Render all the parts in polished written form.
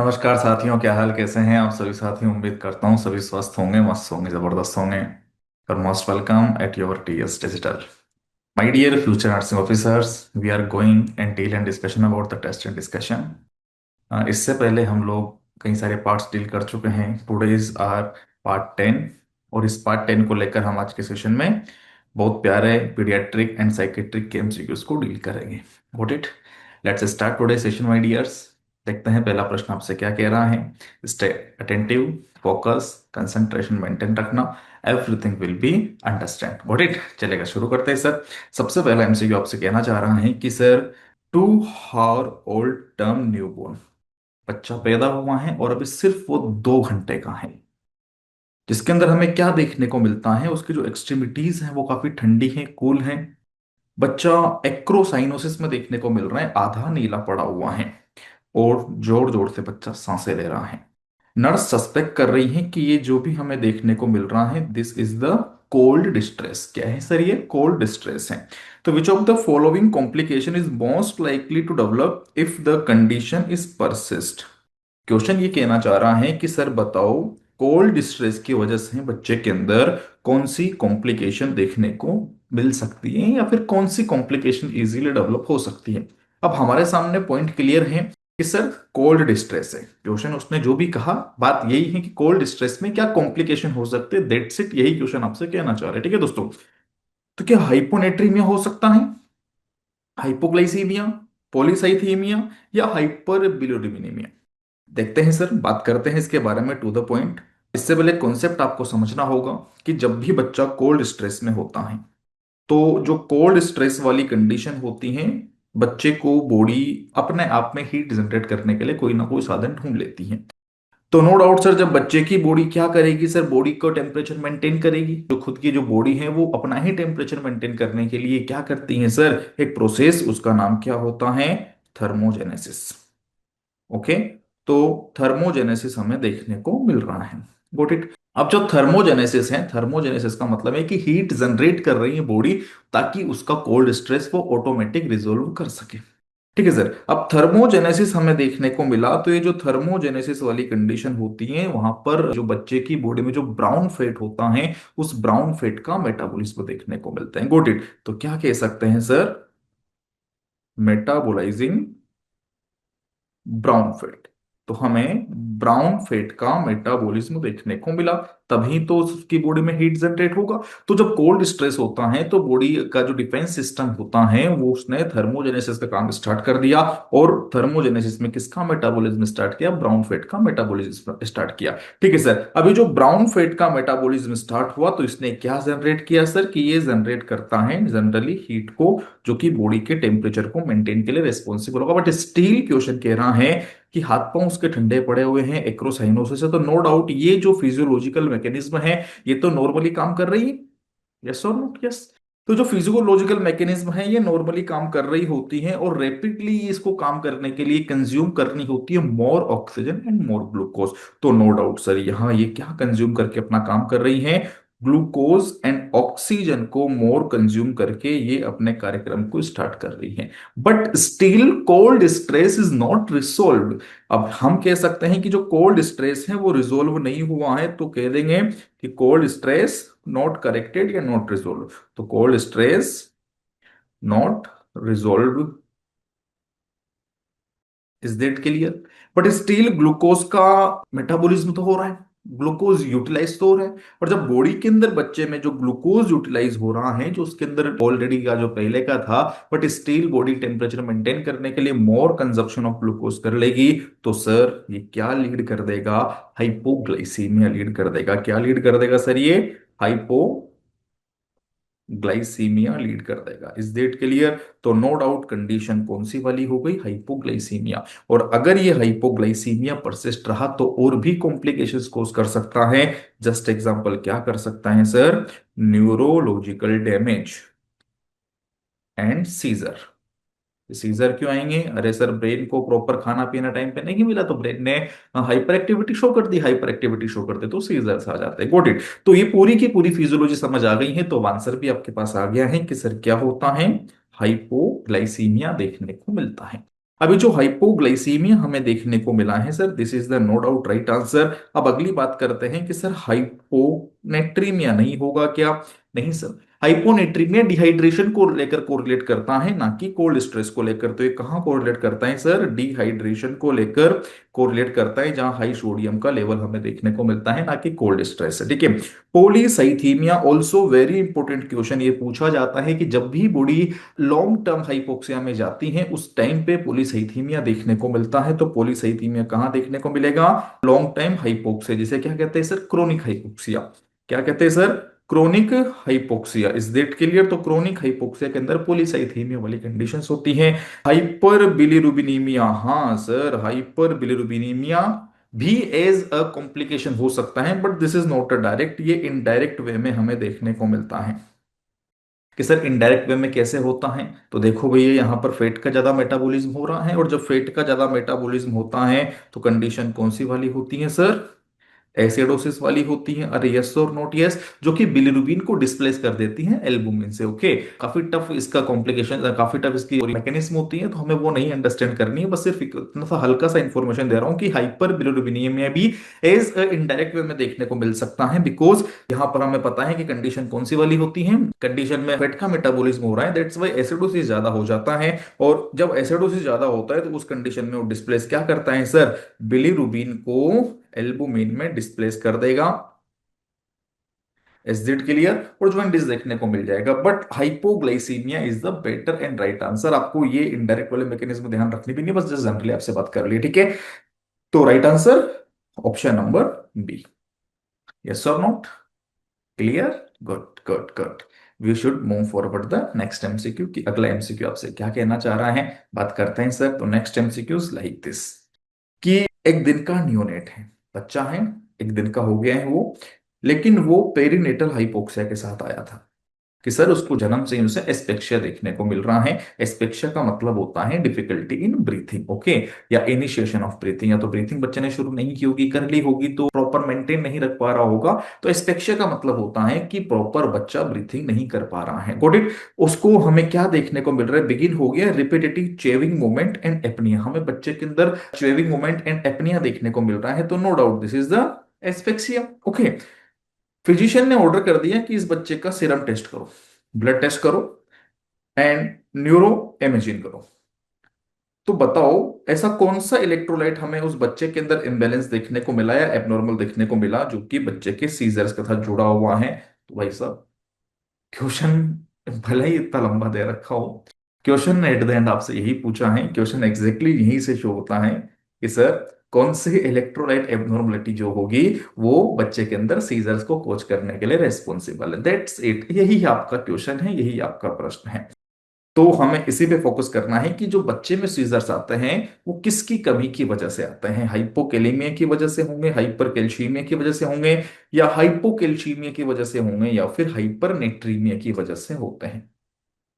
नमस्कार साथियों, क्या हाल कैसे हैं आप सभी साथियों। उम्मीद करता हूँ सभी स्वस्थ होंगे, मस्त होंगे, जबरदस्त होंगे। और most welcome at your TS digital. My dear future nursing officers, we are going and deal and discussion about the test and discussion. इससे पहले हम लोग कई सारे पार्ट्स डील कर चुके हैं। Today is our part 10। और इस पार्ट 10 को लेकर हम आज के सेशन में बहुत प्यारे पीडियाट्रिक एंड साइकेट्रिक के एमसीक्यूज को डील करेंगे। Got it. Let's start today session my dears. देखते हैं पहला प्रश्न आपसे क्या कह रहा है। Stay attentive, focus, concentration maintain रखना, everything will be understand. Got it. चलेगा, शुरू करते हैं सर। सबसे पहला एमसीक्यू आपसे कहना चाह रहा है कि sir, 2 hour old term newborn, बच्चा पैदा हुआ है और अभी सिर्फ वो 2 घंटे का है, जिसके अंदर हमें क्या देखने को मिलता है, उसकी जो एक्सट्रीमिटीज हैं वो काफी ठंडी हैं, कूल हैं। बच्चा एक्रोसाइनोसिस में देखने को मिल रहा है, आधा नीला पड़ा हुआ है और जोर जोर से बच्चा सांसें ले रहा है। नर्स सस्पेक्ट कर रही है कि ये जो भी हमें देखने को मिल रहा है, this is the cold distress. क्या है सर? ये कोल्ड डिस्ट्रेस है। तो which of the following complication is most likely to develop if the condition is persist. Question ये कहना चाह रहा है कि सर बताओ, कोल्ड स्ट्रेस की वजह से बच्चे के अंदर कौन सी कॉम्प्लिकेशन देखने को मिल सकती है, या फिर कौन सी कॉम्प्लिकेशन इजीली डेवलप हो सकती है। अब हमारे सामने पॉइंट क्लियर है कि सर कोल्ड डिस्ट्रेस है। क्वेश्चन उसने जो भी कहा, बात यही है कि कोल्ड डिस्ट्रेस में क्या कॉम्प्लिकेशन हो सकते हैं, दैट्स इट। यही क्वेश्चन आपसे कहना चाह रहे हैं। ठीक है दोस्तों। तो क्या हाइपोनेट्रीमिया हो सकता है, हाइपोग्लाइसीमिया, पॉलीसाइथीमिया, या हाइपर बिलिरुबिनेमिया? देखते हैं सर, बात करते हैं इसके बारे में टू द पॉइंट। इससे पहले कॉन्सेप्ट आपको समझना होगा कि जब भी बच्चा कोल्ड स्ट्रेस में होता है, तो जो कोल्ड स्ट्रेस वाली कंडीशन होती है, बच्चे को बॉडी अपने आप में हीट जनरेट करने के लिए कोई ना कोई साधन ढूंढ लेती है। तो नो डाउट सर, जब बच्चे की बॉडी क्या करेगी सर, बॉडी को टेम्परेचर मेंटेन करेगी। जो खुद की जो बॉडी है वो अपना ही टेम्परेचर मेंटेन करने के लिए क्या करती है सर, एक प्रोसेस, उसका नाम क्या होता है, थर्मोजेनेसिस। ओके। तो थर्मोजेनेसिस हमें देखने को मिल रहा है। Got it. अब जो थर्मोजेनेसिस है, थर्मोजेनेसिस का मतलब है कि हीट जनरेट कर रही है बॉडी, ताकि उसका कोल्ड स्ट्रेस वो ऑटोमेटिक रिजोल्व कर सके। ठीक है सर। अब थर्मोजेनेसिस हमें देखने को मिला, तो ये जो थर्मोजेनेसिस वाली कंडीशन होती है, वहां पर जो बच्चे की बॉडी में जो ब्राउन फैट होता है, उस ब्राउन फैट का मेटाबॉलिज्म देखने को मिलता है। Got it. तो क्या कह सकते हैं सर, मेटाबोलाइजिंग ब्राउन फैट। तो हमें ब्राउन फैट का मेटाबॉलिज्म देखने को मिला, तभी तो उसकी बॉडी में हीट जनरेट होगा। तो जब कोल्ड स्ट्रेस होता है, तो बॉडी का जो डिफेंस सिस्टम होता है, वो उसने थर्मोजेनेसिस का काम स्टार्ट कर दिया। और थर्मोजेनेसिस में किसका मेटाबॉलिज्म स्टार्ट किया, ब्राउन फैट का मेटाबॉलिज्म स्टार्ट किया। ठीक है सर। अभी जो ब्राउन फैट का मेटाबॉलिज्म स्टार्ट हुआ, तो इसने क्या जनरेट किया सर, कि ये जनरेट करता है जनरली हीट को, जो कि बॉडी के टेम्परेचर को मेंटेन के लिए रेस्पॉन्सिबल होगा। बट स्टील क्वेश्चन कह रहा है कि हाथ पांव उसके ठंडे पड़े हुए हैं एक्रोसाइनोसिस है, तो नो डाउट ये जो फिजियोलॉजिकल मैकेनिज्म है, ये तो नॉर्मली काम कर रही है। यस और नोट? यस। तो जो फिजियोलॉजिकल मैकेनिज्म है, ये नॉर्मली काम कर रही होती है, और रैपिडली इसको काम करने के लिए कंज्यूम करनी होती है मोर ऑक्सीजन एंड मोर ग्लूकोज। तो नो डाउट सर, यहाँ ये क्या कंज्यूम करके अपना काम कर रही है, ग्लूकोज एंड ऑक्सीजन को मोर कंज्यूम करके ये अपने कार्यक्रम को स्टार्ट कर रही है। But still cold stress is not resolve. अब हम कह सकते हैं कि जो कोल्ड स्ट्रेस है वो रिजोल्व नहीं हुआ है, तो कह देंगे कि कोल्ड स्ट्रेस नॉट करेक्टेड या नॉट रिजोल्व। तो cold stress not resolve, is that clear? But still glucose का मेटाबॉलिज्म तो हो रहा है, ग्लूकोज यूटिलाइज तो हो रहा है। और जब बॉडी के अंदर बच्चे में जो ग्लूकोज यूटिलाइज हो रहा है, जो उसके अंदर ऑलरेडी का जो पहले का था, but still body temperature maintain करने के लिए मोर कंजप्शन ऑफ ग्लूकोज कर लेगी, तो सर ये क्या लीड कर देगा, हाइपोग्लाइसीमिया लीड कर देगा। क्या लीड कर देगा सर, ये हाइपो ग्लाइसीमिया लीड कर देगा। Is that clear? तो नो डाउट कंडीशन कौन सी वाली हो गई, हाइपोग्लाइसीमिया। और अगर ये हाइपोग्लाइसीमिया परसिस्ट रहा, तो और भी कॉम्प्लिकेशंस कोज कर सकता है। जस्ट एग्जांपल क्या कर सकता है sir, neurological damage and seizure. Seizure क्यों आएंगे, अरे सर ब्रेन को प्रॉपर खाना पीना टाइम पे नहीं मिला, तो ब्रेन ने हाइपर एक्टिविटी शो कर दी, हाइपर एक्टिविटी शो करते तो सीजर्स आ जाते हैं। Got it. तो ये पूरी की पूरी फिजियोलॉजी समझ आ गई है, तो आंसर भी आपके पास आ गया है कि सर क्या होता है, हाइपोग्लाइसीमिया देखने को मिलता है। अभी जो हाइपोग्लाइसीमिया हमें देखने को मिला है sir, this is the no doubt right answer. अब अगली बात करते हैं कि सर हाइपोनेट्रीमिया नहीं होगा क्या? नहीं सर, हाइपोनेट्रीमिया डिहाइड्रेशन को लेकर कोरिलेट करता है, ना कि कोल्ड स्ट्रेस को लेकर। तो ये कहाँ कोरिलेट करता है सर? डिहाइड्रेशन को लेकर कोरिलेट करता है, जहां हाई सोडियम का लेवल हमें देखने को मिलता है, ना कि कोल्ड स्ट्रेस। ठीक है। Polycythaemia also very important question, ये पूछा जाता है कि जब भी बॉडी लॉन्ग टर्म हाइपोक्सिया में जाती हैं उस टाइम पे पॉलीसाइथीमिया देखने को मिलता है। तो पॉलीसाइथीमिया कहाँ देखने को मिलेगा? लॉन्ग टाइम हाइपोक्सिया, जिसे क्या कहते हैं सर? Chronic hypoxia. क्या कहते हैं sir? Chronic hypoxia. Is that clear? तो क्रोनिक हाइपोक्सिया के अंदर पॉलीसाइथीमिया वाली कंडीशंस होती हैं। हाइपर बिलिरुबिनीमिया, हाँ सर, हाइपर बिलिरुबिनीमिया भी एज अ कॉम्प्लिकेशन हो सकता है, but this is not a direct, ये इनडायरेक्ट वे में हमें देखने को मिलता है। कि सर इनडायरेक्ट वे में कैसे होता है? तो देखो भैया, यहाँ पर फैट का ज्यादा मेटाबॉलिज्म हो रहा है, और जब फैट का ज्यादा मेटाबॉलिज्म होता है तो कंडीशन कौन सी वाली होती है सर? एसिडोसिस वाली होती है। अरे यस और नोट यस, जो कि बिलिरुबिन को डिस्प्लेस कर देती है एल्बुमिन से। ओके, काफी टफ इसका कॉम्प्लिकेशन, काफी टफ इसकी मैकेनिज्म होती है, तो हमें वो नहीं अंडरस्टैंड करनी है। बस सिर्फ इतना सा हल्का सा इंफॉर्मेशन दे रहा हूं कि हाइपर बिलिरुबिनीमिया भी एज इनडायरेक्ट वे में देखने को मिल सकता है, बिकॉज यहाँ पर हमें पता है कि कंडीशन कौन सी वाली होती है। कंडीशन में फैट का मेटाबॉलिज्म हो रहा है, दैट्स वाई एसिडोसिस ज्यादा हो जाता है। और जब एसिडोसिस ज्यादा होता है तो उस कंडीशन में वो डिस्प्लेस क्या करता है सर? बिलिरुबिन को एल्बुमिन में डिस्प्लेस कर देगा। Is it clear? और जॉइंटिस देखने को मिल जाएगा। But hypoglycaemia is the better and right answer. आपको ये इनडायरेक्ट वाले मैकेनिज्म ध्यान रखनी भी नहीं, बस जस्ट जनरली आपसे बात कर ली। ठीक है, तो right answer option number B. Yes और not? Clear? Good good good. We should move forward the next MCQ, कि अगला एमसीक्यू आपसे क्या कहना चाह रहा है, बात करते हैं सर। तो नेक्स्ट एमसीक्यू लाइक दिस, कि एक दिन का नियोनेट है, बच्चा है, एक दिन का हो गया है वो, लेकिन वो पेरीनेटल हाइपोक्सिया के साथ आया था। कि सर उसको जन्म से ही उसे एस्पेक्शिया देखने को मिल रहा है। एस्पेक्शिया का मतलब होता है डिफिकल्टी इन ब्रीथिंग। ओके, या इनिशिएशन ऑफ ब्रीथिंग, या तो ब्रीथिंग बच्चे ने शुरू नहीं की होगी, कर ली होगी तो प्रॉपर मेंटेन नहीं रख पा रहा होगा। तो एस्पेक्शिया का मतलब होता है कि प्रॉपर बच्चा ब्रीथिंग नहीं कर पा रहा है। Got it? उसको हमें क्या देखने को मिल रहा है? बिगिन हो गया repetitive chewing movement and apnoea, हमें बच्चे के अंदर चेविंग मूवमेंट एंड एपनिया देखने को मिल रहा है। तो no doubt this is the asphyxia. Okay, physician ने ऑर्डर कर दिया कि इस बच्चे का सीरम टेस्ट करो, ब्लड टेस्ट करो, एंड न्यूरो इमेजिंग करो। तो बताओ, ऐसा कौन सा इलेक्ट्रोलाइट हमें उस बच्चे के अंदर इम्बेलेंस देखने को मिला या एबनॉर्मल देखने को मिला, जो कि बच्चे के सीजर्स के साथ जुड़ा हुआ है? तो भाई साहब, क्वेश्चन भले ही इतना लंबा दे रखा हो, क्वेश्चन ने एट द एंड आपसे यही पूछा है। क्वेश्चन एग्जैक्टली यहीं से शो होता है कि सर कौन से इलेक्ट्रोलाइट एबनॉर्मलिटी जो होगी वो बच्चे के अंदर सीजर्स को कोच करने के लिए रेस्पॉन्सिबल है। दैट्स इट, यही आपका क्वेश्चन है, यही आपका प्रश्न है। तो हमें इसी पे फोकस करना है कि जो बच्चे में सीजर्स आते हैं वो किसकी कमी की वजह से आते हैं? हाइपोकेलेमिया की वजह से होंगे, हाइपरकैल्शियमिया की वजह से होंगे, या हाइपोकैल्शियमिया की वजह से होंगे, या फिर हाइपरनेट्रीमिया की वजह से होते हैं?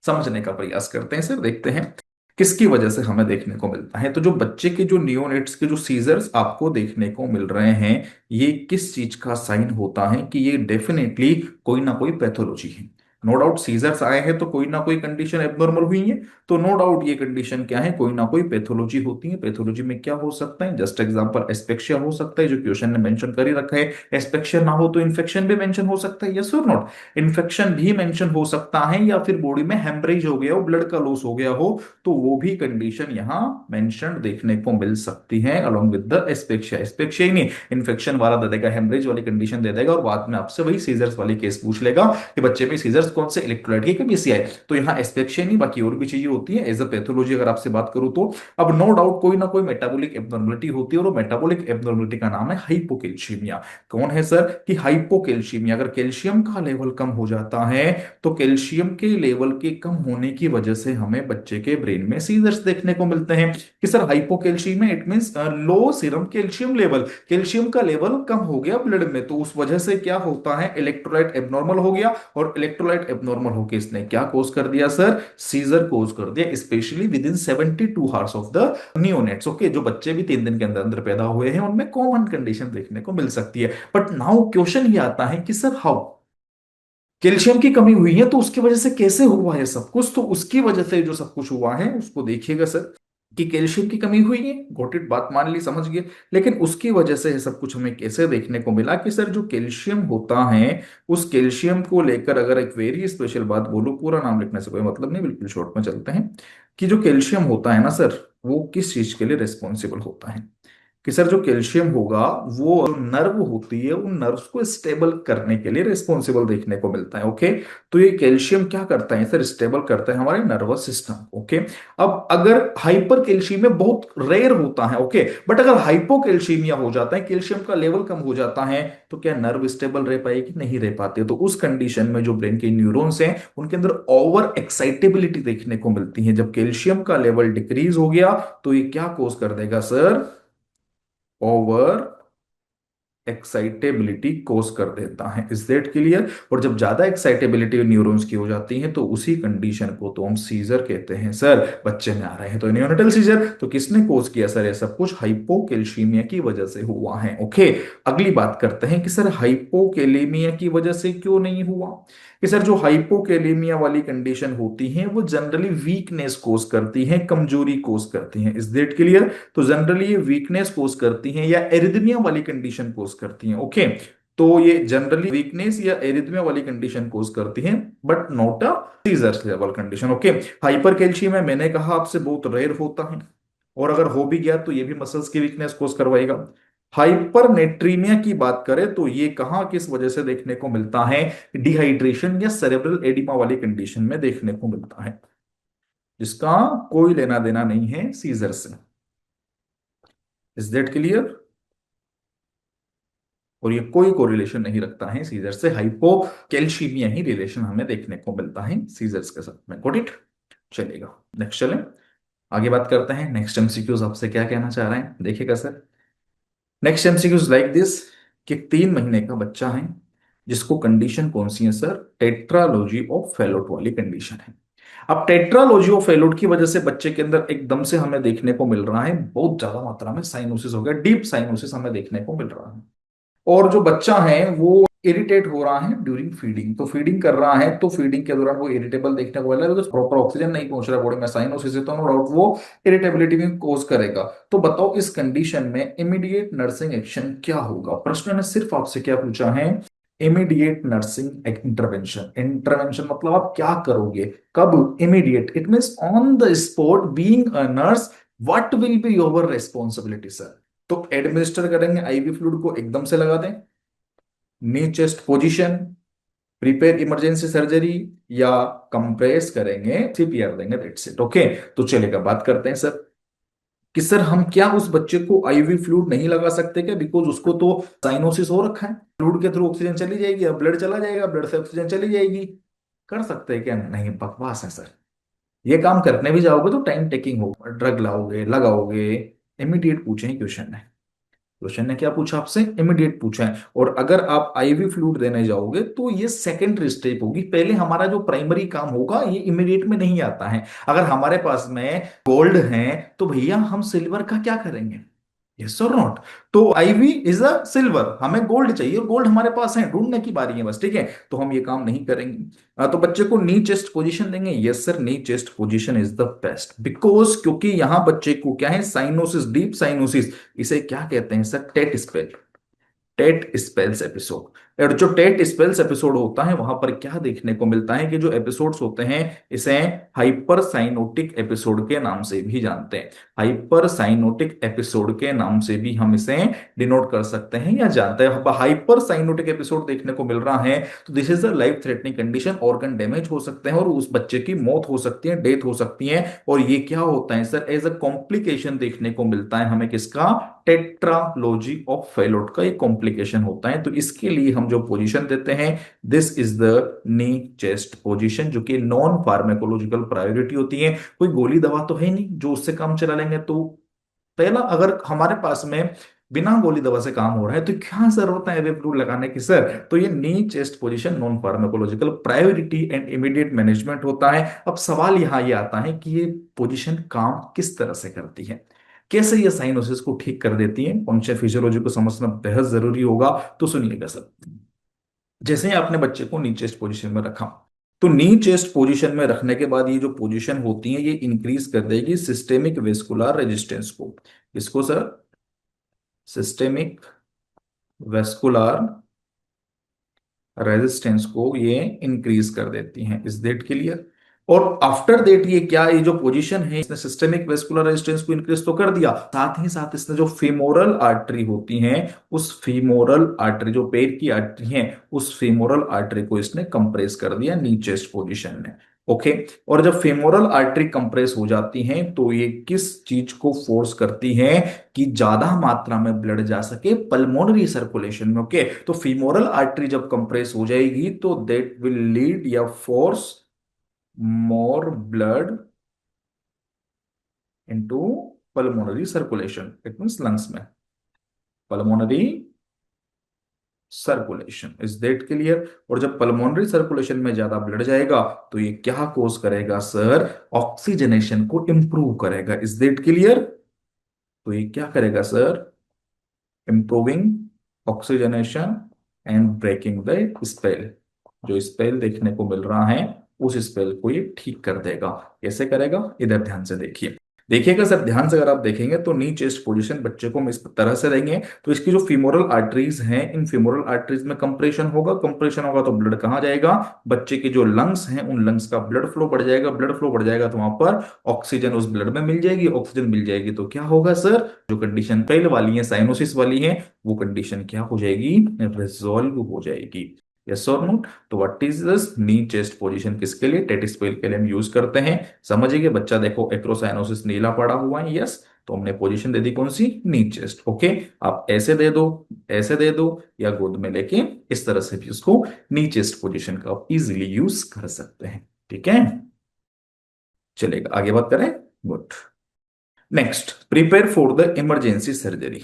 समझने का प्रयास करते हैं सर, देखते हैं किसकी वजह से हमें देखने को मिलता है। तो जो बच्चे के जो नियोनेट्स के जो सीजर्स आपको देखने को मिल रहे हैं, ये किस चीज का साइन होता है? कि ये डेफिनेटली कोई ना कोई पैथोलॉजी है। नो डाउट सीजर्स आए हैं तो कोई ना कोई कंडीशन एबनॉर्मल हुई है, तो नो डाउट ये कंडीशन क्या है? कोई ना कोई पैथोलॉजी होती है। पैथोलॉजी में क्या हो सकता है? जस्ट एग्जांपल एस्पेक्शिया हो सकता है, जो क्वेश्चन ने मेंशन कर ही रखा है। एस्पेक्शिया ना हो तो इन्फेक्शन भी मेंशन हो सकता है, यस और नॉट? इन्फेक्शन भी मेंशन हो सकता है, या फिर बॉडी में हेमरेज हो गया हो, ब्लड का लॉस हो गया हो, तो वो भी कंडीशन यहाँ मेंशन देखने को मिल सकती है अलोंग विद द एस्पेक्शिया। एस्पेक्शिया ही नहीं, इन्फेक्शन वाला दे देगा, हेमरेज वाली कंडीशन दे देगा, और बाद में आपसे वही सीजर्स वाली केस पूछ लेगा कि बच्चे में सीजर्स कौन से इलेक्ट्रोलाइट की कमी से आए। तो यहाँ एस्पेक्शिया नहीं, बाकी और भी चीजें होती है एज अ पैथोलॉजी अगर आपसे बात करूं तो। अब नो डाउट कोई ना कोई मेटाबॉलिक एबनॉर्मलिटी होती है, और मेटाबॉलिक एबनॉर्मलिटी का नाम है हाइपोकैल्शियमिया। कौन है सर? कि हाइपोकैल्शियमिया, अगर कैल्शियम का लेवल कम हो जाता है तो कैल्शियम के लेवल के कम होने की वजह से हमें बच्चे के ब्रेन में सीजर्स देखने को मिलते हैं। कि sir hypocalcaemia it means low serum calcium level, calcium का लेवल कम हो गया ब्लड में, तो उस वजह से क्या होता है? इलेक्ट्रोलाइट एबनॉर्मल हो गया, और इलेक्ट्रोलाइट एबनॉर्मल होकर इसने क्या कोज कर दिया सर? सीजर कोज कर दिया, specially with in 72 hours of the neonates. Okay, जो बच्चे भी 3 दिन के अंदर अंदर पैदा हुए हैं उनमें कॉमन कंडीशन देखने को मिल सकती है। बट नाउ क्वेश्चन ये आता है कि सर हाउ? कैल्शियम की कमी हुई है तो उसकी वजह से कैसे हुआ है सब कुछ? तो उसकी वजह से जो सब कुछ हुआ है उसको देखिएगा सर। कि कैल्शियम की कमी हुई है, गॉट इट, बात मान ली, समझ गए। लेकिन उसकी वजह से ये सब कुछ हमें कैसे देखने को मिला कि सर जो कैल्शियम होता है, उस कैल्शियम को लेकर अगर एक वेरी स्पेशल बात बोलूं, पूरा नाम लिखने से कोई मतलब नहीं, बिल्कुल शॉर्ट में चलते हैं, कि जो कैल्शियम होता है ना सर, वो किस चीज के लिए रिस्पॉन्सिबल होता है, कि सर जो कैल्शियम होगा वो जो नर्व होती है उन नर्व्स को स्टेबल करने के लिए रिस्पॉन्सिबल देखने को मिलता है। ओके, तो ये कैल्शियम क्या करता है सर, स्टेबल करता है हमारे नर्वस सिस्टम। ओके, अब अगर हाइपर कैल्शियमिया बहुत रेयर होता है, ओके, बट अगर हाइपोकैल्शियमिया हो जाता है, कैल्शियम का लेवल कम हो जाता है, तो क्या नर्व स्टेबल रह पाएगी, नहीं रह पाते। तो उस कंडीशन में जो ब्रेन के न्यूरॉन्स हैं उनके अंदर ओवर एक्साइटेबिलिटी देखने को मिलती है। जब कैल्शियम का लेवल डिक्रीज हो गया तो ये क्या कोज कर देगा सर, ओवर एक्साइटेबिलिटी कोस कर देता है। Is that clear. और जब ज्यादा एक्साइटेबिलिटी न्यूरॉन्स की हो जाती है तो उसी कंडीशन को तो हम सीजर कहते हैं। सर बच्चे में आ रहे हैं तो नियोनेटल सीजर, तो किसने कोस किया सर, ये सब कुछ हाइपोकैल्शियमिया की वजह से हुआ है। ओके, अगली बात करते हैं कि सर हाइपोकैलेमिया की वजह से क्यों नहीं हुआ, कि सर जो हाइपोकैलेमिया वाली कंडीशन होती है वो जनरली वीकनेस कोस करती है, कमजोरी कोस करती है। Is that clear. तो जनरली ये वीकनेस कोस करती हैं या एरिथमिया वाली कंडीशन कोस करती हैं। ओके, तो ये जनरली वीकनेस या एरिथमिया वाली कंडीशन कोस करती हैं, but not a seizure level condition. Okay, hyper calcium है, मैंने कहा आपसे बहुत रेयर होता है, और अगर हो भी गया तो ये भी मसल्स की वीकनेस कोस करवाएगा। हाइपर नेट्रीमिया की बात करें तो ये कहां किस वजह से देखने को मिलता है, डिहाइड्रेशन या सेरेब्रल एडिमा वाली कंडीशन में देखने को मिलता है, जिसका कोई लेना देना नहीं है सीजर से। Is that clear. और ये कोई कोरिलेशन नहीं रखता है सीजर से, हाइपोकैल्शियमिया ही रिलेशन हमें देखने को मिलता है सीजर्स के साथ में। गॉट इट, चलेगा, नेक्स्ट चलें, आगे बात करते हैं। नेक्स्ट एमसीक्यूज आपसे क्या कहना चाह रहे हैं, देखिएगा sir. Next MCQs like this, कि 3 महीने का बच्चा है जिसको कंडीशन कौन सी है सर, टेट्रालॉजी ऑफ फेलोट वाली कंडीशन है। अब टेट्रालॉजी ऑफ फेलोट की वजह से बच्चे के अंदर एकदम से हमें देखने को मिल रहा है बहुत ज्यादा मात्रा में साइनोसिस हो गया, डीप साइनोसिस हमें देखने को मिल रहा है। और जो बच्चा है वो इरिटेट हो रहा है ड्यूरिंग फीडिंग, तो फीडिंग कर रहा है तो फीडिंग के दौरान वो इरिटेबल देखने को मिल रहा है, बिकॉज प्रॉपर ऑक्सीजन नहीं पहुंच रहा बॉडी में, साइनोसिस है, तो नो डाउट वो इरिटेबिलिटी में कोज करेगा। तो बताओ इस कंडीशन में इमीडिएट नर्सिंग एक्शन क्या होगा। प्रश्न ने सिर्फ आपसे क्या पूछा है, इमीडिएट नर्सिंग इंटरवेंशन। इंटरवेंशन मतलब आप क्या करोगे, कब, immediate, it means on the spot, being a nurse what will be your responsibility sir. तो एडमिनिस्टर करेंगे आईवी फ्लूइड को, एकदम से लगा दें, नी chest position, prepare emergency surgery, या कंप्रेस करेंगे, सीपीआर देंगे, दैट्स इट। ओके, तो चलेगा, बात करते हैं सर कि सर हम क्या उस बच्चे को आईवी फ्लूइड नहीं लगा सकते क्या, बिकॉज उसको तो साइनोसिस हो रखा है, फ्लूइड के थ्रू ऑक्सीजन चली जाएगी, अब ब्लड चला जाएगा, ब्लड से ऑक्सीजन चली जाएगी, कर सकते हैं क्या, नहीं, बकवास है सर। ये काम करने भी जाओगे तो टाइम टेकिंग होगा, ड्रग लाओगे, लगाओगे। इमीडिएट पूछे क्वेश्चन है, क्वेश्चन ने क्या पूछा आपसे, इमीडिएट पूछा है। और अगर आप आईवी फ्लूइड देने जाओगे तो ये सेकेंडरी स्टेप होगी, पहले हमारा जो प्राइमरी काम होगा ये इमीडिएट में नहीं आता है। अगर हमारे पास में गोल्ड है तो भैया हम सिल्वर का क्या करेंगे, यस और नॉट। तो आईवी इज अ सिल्वर, हमें गोल्ड चाहिए और गोल्ड हमारे पास है, ढूंढने की बारी है बस, ठीक है। तो हम ये काम नहीं करेंगे। तो बच्चे को नी चेस्ट पोजीशन देंगे, yes sir, knee chest position is the best, because क्योंकि यहां बच्चे को क्या है, साइनोसिस, डीप साइनोसिस, इसे क्या कहते हैं sir, tet spell, tet spells episode. और जो टेट स्पेल्स एपिसोड होता है वहां पर क्या देखने को मिलता है कि जो एपिसोड्स होते हैं इसे हाइपर साइनोटिक एपिसोड के नाम से भी जानते हैं। हाइपर साइनोटिक एपिसोड के नाम से भी हम इसे डिनोट कर सकते हैं या जानते हैं। हाइपर साइनोटिक एपिसोड देखने को मिल रहा है तो this is a life threatening condition, organ damage हो सकते हैं और उस बच्चे की मौत हो सकती है, डेथ हो सकती है। और ये क्या होता है सर, एज अ कॉम्प्लिकेशन देखने को मिलता है हमें, किसका, टेट्रालॉजी ऑफ फेलोट का एक कॉम्प्लिकेशन होता है। तो इसके लिए हम जो पोजीशन देते हैं, this is the knee chest position, जो कि नॉन फार्मेकोलॉजिकल प्रायोरिटी होती है। कोई गोली दवा तो है नहीं जो उससे काम चला लेंगे। तो पहला, अगर हमारे पास में बिना गोली दवा से काम हो रहा है तो क्या जरूरत है एवेफ्लू लगाने की सर। तो ये नी chest position non pharmacological priority and immediate management होता है। अब सवाल यहां ये आता है कि ये पोजीशन काम किस तरह से करती है, कैसे ये साइनोसिस को ठीक कर देती है, फंक्शन फिजियोलॉजी को समझना बेहद जरूरी होगा। तो सुनिएगा सर, जैसे ही आपने बच्चे को नी चेस्ट पोजीशन में रखा, तो नी चेस्ट पोजीशन में रखने के बाद ये जो पोजीशन होती है ये इंक्रीज कर देगी सिस्टेमिक वेस्कुलर रेजिस्टेंस को। इसको सर सिस्टेमिक वेस्कुलर रेजिस्टेंस को ये इंक्रीज कर देती हैं। इस डेट के लिए और आफ्टर डेट ये क्या, ये जो पोजीशन है इसने सिस्टेमिक वेस्कुलर रेजिस्टेंस को इंक्रीज तो कर दिया, साथ ही साथ इसने जो फीमोरल आर्टरी होती हैं उस फीमोरल आर्टरी, जो पैर की आर्टरी है उस फीमोरल आर्टरी को इसने कंप्रेस कर दिया नी चेस्ट पोजीशन में। ओके। और जब फेमोरल आर्टरी कंप्रेस हो जाती हैं तो ये किस चीज को फोर्स करती हैं कि ज्यादा मात्रा में ब्लड जा सके पल्मोनरी सर्कुलेशन में। ओके। तो फीमोरल आर्टरी जब कंप्रेस हो जाएगी तो दैट विल लीड या force more blood into pulmonary circulation, it means lungs में pulmonary circulation. Is that clear? और जब पल्मोनरी सर्कुलेशन में ज्यादा ब्लड जाएगा तो ये क्या कोज करेगा सर, ऑक्सीजनेशन को इंप्रूव करेगा। Is that clear? तो ये क्या करेगा sir, improving oxygenation and breaking the spell. जो स्पेल देखने को मिल रहा है उस स्पेल को ये ठीक कर देगा। कैसे करेगा, इधर ध्यान से देखिए। देखिएगा सर ध्यान से, अगर आप देखेंगे तो नी चेस्ट पोजीशन बच्चे को हम इस तरह से देंगे तो इसकी जो फीमोरल आर्टरीज हैं इन फीमोरल आर्टरीज में कंप्रेशन होगा, कंप्रेशन होगा तो ब्लड कहाँ जाएगा, बच्चे के जो लंग्स हैं उन लंग्स का ब्लड फ्लो बढ़ जाएगा, ब्लड फ्लो बढ़ जाएगा तो वहां पर ऑक्सीजन उस ब्लड में मिल जाएगी, ऑक्सीजन मिल जाएगी तो क्या होगा सर, जो कंडीशन पहले वाली है साइनोसिस वाली है वो कंडीशन क्या हो जाएगी, रिजॉल्व हो जाएगी। यस और नो? तो what is this knee chest position, किसके लिए, टेटिस्पेल के लिए हम यूज करते हैं। समझिए बच्चा देखो एक्रोसाइनोसिस नीला पड़ा हुआ है, यस, तो हमने पोजीशन दे दी कौन सी, नी चेस्ट। ओके। आप ऐसे दे दो, ऐसे दे दो या गोद में लेके इस तरह से भी उसको नी चेस्ट पोजीशन का आप इजीली यूज कर सकते हैं। ठीक है, चलेगा आगे बात करें। Good. Next, prepare for the emergency surgery.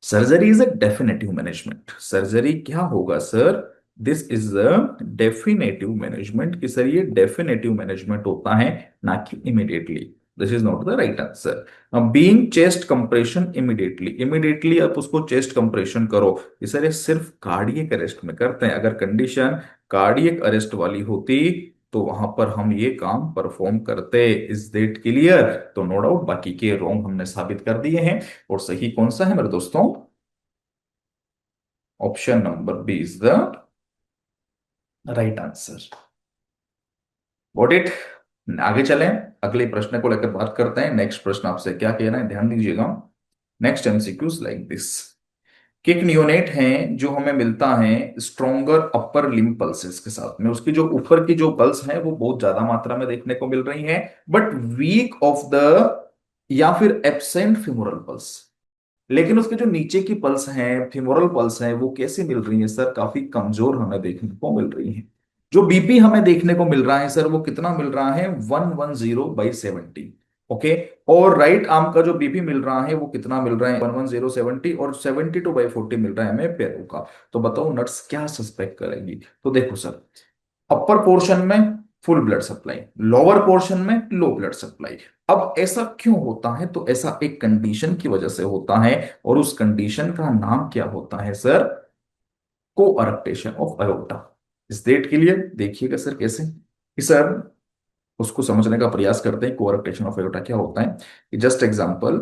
Surgery is a definitive management. Surgery क्या होगा sir, this is a definitive management, कि सर ये डेफिनेटिव मैनेजमेंट होता है ना कि immediately. This is not the right answer. Being chest compression immediately, immediately आप उसको चेस्ट कंप्रेशन करो, ये सर ये सिर्फ कार्डियक अरेस्ट में करते हैं। अगर कंडीशन कार्डियक अरेस्ट वाली होती तो वहां पर हम ये काम परफॉर्म करते। Is that clear? तो नो डाउट बाकी के रॉन्ग हमने साबित कर दिए हैं और सही कौन सा है मेरे दोस्तों, option number B is the right answer. Got it? आगे चलें, अगले प्रश्न को लेकर बात करते हैं। नेक्स्ट प्रश्न आपसे क्या कहना है, ध्यान दीजिएगा। Next MCQs like this, kick neonate है जो हमें मिलता है स्ट्रोंगर अपर लिम्ब पल्सेस के साथ में, उसकी जो ऊपर की जो पल्स है वो बहुत ज्यादा मात्रा में देखने को मिल रही है बट वीक ऑफ द या फिर एब्सेंट फिमोरल पल्स। लेकिन उसके जो नीचे की पल्स हैं, फीमोरल पल्स हैं, वो कैसी मिल रही है सर, काफी कमजोर हमें देखने को मिल रही है। जो बीपी हमें देखने को मिल रहा है सर वो कितना मिल रहा है, 110/70। ओके। और राइट आर्म का जो बीपी मिल रहा है वो कितना मिल रहा है, 110/70 और 72/40 मिल रहा है हमें पैरों का। तो बताओ नट्स क्या सस्पेक्ट करेंगी। तो देखो सर, अपर पोर्शन में full blood supply, lower portion में लो ब्लड सप्लाई। अब ऐसा क्यों होता है, तो ऐसा एक कंडीशन की वजह से होता है और उस कंडीशन का नाम क्या होता है सर, कोअरप्टेशन ऑफ अयोर्टा। इस डेट के लिए देखिएगा सर कैसे कि सर उसको समझने का प्रयास करते हैं कोअरप्टेशन ऑफ अयोर्टा क्या होता है। Just example,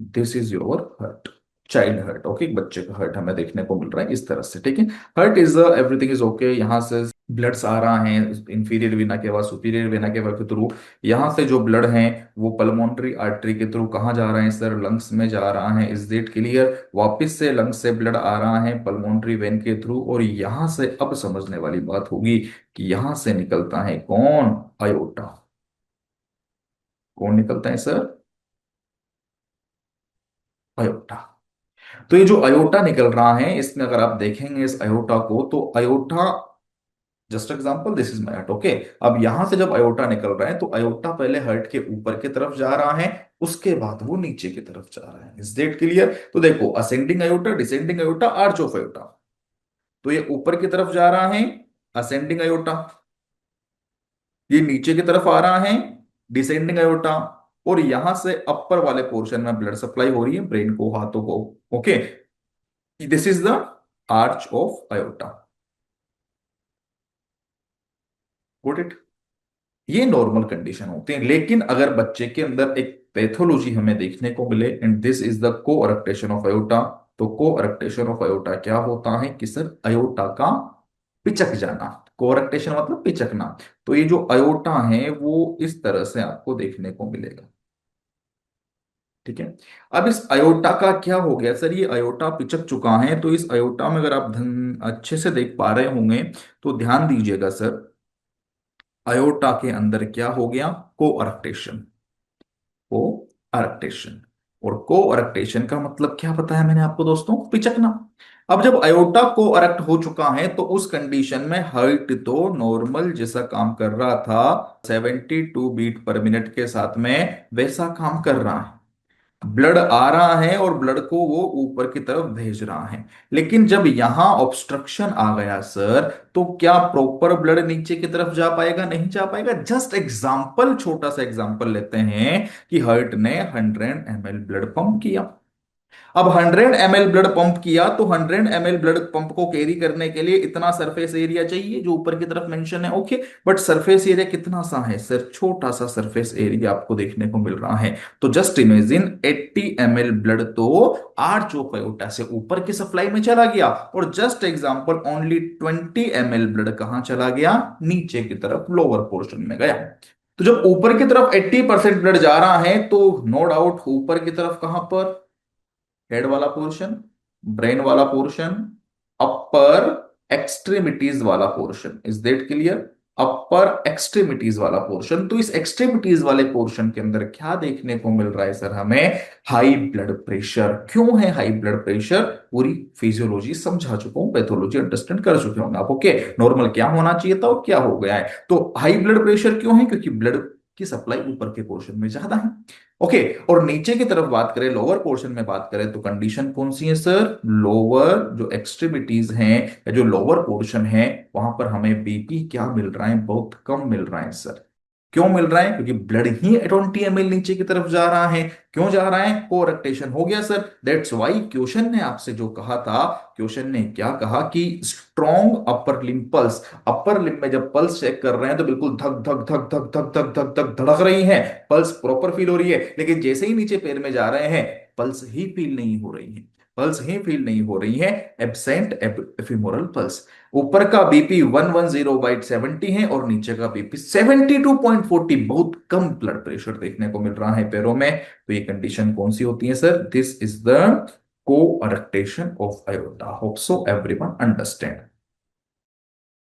this is your heart, child heart. Okay, बच्चे का हर्ट हमें देखने को मिल रहा है इस तरह से। ठीक है, heart is everything is okay, यहाँ से ब्लड्स आ रहा है इंफीरियर वेना के बाद सुपीरियर वेना के थ्रू। यहाँ से जो ब्लड है वो पल्मोनरी आर्टरी के थ्रू कहाँ जा रहा है सर, लंग्स में जा रहा है। Is that clear? वापस से लंग्स से ब्लड आ रहा है पल्मोनरी वेन के थ्रू और यहाँ से अब समझने वाली बात होगी कि यहाँ से निकलता है कौन, अयोटा। कौन निकलता है सर, अयोटा। तो ये जो अयोटा निकल रहा है इसमें अगर आप देखेंगे इस अयोटा को तो aorta, just example this is my heart. Okay. अब यहां से जब अयोटा निकल रहा है तो अयोटा पहले हार्ट के ऊपर की तरफ जा रहा है, उसके बाद वो नीचे की तरफ जा रहा है। Is that clear? तो देखो ascending aorta, descending aorta, arch of aorta. तो ये ऊपर की तरफ जा रहा है असेंडिंग अयोटा, ये नीचे की तरफ आ रहा है डिसेंडिंग अयोटा और यहां से अपर वाले पोर्शन में ब्लड सप्लाई हो रही है ब्रेन को, हाथों को। Okay, this is the arch of aorta. Got it. ये नॉर्मल कंडीशन होती है, लेकिन अगर बच्चे के अंदर एक पैथोलॉजी हमें देखने को मिले, and this is the coarctation of aorta. तो को अरेक्टेशन ऑफ अयोटा क्या होता है कि सर अयोटा का पिचक जाना। को अरेक्टेशन मतलब पिचकना। तो ये जो अयोटा है वो इस तरह से आपको देखने को मिलेगा। ठीक है। अब इस अयोटा का क्या हो गया सर, ये अयोटा पिचक चुका है, तो इस अयोटा में अगर आप धन अच्छे से देख पा रहे होंगे तो ध्यान दीजिएगा सर, अयोटा के अंदर क्या हो गया, को अरेक्टेशन। को अरेक्टेशन। और को अरेक्टेशन का मतलब क्या बताया मैंने आपको दोस्तों, पिचकना। अब जब अयोटा को अरेक्ट हो चुका है तो उस कंडीशन में हार्ट तो नॉर्मल जैसा काम कर रहा था, 72 बीट पर मिनट के साथ में वैसा काम कर रहा है। ब्लड आ रहा है और ब्लड को वो ऊपर की तरफ भेज रहा है। लेकिन जब यहां ऑब्स्ट्रक्शन आ गया सर, तो क्या प्रॉपर ब्लड नीचे की तरफ जा पाएगा, नहीं जा पाएगा। जस्ट एग्जांपल, छोटा सा एग्जांपल लेते हैं कि हार्ट ने 100 ml ब्लड पंप किया। अब 100 ml ब्लड पंप किया तो 100 ml ब्लड पंप को कैरी करने के लिए इतना सरफेस एरिया चाहिए जो ऊपर की तरफ मेंशन है, ओके। बट सरफेस एरिया कितना सा है सर, छोटा सा सरफेस एरिया आपको देखने को मिल रहा है। तो जस्ट इमेजिन 80 ml ब्लड तो आर्च ऑफ अयोटा से ऊपर की सप्लाई में चला गया, और just example only 20 ml blood कहां चला गया, नीचे की तरफ लोअर पोर्शन में गया। तो जब ऊपर की तरफ 80% ब्लड जा रहा है तो नो डाउट ऊपर की तरफ कहां पर, हेड वाला पोर्शन, ब्रेन वाला पोर्शन, अपर एक्सट्रीमिटीज वाला portion. Is that clear. Upper extremities वाला पोर्शन। तो इस एक्सट्रीमिटीज वाले पोर्शन के अंदर क्या देखने को मिल रहा है सर हमें, हाई ब्लड प्रेशर। क्यों है हाई ब्लड प्रेशर, पूरी फिजियोलॉजी समझा चुका हूं, पैथोलॉजी अंडरस्टैंड कर चुके होंगे आप, ओके। नॉर्मल क्या होना चाहिए था और क्या हो गया है। तो हाई ब्लड प्रेशर क्यों है, क्योंकि ब्लड की सप्लाई ऊपर के पोर्शन में ज्यादा है, ओके। और नीचे की तरफ बात करें, लोअर पोर्शन में बात करें, तो कंडीशन कौन सी है सर, लोअर जो एक्सट्रीमिटीज हैं या जो लोअर पोर्शन है वहां पर हमें बीपी क्या मिल रहा है, बहुत कम मिल रहा है सर। क्यों मिल रहा है, क्योंकि ब्लड ही 20 ml नीचे की तरफ जा रहा है। क्यों जा रहा है, कोरेक्टेशन हो गया सर। दैट्स वाई क्वेश्चन ने आपसे जो कहा था, क्वेश्चन ने क्या कहा कि strong upper limb pulse. Upper limb में जब पल्स चेक कर रहे हैं तो बिल्कुल धक धक धक धक धक धक धक धक धड़क रही है, पल्स प्रॉपर फील हो रही है। लेकिन जैसे ही नीचे पैर में जा रहे हैं पल्स ही फील नहीं हो रही है, पल्स ही फील नहीं हो रही है, एब्सेंट एफिमोरल पल्स। ऊपर का बीपी 110/70 है और नीचे का बीपी 72.40, बहुत कम ब्लड प्रेशर देखने को मिल रहा है पैरों में। तो ये कंडीशन कौन सी होती है sir, this is the coarctation of aorta। Hope so everyone understand.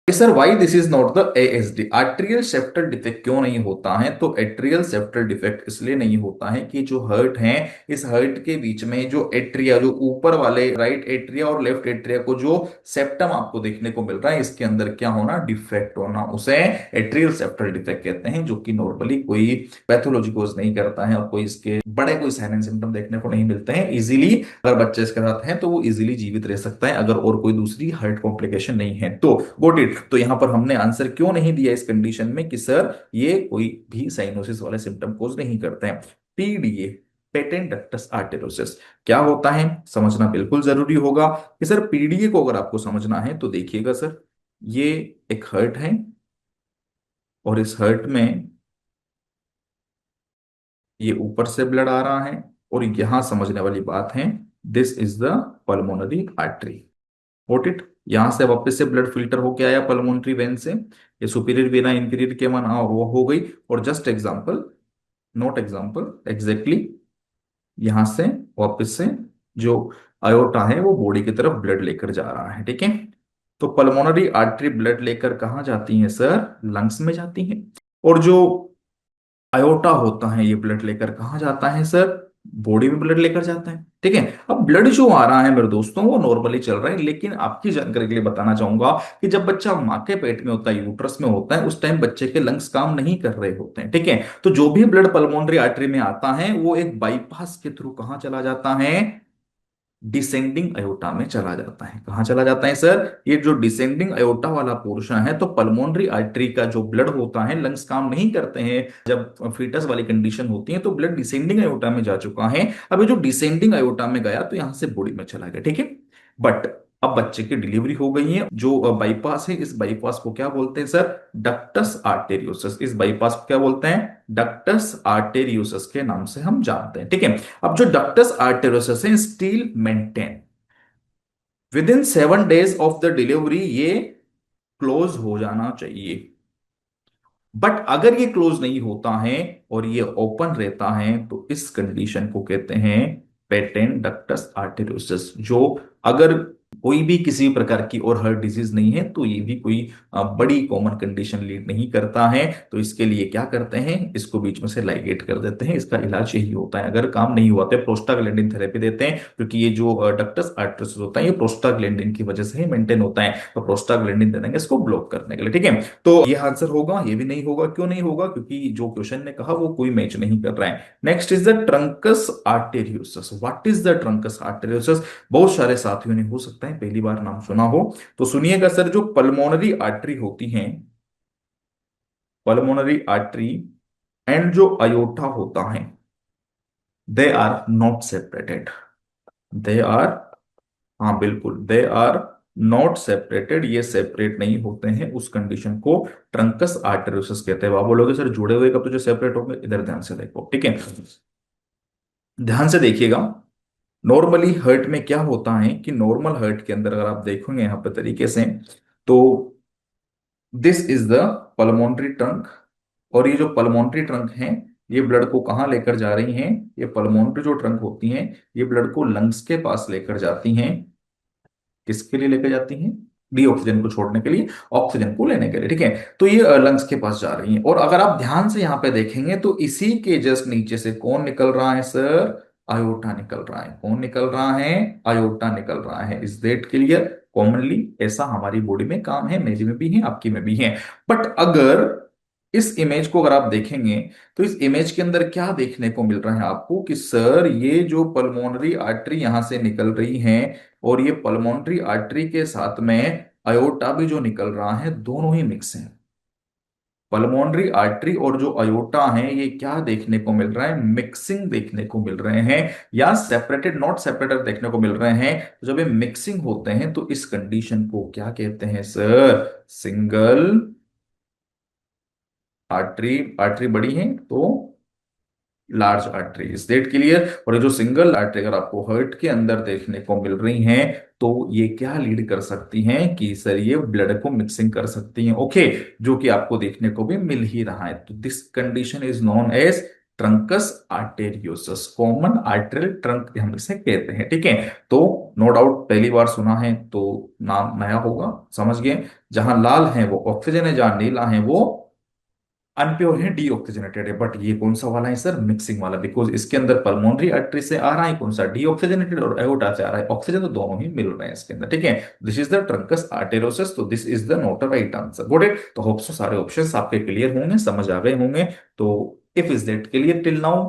Sir why this is not the ASD, arterial septal defect क्यों नहीं होता है, तो एट्रियल सेप्टल डिफेक्ट इसलिए नहीं होता है कि जो हर्ट है, इस हर्ट के बीच में जो एट्रिया, जो ऊपर वाले राइट एट्रिया और लेफ्ट एट्रिया को जो सेप्टम आपको देखने को मिल रहा है, इसके अंदर क्या होना, डिफेक्ट होना, उसे एट्रियल सेप्टल डिफेक्ट कहते हैं, जो कि नॉर्मली कोई पैथोलॉजी कोज नहीं करता है और कोई इसके बड़े कोई साइन एंड सिम्टम देखने को नहीं मिलते हैं। इजीली अगर बच्चे इसके साथ हैं तो वो इजीली जीवित रह सकता है, अगर और कोई दूसरी हार्ट कॉम्प्लिकेशन नहीं है तो। Got it. तो यहां पर हमने आंसर क्यों नहीं दिया इस कंडीशन में कि सर ये कोई भी साइनोसिस वाले सिम्टम कोज नहीं करते हैं। पीडीए, पेटेंट डक्टस आर्टेरोसिस, क्या होता है समझना बिल्कुल जरूरी होगा कि सर पीडीए को अगर आपको समझना है तो देखिएगा सर, ये एक हर्ट है और इस हर्ट में ये ऊपर से ब्लड आ रहा है, और यहां समझने वाली बात है, this is the pulmonary artery. Vote it. यहां से वापस से ब्लड फिल्टर होके आया पल्मोनरी वेन से, ये सुपीरियर वेना इंफीरियर के मन वो हो गई, और just example, note example, exactly यहां से वापस से जो अयोटा है वो बॉडी की तरफ ब्लड लेकर जा रहा है, ठीक है। तो पल्मोनरी आर्टरी ब्लड लेकर कहाँ जाती है सर, लंग्स में जाती है। और जो अयोटा होता है ये ब्लड लेकर कहाँ जाता है सर, बॉडी में ब्लड लेकर जाता है, ठीक है। अब ब्लड जो आ रहा है मेरे दोस्तों वो नॉर्मली चल रहा है, लेकिन आपकी जानकारी के लिए बताना चाहूंगा कि जब बच्चा माँ के पेट में होता है, यूट्रस में होता है, उस टाइम बच्चे के लंग्स काम नहीं कर रहे होते हैं, ठीक है। तो जो भी ब्लड पल्मोनरी आर्टरी में आता है वो एक बाईपास के थ्रू कहाँ चला जाता है, डिसेंडिंग अयोटा में चला जाता है। कहां चला जाता है सर, ये जो डिसेंडिंग अयोटा वाला पोर्शन है, तो पल्मोनरी आर्टरी का जो ब्लड होता है, लंग्स काम नहीं करते हैं जब फीटस वाली कंडीशन होती है, तो ब्लड डिसेंडिंग अयोटा में जा चुका है। अब ये जो डिसेंडिंग अयोटा में गया तो यहां से बॉडी में चला गया, ठीक है। बट अब बच्चे की डिलीवरी हो गई है, जो बाईपास है इस बाईपास को क्या बोलते हैं सर, डक्टस आर्टेरियोसस। इस बाईपास को क्या बोलते हैं, डक्टस आर्टेरियोसस के नाम से हम जानते हैं, ठीक है। अब जो डक्टस आर्टेरियोसस है still maintain with in 7 days of the delivery, ये क्लोज हो जाना चाहिए। बट अगर ये क्लोज नहीं होता है और ये ओपन रहता है तो इस कंडीशन को कहते हैं पेटेंट डक्टस आर्टेरियोसिस। जो अगर कोई भी किसी प्रकार की और हर डिजीज नहीं है तो ये भी कोई बड़ी कॉमन कंडीशन लीड नहीं करता है, तो इसके लिए क्या करते हैं, इसको बीच में से लाइगेट कर देते हैं। इसका इलाज यही होता है। अगर काम नहीं हुआ तो प्रोस्टाग्लैंडिन थेरेपी देते हैं, क्योंकि ये जो डक्टस आर्टेरियोसिस होता है ये प्रोस्टाग्लैंडिन की वजह से ही मेंटेन होता है, तो प्रोस्टाग्लैंडिन दे देंगे इसको ब्लॉक करने के लिए, ठीक है। तो ये आंसर होगा, ये भी नहीं होगा। क्यों नहीं होगा, क्योंकि जो क्वेश्चन ने कहा वो कोई मैच नहीं कर रहा है। Next is the trunks arteriosus. What is the trunks arteriosus? बहुत सारे साथियों ने हो सकता है पहली बार नाम सुना हो, तो सुनिएगा सर। जो पल्मोनरी आर्टरी होती हैं, पल्मोनरी आर्टरी एंड जो अयोटा होता है, they are not separated. They are, हाँ बिल्कुल, दे आर नॉट सेपरेटेड। ये सेपरेट नहीं होते हैं, उस कंडीशन को ट्रंकस आर्टेरियोसिस कहते हैं। आप बोलोगे सर जुड़े हुए कब तो जो सेपरेट होंगे, इधर ध्यान से देखो, ठीक है। ध्यान से देखिएगा। नॉर्मली हर्ट में क्या होता है कि नॉर्मल हर्ट के अंदर अगर आप देखोगे यहां पर तरीके से, तो this is the pulmonary trunk. और ये जो पल्मोनरी ट्रंक है ये ब्लड को कहाँ लेकर जा रही हैं, ये पल्मोनरी जो ट्रंक होती हैं ये ब्लड को लंग्स के पास लेकर जाती हैं। किसके लिए लेकर जाती हैं, डी ऑक्सीजन को छोड़ने के लिए, ऑक्सीजन को लेने के लिए, ठीक है। तो ये लंग्स के पास जा रही है। और अगर आप ध्यान से यहां पे देखेंगे तो इसी के जस्ट नीचे से कौन निकल रहा है सर, अयोटा निकल रहा है। कौन निकल रहा है, अयोटा निकल रहा है। Is that clear? कॉमनली ऐसा हमारी बॉडी में काम है, मेरी में भी है, आपकी में भी है। बट अगर इस इमेज को अगर आप देखेंगे तो इस इमेज के अंदर क्या देखने को मिल रहा है आपको कि सर ये जो पल्मोनरी आर्टरी यहां से निकल रही है और ये पल्मोनरी आर्टरी के साथ में अयोटा भी जो निकल रहा है, दोनों ही मिक्स हैं। पल्मोनरी आर्टरी और जो अयोटा है ये क्या देखने को मिल रहा है, मिक्सिंग देखने को मिल रहे हैं, या सेपरेटेड नॉट सेपरेटेड देखने को मिल रहे हैं। तो जब ये मिक्सिंग होते हैं तो इस कंडीशन को क्या कहते हैं सर, सिंगल आर्टरी। आर्टरी बड़ी है तो large artery. Is that clear? और ये जो सिंगल आर्टरी अगर आपको हर्ट के अंदर देखने को मिल रही हैं तो ये क्या लीड कर सकती हैं कि सर ये ब्लड को मिक्सिंग कर सकती हैं, ओके। जो कि आपको देखने को भी मिल ही रहा है। तो this condition is known as truncus arteriosus, common arterial trunk हम इसे कहते हैं, ठीक है। तो नो डाउट पहली बार सुना है तो नाम नया होगा, समझ गए। जहां लाल है वो ऑक्सीजन है, जहां नीला है वो अनप्योर है, डीऑक्सीजनेटेड है। बट ये कौन सा वाला है सर, मिक्सिंग वाला, बिकॉज इसके अंदर पल्मोनरी आर्टरी से आ रहा है कौन सा, डीऑक्सीजनेटेड, और एओर्टा से आ रहा है ऑक्सीजन, तो दोनों ही मिल रहे हैं इसके अंदर, ठीक है। This is the truncus arteriosus, तो this is the not a right answer. Got it? तो होप सो सारे ऑप्शंस आपके क्लियर होंगे, समझ आ गए होंगे। तो if is that clear till now,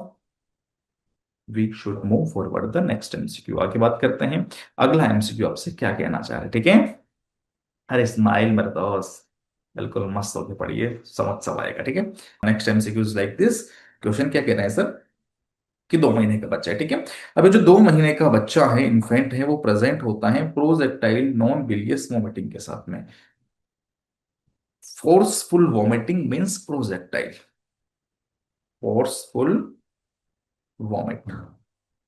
we should move forward the next MCQ. आगे बात करते हैं अगला एमसीक्यू आपसे क्या कहना चाह रहे हैं, ठीक है। अरे स्माइल मेरे दोस्त, बिल्कुल मस्त होके पढ़िए, समझ सब आएगा, ठीक है। Next MCQ is like this. Question क्या कह रहे हैं सर कि 2 महीने का बच्चा है, ठीक है। अभी जो 2 महीने का बच्चा है, इन्फेंट है, वो प्रेजेंट होता है प्रोजेक्टाइल नॉन बिलियस वोमिटिंग के साथ में। Forceful vomiting means projectile, forceful vomit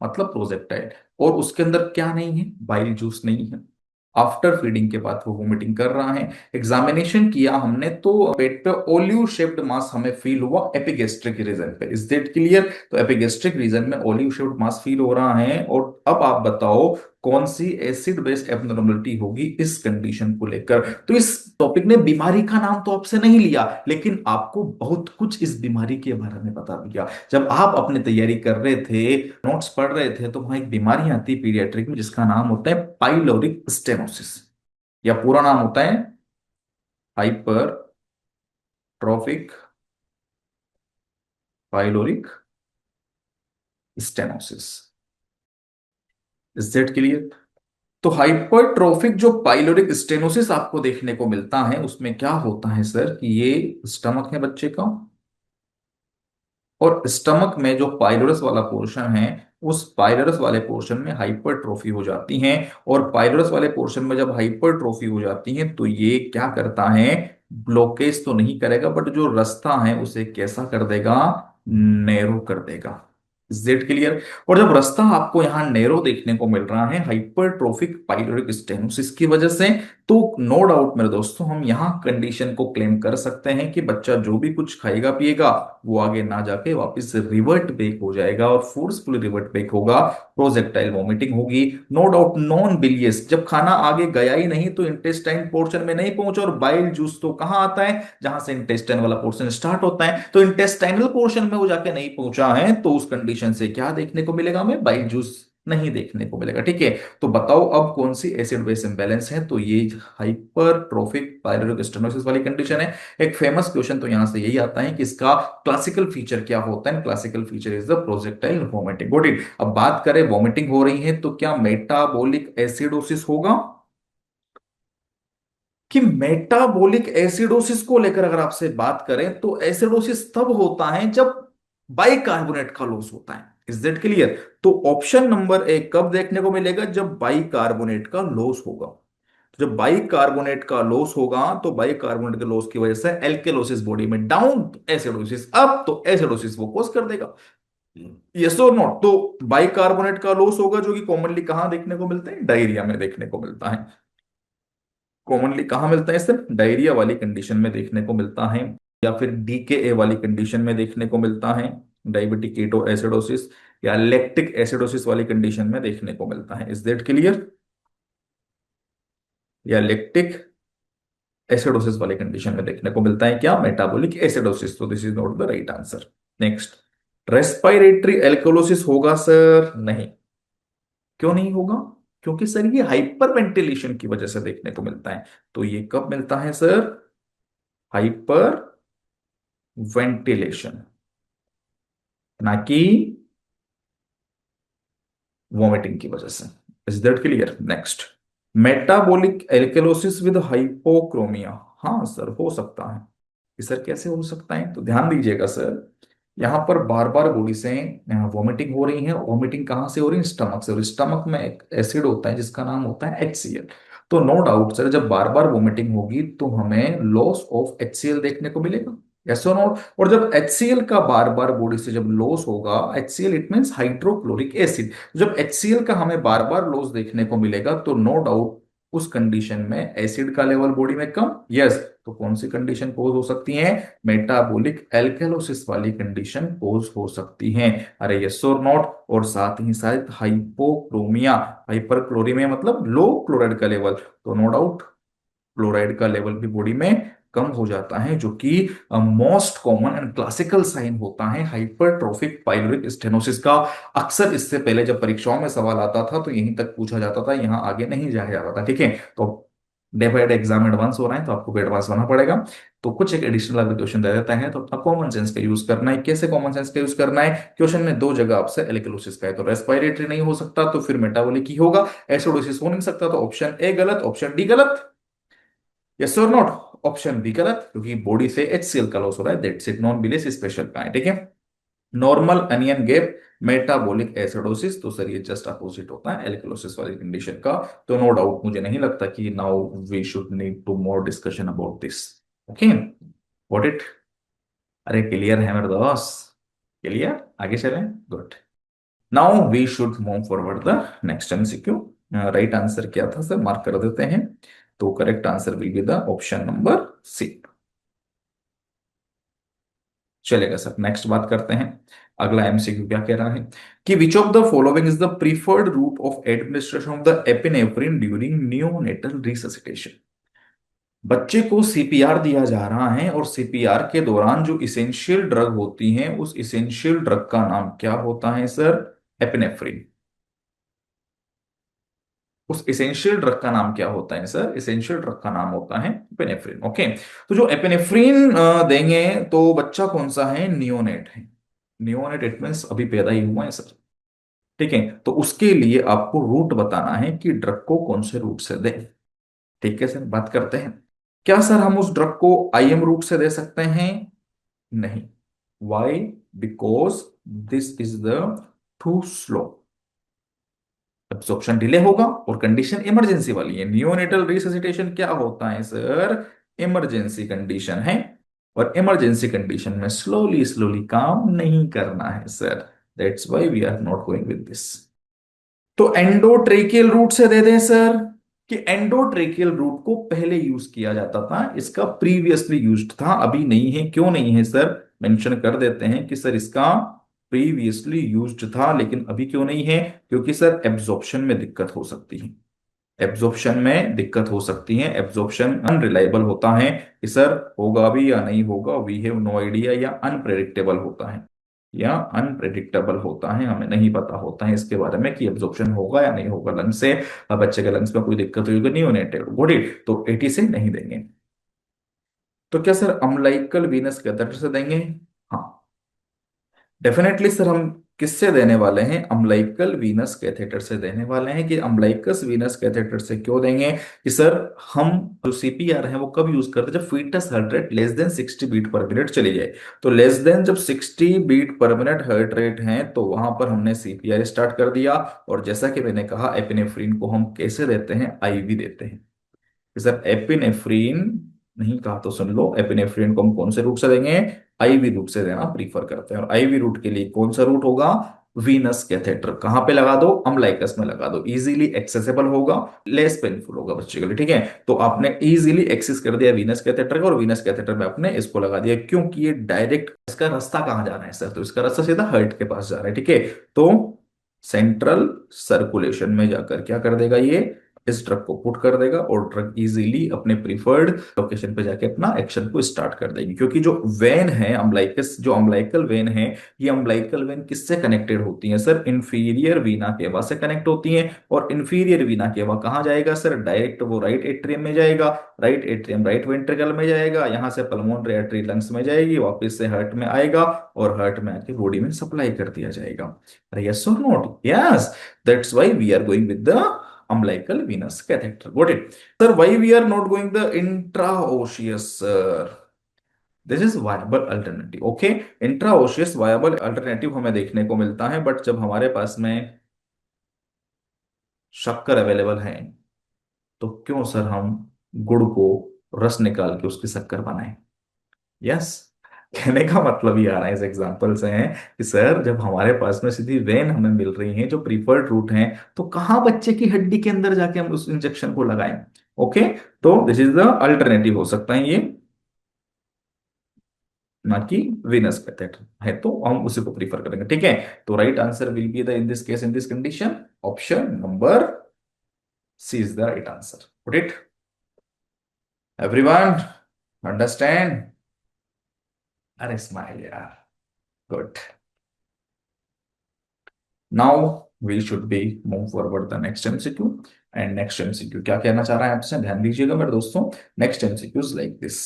मतलब प्रोजेक्टाइल। और उसके अंदर क्या नहीं है, बाइल जूस नहीं है। आफ्टर फीडिंग के बाद वो वोमिटिंग कर रहा है। एग्जामिनेशन किया हमने तो पेट पे ओलिव शेप्ड मास हमें फील हुआ एपिगेस्ट्रिक रीजन पे। Is that clear? तो एपिगेस्ट्रिक रीजन में ओलिव शेप्ड मास फील हो रहा है। और अब आप बताओ कौन सी एसिड बेस्ड एबनॉर्मलिटी होगी इस कंडीशन को लेकर। तो इस टॉपिक ने बीमारी का नाम तो आपसे नहीं लिया, लेकिन आपको बहुत कुछ इस बीमारी के बारे में बता दिया। जब आप अपनी तैयारी कर रहे थे, नोट्स पढ़ रहे थे, तो वहां एक बीमारी आती है पीडियाट्रिक में जिसका नाम होता है पाइलोरिक स्टेनोसिस, या पूरा नाम होता है hypertrophic pyloric stenosis. Is that clear? तो हाइपरट्रोफिक जो पाइलोरिक स्टेनोसिस आपको देखने को मिलता है उसमें क्या होता है सर कि ये स्टमक है बच्चे का, और स्टमक में जो पाइलोरस वाला पोर्शन है उस पाइलरस वाले पोर्शन में हाइपरट्रोफी हो जाती हैं। और पाइलरस वाले पोर्शन में जब हाइपरट्रोफी हो जाती है तो ये क्या करता है, ब्लॉकेज तो नहीं करेगा बट जो रास्ता है उसे कैसा कर देगा, नैरो कर देगा। Z clear. और जब रास्ता आपको यहां नैरो देखने को मिल रहा है हाइपरट्रोफिक पाइलोरिक स्टेनोसिस की वजह से, तो नो डाउट मेरे दोस्तों हम यहां कंडीशन को क्लेम कर सकते हैं कि बच्चा जो भी कुछ खाएगा पिएगा वो आगे ना जाके वापस रिवर्ट बैक हो जाएगा, और फोर्सफुली रिवर्ट बैक होगा, प्रोजेक्टाइल वॉमिटिंग होगी। नो डाउट नॉन बिलियस, जब खाना आगे गया ही नहीं तो इंटेस्टाइन पोर्शन में नहीं पहुंचा, और बाइल जूस तो कहां आता है, जहां से इंटेस्टाइन वाला पोर्शन स्टार्ट होता है, तो इंटेस्टाइनल पोर्शन में वो जाके नहीं पहुंचा है, तो उस कंडीशन से क्या देखने को मिलेगा, हमें बाइल जूस नहीं देखने को मिलेगा। ठीक है, तो बताओ अब कौन सी एसिड बेस इंबैलेंस है, तो ये हाइपरट्रोफिक पाइलोरिक स्टेनोसिस वाली कंडीशन है। एक फेमस क्वेश्चन तो यहां से यही आता है कि इसका क्लासिकल फीचर क्या होता है, classical feature is the projectile vomiting. Good it. अब बात करें वॉमिटिंग हो रही है तो क्या मेटाबॉलिक एसिडोसिस होगा, कि मेटाबॉलिक एसिडोसिस को लेकर अगर आपसे बात करें तो एसिडोसिस तब होता है जब बाइकार्बोनेट का लॉस होता है। Is that clear. तो ऑप्शन नंबर एक कब देखने को मिलेगा, जब बाइकार्बोनेट का लॉस होगा। तो जब बाइकार्बोनेट का लॉस होगा तो बाइकार्बोनेट के लॉस की वजह से एल्केलोसिस बॉडी में डाउन, एसिडोसिस अप, तो एसिडोसिस वो कॉज कर देगा। यस और नॉट। तो बाइकार्बोनेट का लॉस होगा जो कि कॉमनली कहां देखने को मिलता है, डायरिया में देखने को मिलता है। कॉमनली कहां मिलता है, सिर्फ डायरिया वाली कंडीशन में देखने को मिलता है, या फिर डीकेए वाली कंडीशन में देखने को मिलता है, डायबिटिक कीटो एसिडोसिस, या लैक्टिक एसिडोसिस वाली कंडीशन में देखने को मिलता है। Is that clear. या लैक्टिक एसिडोसिस वाली कंडीशन में देखने को मिलता है क्या, मेटाबॉलिक एसिडोसिस। तो this is not the right answer. Next, respiratory alkalosis होगा सर, नहीं। क्यों नहीं होगा, क्योंकि सर ये हाइपर वेंटिलेशन की वजह से देखने को मिलता है। तो ये कब मिलता है सर, हाइपर वेंटिलेशन, ना कि वॉमिटिंग की वजह से। Is that clear. Next, metabolic alkalosis with hypochromia. हाँ सर हो सकता है। कि सर कैसे हो सकता है, तो ध्यान दीजिएगा सर, यहाँ पर बार बार बॉडी से वॉमिटिंग हो रही है। वॉमिटिंग कहाँ से हो रही है, स्टमक से, और स्टमक में एक एसिड होता है जिसका नाम होता है HCl। तो नो डाउट सर जब बार बार वॉमिटिंग होगी तो हमें लॉस ऑफ HCl देखने को मिलेगा। यस और नो। और जब HCl का बार बार बॉडी से जब लॉस होगा, HCl it means hydrochloric acid, जब HCl का हमें बार बार लॉस देखने को मिलेगा तो नो डाउट उस कंडीशन में एसिड का लेवल बॉडी में कम। यस। तो कौन सी कंडीशन पोज हो सकती है, मेटाबॉलिक एल्केलोसिस वाली कंडीशन पोज हो सकती है। अरे यस और नॉट। और साथ ही साथ हाइपोक्रोमिया, हाइपरक्लोरीमिया मतलब लो क्लोराइड का लेवल, तो नो डाउट क्लोराइड का लेवल भी बॉडी में कम हो जाता है, जो कि most common and classical sign होता है हाइपरट्रोफिक पाइलोरिक स्टेनोसिस का। अक्सर इससे पहले जब परीक्षाओं में सवाल आता था तो यहीं तक पूछा जाता था, यहां आगे नहीं जाया जाता था। ठीक है, तो day by day exam advance हो रहा है तो आपको भी एडवांस होना पड़ेगा। तो कुछ एक एडिशनल अगर क्वेश्चन दे देता है तो अपना कॉमन सेंस का यूज करना है। कैसे कॉमन सेंस का यूज करना है, क्वेश्चन में दो जगह आपसे एलिकलोसिस का है, तो रेस्पिरेटरी नहीं हो सकता तो फिर मेटाबॉलिक ही होगा, एसिडोसिस हो नहीं सकता, तो ऑप्शन ए गलत, ऑप्शन डी गलत। यस और नॉट, ऑप्शन बी गलत, क्योंकि बॉडी से HCl का लॉस हो रहा है, दैट्स इट, नॉन बिलियस स्पेशल का है। ठीक है, normal onion gap metabolic acidosis, तो सर ये जस्ट अपोजिट होता है एल्कलोसिस वाली कंडीशन का। तो नो डाउट मुझे नहीं लगता कि now we should need to more discussion about this. Okay, what it. अरे क्लियर है मेरे दोस्त, क्लियर, आगे चलें। Good. Now we should move forward the next MCQ। Right answer क्या था सर, मार्क कर देते हैं। तो correct answer will be the option number C. चलेगा सर, नेक्स्ट बात करते हैं। अगला MCQ क्या कह रहा है, कि which of the following is the preferred route of administration of the epinephrine during neonatal resuscitation. बच्चे को CPR दिया जा रहा है और CPR के दौरान जो इसेंशियल ड्रग होती हैं उस इसेंशियल ड्रग का नाम क्या होता है सर, एपिनेफ्रिन। उस इसेंशियल ड्रग का नाम क्या होता है सर, इसेंशियल ड्रग का नाम होता है एपिनेफ्रिन। ओके, तो जो एपिनेफ्रिन देंगे तो बच्चा कौन सा है, नियोनेट है। नियोनेट इट मींस अभी पैदा ही हुआ है सर। ठीक है, तो उसके लिए आपको रूट बताना है कि ड्रग को कौन से रूट से दे। ठीक है सर, बात करते हैं। क्या सर हम उस ड्रग को IM रूट से दे सकते हैं, नहीं। Why, because this is the too slow. Absorption delay होगा और कंडीशन इमरजेंसी वाली है। नियोनेटल रिससिटेशन क्या होता है सर? इमरजेंसी कंडीशन है, और इमरजेंसी कंडीशन में स्लोली स्लोली काम नहीं करना है sir. That's why we are not going with this. तो एंडोट्रेकियल रूट से दे दें सर, कि एंडोट्रेकियल रूट को पहले यूज किया जाता था, इसका प्रीवियसली यूज्ड था, अभी नहीं है। क्यों नहीं है सर? मेंशन कर देते हैं कि सर इसका प्रीवियसली यूज्ड था लेकिन अभी क्यों नहीं है? क्योंकि सर एब्जॉर्प्शन में दिक्कत हो सकती है। एब्जॉर्प्शन में दिक्कत हो सकती है, एब्जॉर्प्शन अनरिलायबल होता है कि सर होगा भी या नहीं होगा, वी हैव नो आइडिया, या अनप्रेडिक्टेबल होता है, या अनप्रेडिक्टेबल होता है, हमें नहीं पता होता है इसके बारे में कि एब्जॉर्प्शन होगा या नहीं होगा लंग्स से। अब बच्चे के लंग्स में कोई दिक्कत होगी नहीं होने, गुड इट, तो 80 से नहीं देंगे। तो क्या सर अम्लाइकल वीनस कैथेटर से देंगे? हाँ, डेफिनेटली सर। हम किससे देने वाले हैं? अम्लाइकल वीनस कैथेटर से देने वाले हैं। कि अम्लाइकस वीनस कैथेटर से क्यों देंगे? कि सर हम जो सीपीआर है वो कब यूज करते हैं? जब fetus heart rate less than 60 beat per minute चली जाए। तो लेस देन जब 60 beat per minute heart rate है तो वहां पर हमने सीपीआर स्टार्ट कर दिया। और जैसा कि मैंने कहा, एपिनेफ्रीन को हम कैसे देते हैं? आईवी देते हैं। कि सर एपिनेफ्रीन, नहीं कहा तो सुन लो, एपिनेफ्रीन को हम कौन से रूट से देंगे? आईवी रूट से देना प्रीफर करते हैं। और आईवी रूट के लिए कौन सा रूट होगा? Venus catheter. कहां पे लगा दो? अम्लाइकस में लगा दो, इजीली एक्सेसिबल होगा, लेस पेनफुल होगा बच्चे के लिए, ठीक है। तो आपने इजीली एक्सेस कर दिया वीनस कैथेटर का, और वीनस कैथेटर में आपने इसको लगा दिया, क्योंकि ये डायरेक्ट, इसका रास्ता कहां जा रहा है सर? तो इसका रास्ता सीधा हार्ट के पास जा रहा है, ठीक है। तो सेंट्रल सर्कुलेशन में जाकर क्या कर देगा ये? इस ड्रग को पुट कर देगा, और ड्रग इजीली अपने प्रीफर्ड लोकेशन पे जाके अपना एक्शन को स्टार्ट कर देगी। क्योंकि जो वेन है अम्लाइकस, जो अम्लाइकल वेन है, ये अम्लाइकल वेन किससे कनेक्टेड होती है सर? इंफीरियर वीना केवा से कनेक्ट होती है। और इंफीरियर वीना केवा कहाँ जाएगा सर? डायरेक्ट वो राइट एट्रियम में जाएगा, राइट एट्रियम राइट वेंट्रिकल में जाएगा, यहां से पल्मोनरी आर्टरी लंग्स में जाएगी, वापस से हार्ट में आएगा, और हार्ट में आके बॉडी में सप्लाई कर दिया जाएगा। Yes or not? Yes. That's why we are going with the umbilical venous catheter. Got it? Sir, why we are not going the intraosseous, sir? This is viable alternative. Okay? Intraosseous viable alternative हमें देखने को मिलता है, but जब हमारे पास में शक्कर available है तो क्यों सर हम गुड़ को रस निकाल के उसकी शक्कर बनाएं? यस। कहने का मतलब ये आ रहा है इस एग्जांपल से है कि सर जब हमारे पास में सीधी वेन हमें मिल रही है जो प्रीफर्ड रूट है, तो कहाँ बच्चे की हड्डी के अंदर जाके हम उस इंजेक्शन को लगाएं? ओके, तो दिस इज द अल्टरनेटिव हो सकता है ये, ना कि वेनस कैथेटर है, तो हम उसी को प्रीफर करेंगे, ठीक है। तो right answer will be the in this case in this condition option number C is the right answer. Good it everyone, understand? अरे स्माइल यार, good. Now we should be move forward the next MCQ. And next MCQ क्या कहना चाह रहा है आपसे? ध्यान दीजिएगा मेरे दोस्तों। Next MCQ is like this,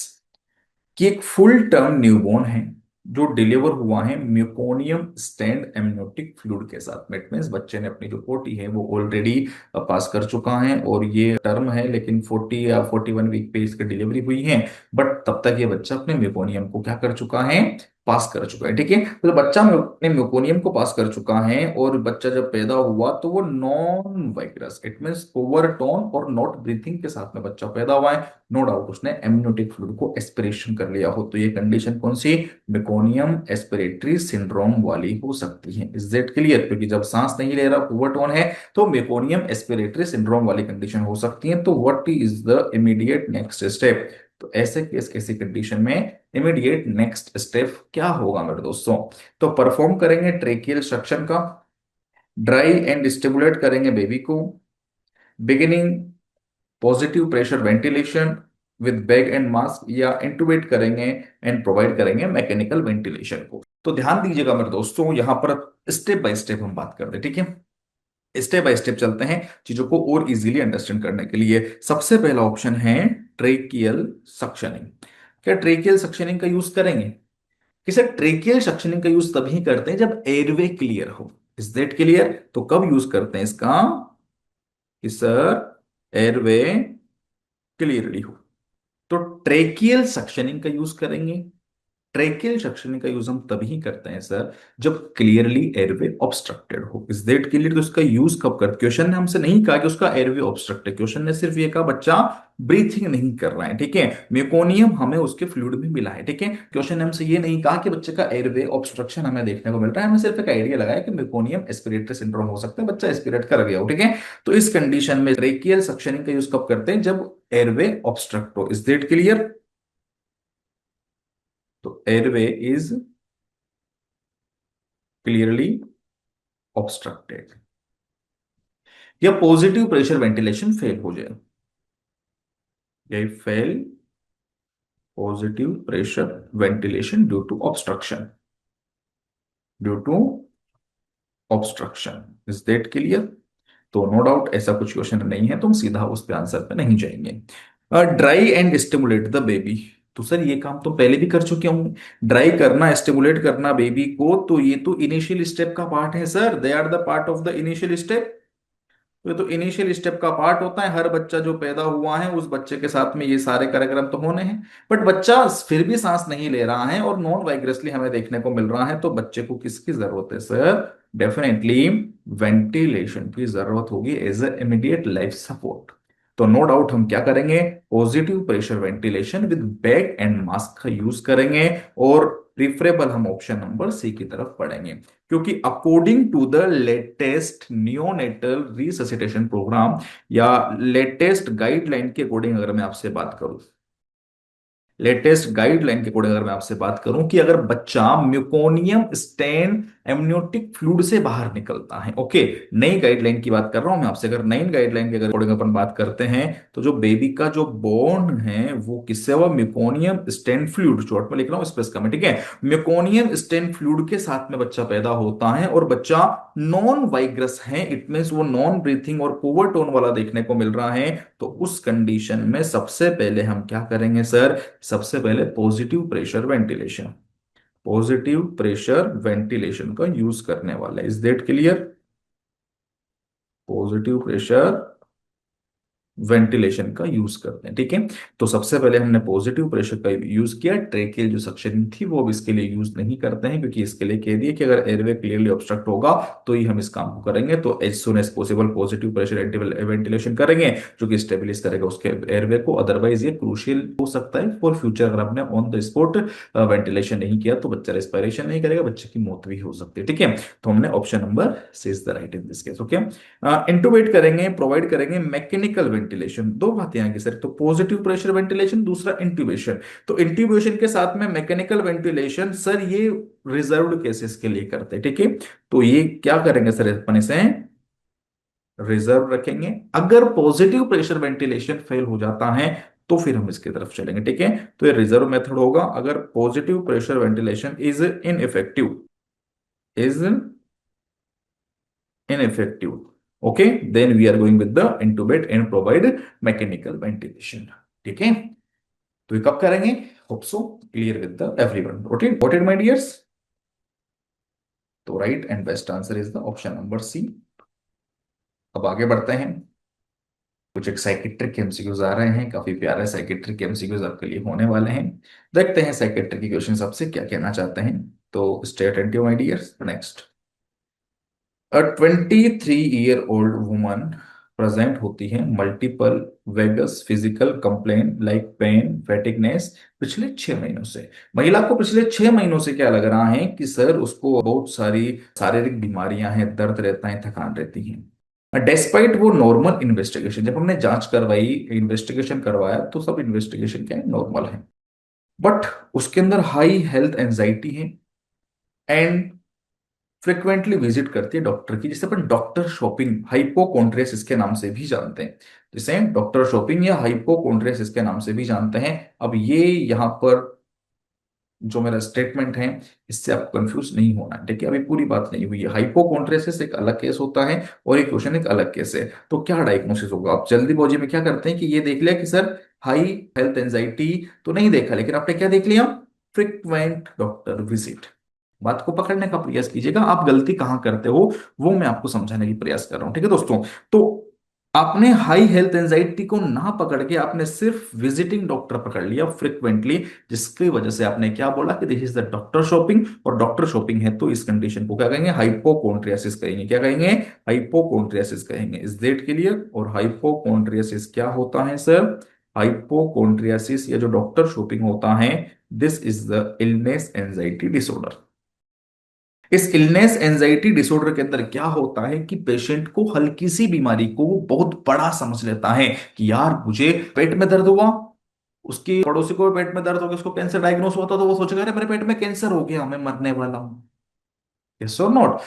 कि एक फुल टर्म न्यूबॉर्न है जो डिलीवर हुआ है म्यूकोनियम स्टैंड एमनियोटिक फ्लूइड के साथ में। इट मींस बच्चे ने अपनी जो पोटी है वो ऑलरेडी पास कर चुका है, और ये टर्म है, लेकिन 40 या 41 वीक पे इसकी डिलीवरी हुई है। बट तब तक ये बच्चा अपने म्यूकोनियम को क्या कर चुका है? पास कर चुका है, ठीक है। तो बच्चा अपने म्यूकोनियम को पास कर चुका है, और बच्चा जब पैदा हुआ तो वो नॉन वाइग्रस, इट मींस ओवरटोन और नॉट ब्रीथिंग के साथ में बच्चा पैदा हुआ है। नो डाउट उसने एमनियोटिक फ्लूइड को एस्पिरेशन कर लिया हो, तो ये कंडीशन कौन सी? मेकोनियम एस्पिरेटरी सिंड्रोम वाली हो सकती है। Is that clear? क्योंकि जब सांस नहीं ले रहा, ओवरटोन है, तो मेकोनियम एस्पिरेटरी सिंड्रोम वाली कंडीशन हो सकती है। तो what is the immediate next step? तो ऐसे केस कैसी कंडीशन में इमीडिएट नेक्स्ट स्टेप क्या होगा मेरे दोस्तों? तो परफॉर्म करेंगे ट्रेकियल सक्शन का, ड्राई एंड स्टिमुलेट करेंगे बेबी को, beginning positive pressure ventilation with bag and mask, या इंटुबेट करेंगे एंड प्रोवाइड करेंगे मैकेनिकल वेंटिलेशन को। तो ध्यान दीजिएगा मेरे दोस्तों, यहां पर स्टेप बाय स्टेप हम बात करते हैं, ठीक है। स्टेप बाय स्टेप चलते हैं चीजों को और इजीली अंडरस्टैंड करने के लिए। सबसे पहला ऑप्शन है ट्रेकियल सक्शनिंग। क्या ट्रेकियल सक्शनिंग का यूज करेंगे? कि सर ट्रेकियल सक्शनिंग का यूज तभी करते हैं जब एयरवे क्लियर हो। Is that clear? तो कब यूज करते हैं इसका? कि सर एयरवे क्लियरली हो, तो ट्रेकियल सक्शनिंग का यूज करेंगे। ट्रेकियल सक्शनिंग का यूज हम तभी करते हैं सर जब क्लियरली एयरवे ऑब्स्ट्रक्टेड हो। Is that clear? तो इसका यूज कब करते? क्वेश्चन ने हमसे नहीं कहा कि उसका एयरवे ऑब्स्ट्रक्ट है, क्वेश्चन ने सिर्फ ये कहा बच्चा ब्रीथिंग नहीं कर रहा है, ठीक है। मेकोनियम हमें उसके फ्लूइड में मिला है, ठीक है। क्वेश्चन ने हमसे ये नहीं कहा कि बच्चे का एयरवे ऑब्स्ट्रक्शन हमें देखने को मिल रहा है, हमें सिर्फ एक आइडिया लगाया कि मेकोनियम एस्पिरेटरी सिंड्रोम हो सकता है, बच्चा एस्पिरेट कर गया हो, ठीक है। तो इस कंडीशन में ट्रेकियल सक्शनिंग का यूज कब करते हैं? जब एयरवे ऑब्स्ट्रक्ट हो। Is that clear? तो एयरवे इज क्लियरली ऑब्स्ट्रक्टेड या पॉजिटिव प्रेशर वेंटिलेशन फेल हो जाए, या fail positive pressure ventilation due to obstruction, due to obstruction. Is that clear? तो नो डाउट ऐसा कुछ क्वेश्चन नहीं है, तुम सीधा उस पे आंसर पे नहीं जाएंगे। Dry and stimulate the baby, तो सर ये काम तो पहले भी कर चुके हूँ। ड्राई करना, स्टिमुलेट करना बेबी को, तो ये तो इनिशियल स्टेप का पार्ट है sir, they are the part of the initial step. तो ये तो इनिशियल स्टेप का पार्ट होता है, हर बच्चा जो पैदा हुआ है उस बच्चे के साथ में ये सारे कार्यक्रम तो होने हैं। बट बच्चा फिर भी सांस नहीं ले रहा है और नॉन वाइग्रेसली हमें देखने को मिल रहा है, तो बच्चे को किसकी जरूरत है सर? डेफिनेटली वेंटिलेशन की जरूरत होगी as a immediate life support. तो नो डाउट हम क्या करेंगे? Positive pressure ventilation with bag and mask का यूज करेंगे, और प्रिफरेबल हम ऑप्शन नंबर सी की तरफ पढ़ेंगे, क्योंकि according to the latest neonatal resuscitation program या लेटेस्ट गाइडलाइन के अकॉर्डिंग अगर मैं आपसे बात करूं, लेटेस्ट गाइडलाइन के अकॉर्डिंग अगर मैं आपसे बात करूं कि अगर बच्चा म्यूकोनियम स्टेन एमनियोटिक फ्लूइड से बाहर निकलता है, ओके, नई गाइडलाइन की बात कर रहा हूं मैं आपसे, अगर नई गाइडलाइन के अकॉर्डिंग अपन बात करते हैं, तो जो बेबी का जो बोर्न है वो किससे हुआ? म्यूकोनियम स्टेन फ्लूइड, शॉर्ट में लिख रहा हूं स्पेस का में, ठीक है। म्यूकोनियम स्टेन फ्लूइड के साथ में बच्चा पैदा होता है और बच्चा नॉन वाइग्रस है, इट मीन वो नॉन ब्रीथिंग और पुअर टोन वाला देखने को मिल रहा है। तो उस कंडीशन में सबसे पहले हम क्या करेंगे सर? सबसे पहले positive pressure ventilation, positive pressure ventilation का यूज करने वाला है। Is that clear? Positive pressure ventilation का यूज करते हैं, ठीक है। तो सबसे पहले हमने पॉजिटिव प्रेशर का यूज किया। ट्रेकियल जो सक्शन थी वो अब इसके लिए यूज नहीं करते हैं, क्योंकि इसके लिए कह दिए कि अगर एयरवे क्लियरली ऑब्स्ट्रक्ट होगा तो ही हम इस काम को करेंगे। तो as soon as possible positive pressure ventilation करेंगे, जो कि स्टेबलिश करेगा उसके एयरवे को। अदरवाइज ये क्रूशियल हो सकता है फॉर फ्यूचर, अगर आपने ऑन द स्पॉट वेंटिलेशन नहीं किया तो बच्चा रेस्पिरेशन नहीं करेगा, बच्चे की मौत भी हो सकती है, ठीक है। तो हमने option number C is the right in this case, okay. Intubate करेंगे, प्रोवाइड करेंगे मैकेनिकल वेंटिलेशन। दो बातें आएंगी सर, तो पॉजिटिव प्रेशर वेंटिलेशन, दूसरा इंट्यूबेशन। तो इंट्यूबेशन के साथ में मैकेनिकल वेंटिलेशन सर ये रिजर्व्ड केसेस के लिए करते हैं, ठीक है। तो ये क्या करेंगे सर, अपन इसे रिजर्व रखेंगे। अगर पॉजिटिव प्रेशर वेंटिलेशन फेल हो जाता है तो फिर हम इसकी तरफ चलेंगे, ठीक है। तो ये रिजर्व मेथड होगा अगर positive pressure ventilation is ineffective, is ineffective, okay, then we are going with the intubate and provide mechanical ventilation, ठीक है। तो ये कब करेंगे? Hope so clear with the everyone, noted my dears. तो right and best answer is the option number C. अब आगे बढ़ते हैं, कुछ एक साइकेट्रिक एमसीक्यूज आ रहे हैं, काफी प्यारे साइकेट्रिक एमसीक्यूज आपके लिए होने वाले हैं। देखते हैं साइकेट्रिक के क्वेश्चंस आपसे क्या कहना चाहते हैं। तो stay attentive my dears. Next, a 23-year-old woman present होती है multiple vague physical complain like pain fatigueness पिछले 6 महीनों से। महिला को पिछले 6 महीनों से क्या लग रहा है कि सर उसको बहुत सारी शारीरिक बीमारियां हैं, दर्द रहता है, थकान रहती है। डेस्पाइट वो नॉर्मल इन्वेस्टिगेशन, जब हमने जांच करवाई, इन्वेस्टिगेशन करवाया, तो सब इन्वेस्टिगेशन क्या है, नॉर्मल है। बट उसके अंदर हाई हेल्थ एंजाइटी है एंड फ्रिक्वेंटली विजिट करती है डॉक्टर की, जिसे अपन डॉक्टर शॉपिंग हाइपोकॉन्ड्रियासिस के नाम से भी जानते हैं, जिसे डॉक्टर शॉपिंग या हाइपोकॉन्ड्रियासिस के नाम से भी जानते हैं। अब ये यहाँ पर जो मेरा स्टेटमेंट है, इससे आपको कंफ्यूज नहीं होना है, ठीक है। अभी पूरी बात नहीं हुई है। हाइपोकॉन्ड्रियासिस एक अलग केस होता है और एक क्वेश्चन एक अलग केस है। तो क्या डायग्नोसिस होगा? आप जल्दीबाजी में क्या करते हैं कि ये देख लिया कि सर हाई हेल्थ एंजाइटी तो नहीं देखा, लेकिन आपने क्या देख लिया? Frequent doctor visit. बात को पकड़ने का प्रयास कीजिएगा, आप गलती कहां करते हो वो मैं आपको समझाने की प्रयास कर रहा हूं, ठीक है दोस्तों। तो आपने हाई हेल्थ एंजाइटी को ना पकड़ के आपने सिर्फ विजिटिंग डॉक्टर पकड़ लिया फ्रिक्वेंटली, जिसकी वजह से आपने क्या बोला कि this is the doctor shopping, और डॉक्टर शॉपिंग है तो इस कंडीशन को क्या कहेंगे, हाइपोकॉन्ड्रियासिस कहेंगे। क्या कहेंगे, हाइपोकॉन्ड्रियासिस कहेंगे। Is that clear? और हाइपोकॉन्ड्रियासिस क्या होता है सर? हाइपोकॉन्ड्रियासिस या जो डॉक्टर शॉपिंग होता है, this is the illness anxiety disorder. इस इलनेस एंजाइटी डिसऑर्डर के अंदर क्या होता है कि पेशेंट को हल्की सी बीमारी को वो बहुत बड़ा समझ लेता है कि यार मुझे पेट में दर्द हुआ, उसकी पड़ोसी को भी पेट में दर्द हो गया, उसको कैंसर डायग्नोस हुआ था, तो वो सोचेगा अरे मेरे पेट में कैंसर हो गया, मैं मरने वाला हूं। यस और नॉट?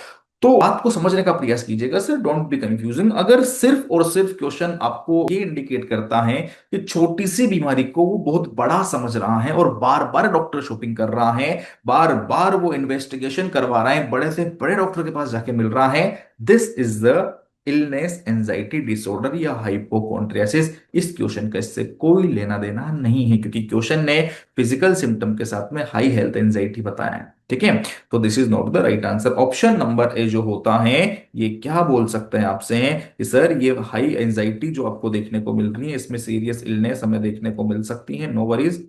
तो बात को समझने का प्रयास कीजिएगा सर, डोंट बी कंफ्यूजिंग। अगर सिर्फ और सिर्फ क्वेश्चन आपको ये इंडिकेट करता है कि छोटी सी बीमारी को वो बहुत बड़ा समझ रहा है और बार बार डॉक्टर शॉपिंग कर रहा है, बार बार वो इन्वेस्टिगेशन करवा रहा है, बड़े से बड़े डॉक्टर के पास जाके मिल रहा है, this is the illness anxiety disorder या हाइपोकॉन्ड्रियासिस। इस क्वेश्चन का इससे कोई लेना देना नहीं है, क्योंकि क्वेश्चन ने फिजिकल सिम्टम के साथ में हाई हेल्थ एंजाइटी बताया है। ठीक है, तो this is not the right answer. Option number ए जो होता है, ये क्या बोल सकते हैं आपसे कि सर ये हाई एंजाइटी जो आपको देखने को मिल रही है, इसमें सीरियस इलनेस हमें देखने को मिल सकती है, no worries,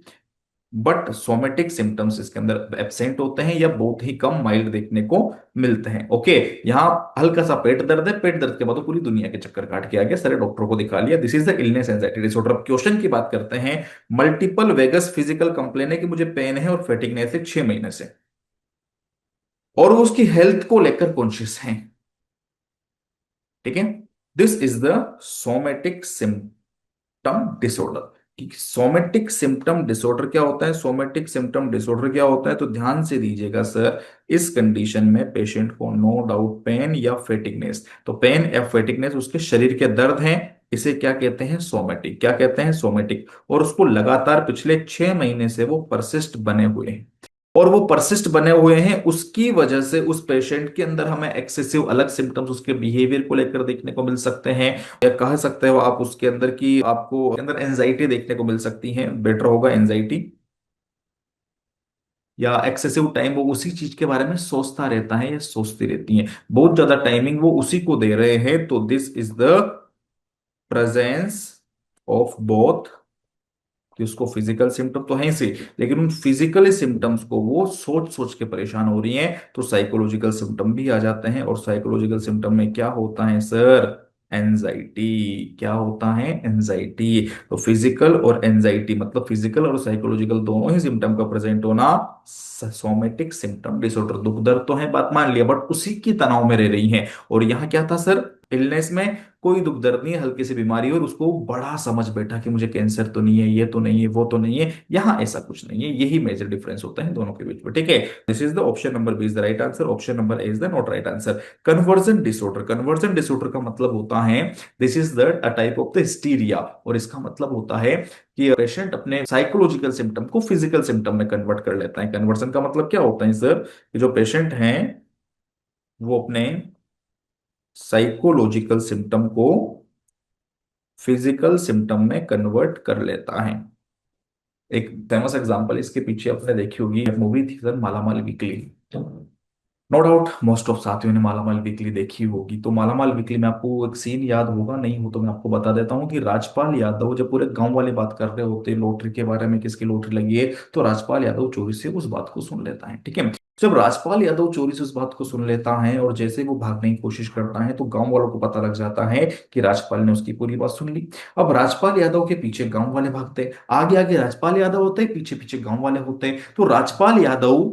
but somatic symptoms इसके अंदर एब्सेंट होते हैं या बहुत ही कम माइल्ड देखने को मिलते हैं। ओके, यहाँ हल्का सा पेट दर्द है, पेट दर्द के बाद तो पूरी दुनिया के चक्कर काट के आ गया, सारे डॉक्टरों को दिखा लिया, this is the illness anxiety disorder. अब क्वेश्चन की बात करते हैं, मल्टीपल वेगस फिजिकल कंप्लेन है कि मुझे पेन है और फेटिगनेस है 6 महीने से, और वो उसकी हेल्थ को लेकर कॉन्शियस है। ठीक है, this is the somatic symptom disorder. Somatic symptom disorder क्या होता है, सोमेटिक सिम्टम डिसऑर्डर क्या होता है, तो ध्यान से दीजिएगा सर। इस कंडीशन में पेशेंट को नो डाउट पेन या फेटिगनेस, तो पेन या फेटिगनेस उसके शरीर के दर्द हैं, इसे क्या कहते हैं, सोमेटिक। क्या कहते हैं, सोमेटिक। और उसको लगातार पिछले 6 महीने से वो परसिस्ट बने हुए हैं, और वो परसिस्ट बने हुए हैं, उसकी वजह से उस पेशेंट के अंदर हमें एक्सेसिव अलग सिम्टम्स उसके बिहेवियर को लेकर देखने को मिल सकते हैं, या कह सकते हो आप उसके अंदर की आपको अंदर एंजाइटी देखने को मिल सकती है, बेटर होगा एंजाइटी, या एक्सेसिव टाइम वो उसी चीज के बारे में सोचता रहता है या सोचती रहती है, बहुत ज्यादा टाइमिंग वो उसी को दे रहे हैं, तो this is the presence of both, कि उसको फिजिकल सिम्टम तो है से, लेकिन उन फिजिकल सिम्टम्स को वो सोच सोच के परेशान हो रही हैं, तो साइकोलॉजिकल सिम्टम भी आ जाते हैं। और साइकोलॉजिकल सिम्टम में क्या होता है सर, एंजाइटी। क्या होता है, एंजाइटी। तो फिजिकल और एंजाइटी मतलब फिजिकल और साइकोलॉजिकल दोनों ही सिम्टम का प्रेजेंट होना सोमेटिक सिम्टम डिसऑर्डर। दुख दर्द तो है, बात मान लिया, बट उसी की तनाव में रह रही है। और यहाँ क्या था सर, इलनेस में कोई दुख दर्द नहीं है, हल्की सी बीमारी, और उसको बड़ा समझ बैठा कि मुझे कैंसर तो नहीं है, ये तो नहीं है, वो तो नहीं है। यहाँ ऐसा कुछ नहीं है, यही मेजर डिफरेंस होता है दोनों के बीच में। ठीक है, this is the option number B is the right answer, option number A is the not right answer. Conversion disorder, conversion disorder का मतलब होता है, this is the type of the hysteria, और इसका मतलब होता है कि पेशेंट अपने साइकोलॉजिकल सिम्टम को फिजिकल सिम्टम में कन्वर्ट कर लेता है। कन्वर्जन का मतलब क्या होता है सर, कि जो पेशेंट हैं वो अपने साइकोलॉजिकल सिम्टम को फिजिकल सिम्टम में कन्वर्ट कर लेता है। एक फेमस एग्जांपल इसके पीछे आपने देखी होगी, एक मूवी थी sir, Malamaal weekly. No doubt most of साथियों ने मालामाल वीकली देखी होगी। तो मालामाल वीकली में आपको एक सीन याद होगा, नहीं हो तो मैं आपको बता देता हूँ कि राजपाल यादव जब पूरे गांव वाले बात कर रहे होते हैं लॉटरी के बारे में, किसकी लॉटरी लगी है, तो राजपाल यादव चोरी से उस बात को सुन लेता है। ठीक है, जब राजपाल यादव चोरी से उस बात को सुन लेता है और जैसे वो भागने की कोशिश करता है, तो गांव वालों को पता लग जाता है कि राजपाल ने उसकी पूरी बात सुन ली। अब राजपाल यादव के पीछे गांव वाले भागते हैं, आगे आगे राजपाल यादव होते हैं, पीछे पीछे गांव वाले होते हैं। तो राजपाल यादव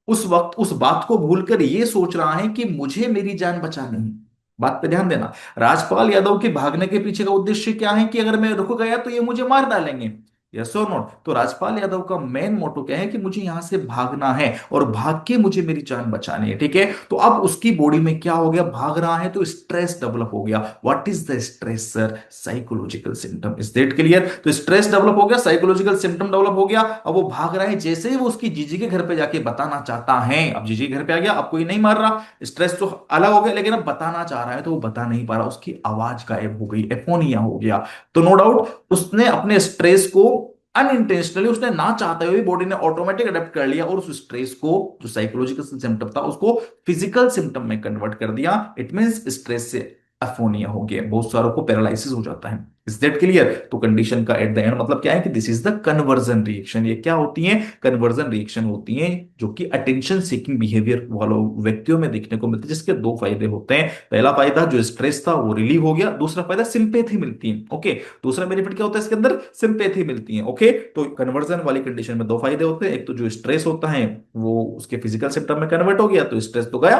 उस वक्त उस बात को भूलकर ये सोच रहा है कि मुझे मेरी जान बचानी है। बात पे ध्यान देना, राजपाल यादव के भागने के पीछे का उद्देश्य क्या है कि अगर मैं रुक गया तो ये मुझे मार डालेंगे, यस और नोट। तो राजपाल यादव का मेन मोटो क्या है कि मुझे यहां से भागना है और भाग के मुझे मेरी जान बचानी है। ठीक है, तो अब उसकी बॉडी में क्या हो गया, भाग रहा है तो स्ट्रेस डेवलप हो गया। What is the stress sir, psychological symptom. Is that clear? तो स्ट्रेस डेवलप हो गया, साइकोलॉजिकल सिम्टम डेवलप हो गया। अब वो भाग रहा है, जैसे ही वो उसकी जीजी के घर पे जाके बताना चाहता है, अब जीजी के घर पे आ गया, अब कोई नहीं मार रहा, स्ट्रेस तो अलग हो गया, लेकिन अब बताना चाह रहा है तो वो बता नहीं पा रहा, उसकी आवाज गायब हो गई, एपोनिया हो गया। तो नो डाउट उसने अपने स्ट्रेस को अनइंटेंशनली, उसने ना चाहते हुए बॉडी ने ऑटोमेटिक अडेप्ट कर लिया और उस स्ट्रेस को, जो साइकोलॉजिकल सिम्टम था, उसको फिजिकल सिम्टम में कन्वर्ट कर दिया। इट मींस स्ट्रेस से अफोनिया हो गया, बहुत सारों को पैरालिसिस हो जाता है। Is that clear? तो कंडीशन का एट द एंड मतलब क्या है कि this is the conversion reaction. ये क्या होती है? कन्वर्जन रिएक्शन होती है, जो कि अटेंशन सीकिंग बिहेवियर वालों व्यक्तियों में देखने को मिलती है, जिसके दो फायदे होते हैं। पहला फायदा जो स्ट्रेस था वो रिलीव हो गया, दूसरा फायदा सिंपैथी मिलती है। ओके, दूसरा बेनिफिट क्या होता है इसके अंदर? सिंपैथी मिलती है। ओके, तो कन्वर्जन वाली कंडीशन में दो फायदे होते हैं, एक तो जो स्ट्रेस होता है वो उसके फिजिकल सिम्टम में कन्वर्ट हो गया, तो स्ट्रेस तो गया,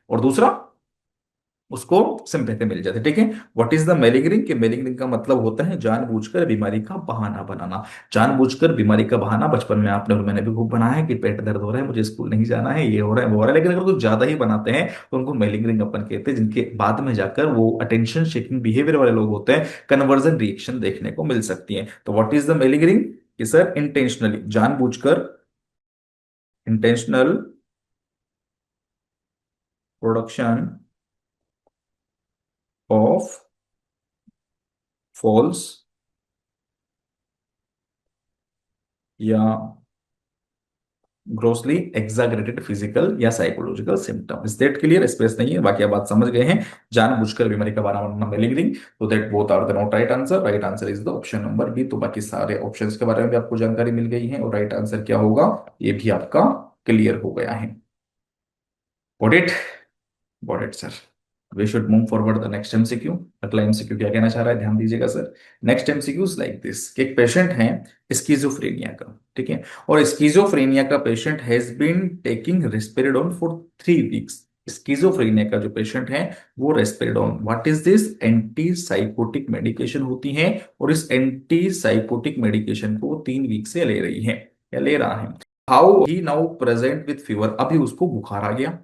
और दूसरा उसको सिंपैथी मिल जाती है। ठीक है, व्हाट इज द मेलिग्निंग? कि मेलिग्निंग का मतलब होता है जानबूझकर बीमारी का बहाना बनाना। जानबूझकर बीमारी का बहाना बचपन में आपने और मैंने भी खूब बनाया है कि पेट दर्द हो रहा है, मुझे स्कूल नहीं जाना है, ये हो रहा है, वो हो रहा है, लेकिन अगर कुछ ज्यादा ही बनाते हैं तो उनको मेलिग्निंग अपन कहते हैं, जिनके बाद में जाकर वो अटेंशन सीकिंग बिहेवियर वाले लोग होते हैं, कन्वर्जन रिएक्शन देखने को मिल सकती है। तो व्हाट इज द मेलिग्निंग? कि सर इंटेंशनली, जानबूझकर, इंटेंशनल प्रोडक्शन ऑफ फॉल्स या ग्रोसली एग्जागरेटेड फिजिकल या psychological symptom. Is that clear? Space नहीं है, बाकी आप बात समझ गए हैं। जानबूझकर बीमारी का बहाना बनना मेलिग्निंग, तो that both are the not right answer. Right answer is the option number B. तो बाकी सारे ऑप्शंस के बारे में भी आपको जानकारी मिल गई है, और राइट आंसर क्या होगा ये भी आपका क्लियर हो गया है। Got it? Got it sir. We should move forward the next MCQ. अगला एमसीक्यू क्या कहना चाह रहा है, ध्यान दीजिएगा sir. Next MCQ is like this कि एक पेशेंट है स्किजोफ्रेनिया का, ठीक है, और स्किजोफ्रेनिया का patient has been taking risperidone for 3 weeks. Schizophrenia का जो पेशेंट है वो risperidone, what is this? Anti psychotic medication होती है, और इस एंटी साइकोटिक मेडिकेशन को 3 वीक से ले रही है या ले रहा है। How he now present with fever, अभी उसको बुखार आ गया,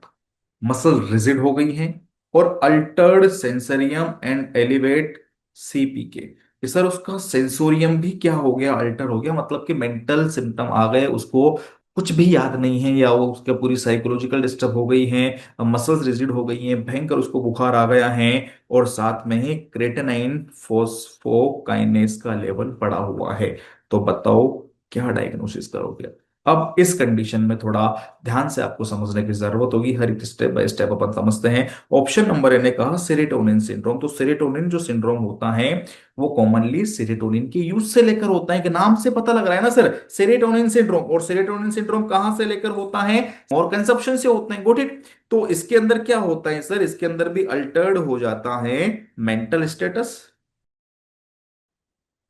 मसल रिजिड हो गई है, और अल्टर्ड सेंसरियम एंड एलिवेट सीपीके। कि सर उसका सेंसोरियम भी क्या हो गया? अल्टर हो गया, मतलब कि मेंटल सिम्टम आ गए, उसको कुछ भी याद नहीं है, या वो उसका पूरी साइकोलॉजिकल डिस्टर्ब हो गई है, मसल्स रिजिड हो गई हैं, भयंकर उसको बुखार आ गया है, और साथ में ही क्रेटेनाइन फोस्फोकाइनेस का लेवल बढ़ा हुआ है। तो बताओ क्या डायग्नोसिस करोगे? अब इस कंडीशन में थोड़ा ध्यान से आपको समझने की जरूरत होगी, हर एक स्टेप बाय स्टेप अपन समझते हैं। ऑप्शन नंबर ए ने कहा सेरोटोनिन सिंड्रोम। तो सेरोटोनिन जो सिंड्रोम होता है वो कॉमनली सेरोटोनिन के यूज से लेकर होता है, कि नाम से पता लग रहा है ना सर, सेरोटोनिन सिंड्रोम। और सेरोटोनिन सिंड्रोम कहां से लेकर होता है? और कंजप्शन से होता है। Got it? तो इसके अंदर क्या होता है सर? इसके अंदर भी अल्टर्ड हो जाता है mental status,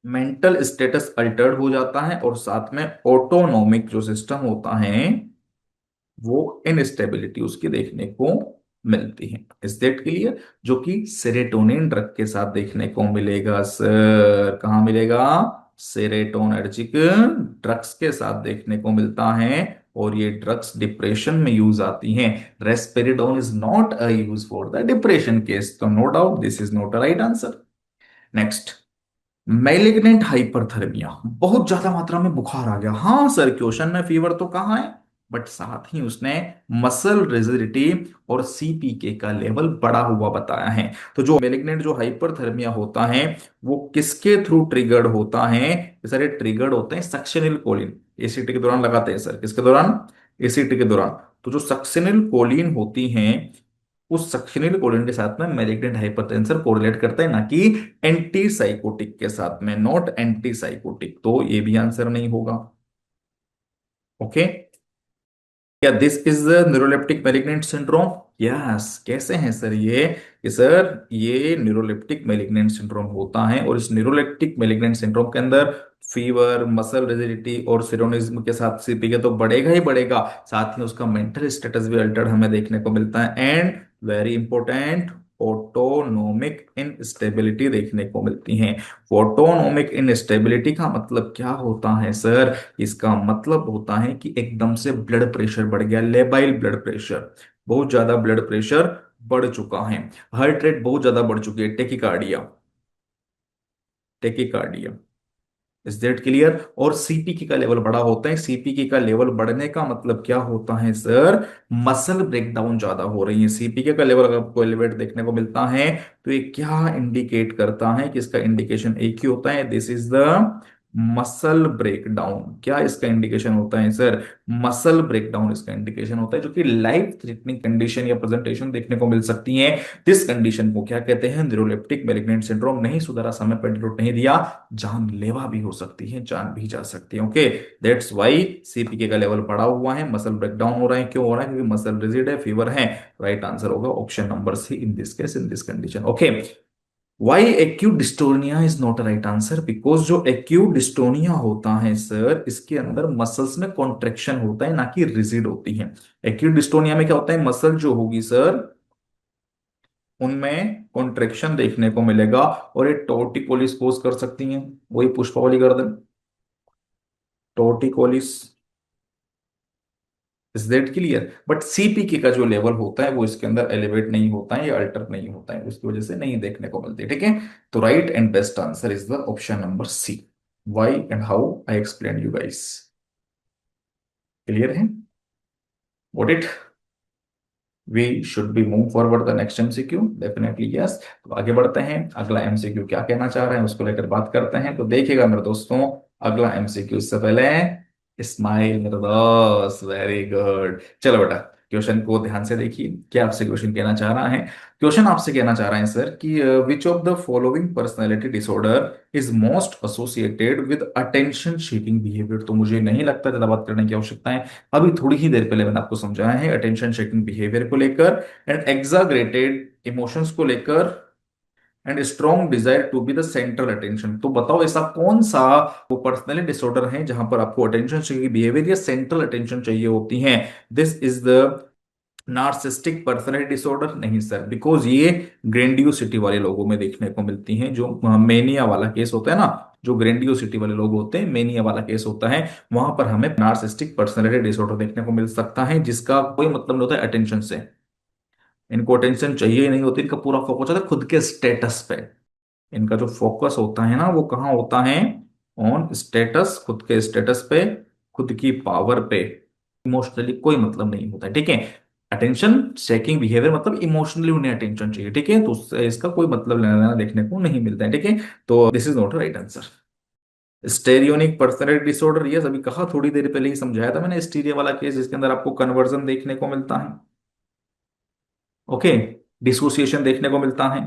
mental status Altered हो जाता है, और साथ में ऑटोनॉमिक जो सिस्टम होता है वो इनस्टेबिलिटी उसकी देखने को मिलती है। Is that clear? जो कि सेरेटोनिन ड्रग के साथ देखने को मिलेगा सर। कहाँ मिलेगा? सेरेटोनर्जिक ड्रग्स के साथ देखने को मिलता है, और ये ड्रग्स डिप्रेशन में यूज आती हैं। Risperidone is not a use for the depression case, तो no doubt this is not a right answer. Next, malignant hyperthermia, बहुत ज्यादा मात्रा में बुखार आ गया। हाँ सर, क्वेश्चन में फीवर तो कहाँ है, बट साथ ही उसने मसल रिजिडिटी और सीपीके का लेवल बढ़ा हुआ बताया है। तो जो मैलिग्नेंट जो हाइपरथर्मिया होता है वो किसके थ्रू ट्रिगर्ड होता है? सर ये ट्रिगर्ड होते हैं सक्सेनिल कोलिन, एसीटी के दौरान लगाते हैं सर। किसके दौरान? एसीटी के दौरान। तो जो सक्सेनिल कोलिन होती हैं, उस सक्शनिल कोलिन के साथ में मैलिग्नेंट हाइपरटेंशन कोरिलेट करता है, ना कि एंटी साइकोटिक के साथ में, नॉट एंटी साइकोटिक। तो ये भी आंसर नहीं होगा। ओके, क्या this is neuroleptic malignant syndrome? Yes. कैसे हैं सर ये? कि सर ये न्यूरोलेप्टिक मैलिग्नेंट सिंड्रोम होता है, और इस न्यूरोलेप्टिक मैलिग्नेंट सिंड्रोम के अंदर फीवर, मसल रिजिडिटी और सिरोनिज्म के साथ सीपीके तो बढ़ेगा ही बढ़ेगा, साथ ही उसका मेंटल स्टेटस भी अल्टर्ड हमें देखने को मिलता है, and very important autonomic instability देखने को मिलती है। ऑटोनोमिक इनस्टेबिलिटी का मतलब क्या होता है सर? इसका मतलब होता है कि एकदम से ब्लड प्रेशर बढ़ गया, लेबाइल ब्लड प्रेशर, बहुत ज्यादा ब्लड प्रेशर बढ़ चुका है, हार्ट रेट बहुत ज्यादा बढ़ चुकी है, tachycardia, tachycardia. Is that clear? और सीपीके का लेवल बड़ा होता है। सीपीके का लेवल बढ़ने का मतलब क्या होता है सर? मसल ब्रेकडाउन ज्यादा हो रही है। सीपीके का लेवल अगर आपको एलिवेट देखने को मिलता है तो ये क्या इंडिकेट करता है? कि इसका इंडिकेशन एक ही होता है, this is the muscle breakdown क्या इसका इंडिकेशन होता है सर? मसल ब्रेकडाउन इसका इंडिकेशन होता है, जो कि लाइफ थ्रेटनिंग कंडीशन या प्रेजेंटेशन देखने को मिल सकती है। दिस कंडीशन को क्या कहते हैं? Neuroleptic malignant syndrome. नहीं सुधारा, समय पर एंटीडोट नहीं दिया, जानलेवा भी हो सकती है, जान भी जा सकती है। ओके, दैट्स व्हाई सीपीके का लेवल बढ़ा हुआ है, मसल ब्रेकडाउन हो रहा है। क्यों हो रहा है? क्योंकि मसल रिजिड है, फीवर है। राइट आंसर होगा option number C in this case, in this condition. Okay, why acute dystonia is not right answer? Because जो एक्यूट डिस्टोनिया होता है सर, इसके अंदर मसल्स में कॉन्ट्रेक्शन होता है, ना कि रिजिड होती है। एक्यूट डिस्टोनिया में क्या होता है? मसल जो होगी सर, उनमें कॉन्ट्रेक्शन देखने को मिलेगा, और ये टॉर्टिकोलिस कोज कर सकती हैं, वही पुष्पा वाली गर्दन, torticollis. Is that clear? But CPK का जो लेवल होता है वो इसके अंदर एलिवेट नहीं होता है या अल्टर नहीं होता है, उसकी वजह से नहीं देखने को मिलती। ठीक है, तो right and best answer is the option number C. Why and how I explain you guys. Clear है? What it? We should be move forward the next MCQ, definitely yes. तो आगे बढ़ते हैं, अगला एमसीक्यू क्या कहना चाह रहे हैं उसको लेकर बात करते हैं। तो देखिएगा मेरे दोस्तों, अगला एमसीक्यू इससे पहले स्माइल मेरे दोस्त, वेरी गुड। चलो बेटा, क्वेश्चन को ध्यान से देखिए, क्या आपसे क्वेश्चन कहना चाह रहा है। क्वेश्चन आपसे कहना चाह रहा है सर कि which of the following personality disorder is most associated with attention seeking behaviour. तो मुझे नहीं लगता ज्यादा बात करने की आवश्यकता है, अभी थोड़ी ही देर पहले मैंने आपको समझाया है अटेंशन सीकिंग बिहेवियर को लेकर, एंड एग्जाग्रेटेड इमोशंस को लेकर, and strong desire to be the central attention. तो बताओ ऐसा कौन सा वो पर्सनैलिटी डिसऑर्डर है जहां पर आपको अटेंशन सीकिंग बिहेवियर या सेंट्रल अटेंशन चाहिए होती है? This is the narcissistic personality disorder. नहीं सर, बिकॉज ये ग्रेंडियोसिटी वाले लोगों में देखने को मिलती हैं, जो मेनिया वाला केस होता है ना, जो ग्रेंडियोसिटी वाले लोग होते हैं, मेनिया वाला केस होता है, वहां पर हमें नार्सिस्टिक पर्सनैलिटी डिसऑर्डर देखने को मिल सकता है, जिसका कोई मतलब नहीं होता है अटेंशन से। इनको अटेंशन चाहिए ही नहीं होती, इनका पूरा फोकस होता है खुद के स्टेटस पे। इनका जो फोकस होता है ना, वो कहाँ होता है? ऑन स्टेटस, खुद के स्टेटस पे, खुद की पावर पे। इमोशनली कोई मतलब नहीं होता है, ठीक है। अटेंशन सेकिंग बिहेवियर मतलब इमोशनली उन्हें अटेंशन चाहिए, ठीक है, तो उससे इसका कोई मतलब लेना देना देखने को नहीं मिलता है, ठीक है। तो this is not right answer. Histrionic personality disorder, ये अभी कहा, थोड़ी देर पहले ही समझाया था मैंने, स्टीरिया वाला केस जिसके अंदर आपको कन्वर्जन देखने को मिलता है। ओके, डिसोसिएशन देखने को मिलता है।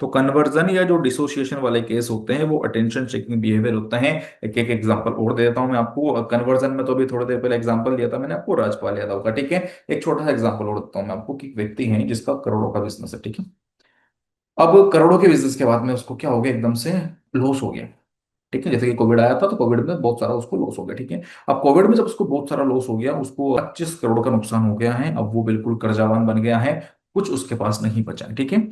तो कन्वर्जन या जो डिसोसिएशन वाले केस होते हैं वो अटेंशन सीकिंग बिहेवियर होते हैं। एक एक एग्जांपल और दे देता हूं मैं आपको। कन्वर्जन में तो अभी थोड़ी देर पहले एग्जांपल दिया था मैंने आपको, राजपाल यादव का, ठीक है। एक छोटा सा एग्जांपल और देता हूं मैं आपको कि एक व्यक्ति है जिसका करोड़ों का बिजनेस है, ठीक है। अब करोड़ों के बिजनेस के बाद में उसको क्या हो गया? एकदम से लॉस हो गया, ठीक है। जैसे कि कोविड आया था, तो कोविड में बहुत सारा उसको लॉस हो गया, ठीक है। अब कोविड में जब उसको बहुत सारा लॉस हो गया, उसको 25 करोड़ का नुकसान हो गया है, अब वो बिल्कुल कर्जावान बन गया है, कुछ उसके पास नहीं बचा है, ठीक है।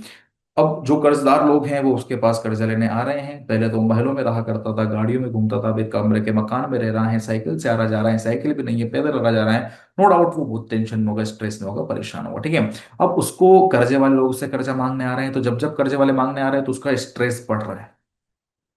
अब जो कर्जदार लोग हैं वो उसके पास कर्जा लेने आ रहे हैं। पहले तो महलों में रहा करता था, गाड़ियों में घूमता था, अब एक कमरे के मकान में रह रहा है, साइकिल से आ रहा जा रहा है, साइकिल भी नहीं है, पैदल आ रहा जा रहा है। नो डाउट वो बहुत टेंशन में होगा, स्ट्रेस में होगा, परेशान होगा, ठीक है। अब उसको कर्जे वाले लोग से कर्जा मांगने आ रहे हैं, तो जब जब कर्जे वाले मांगने आ रहे हैं तो उसका स्ट्रेस बढ़ रहा है।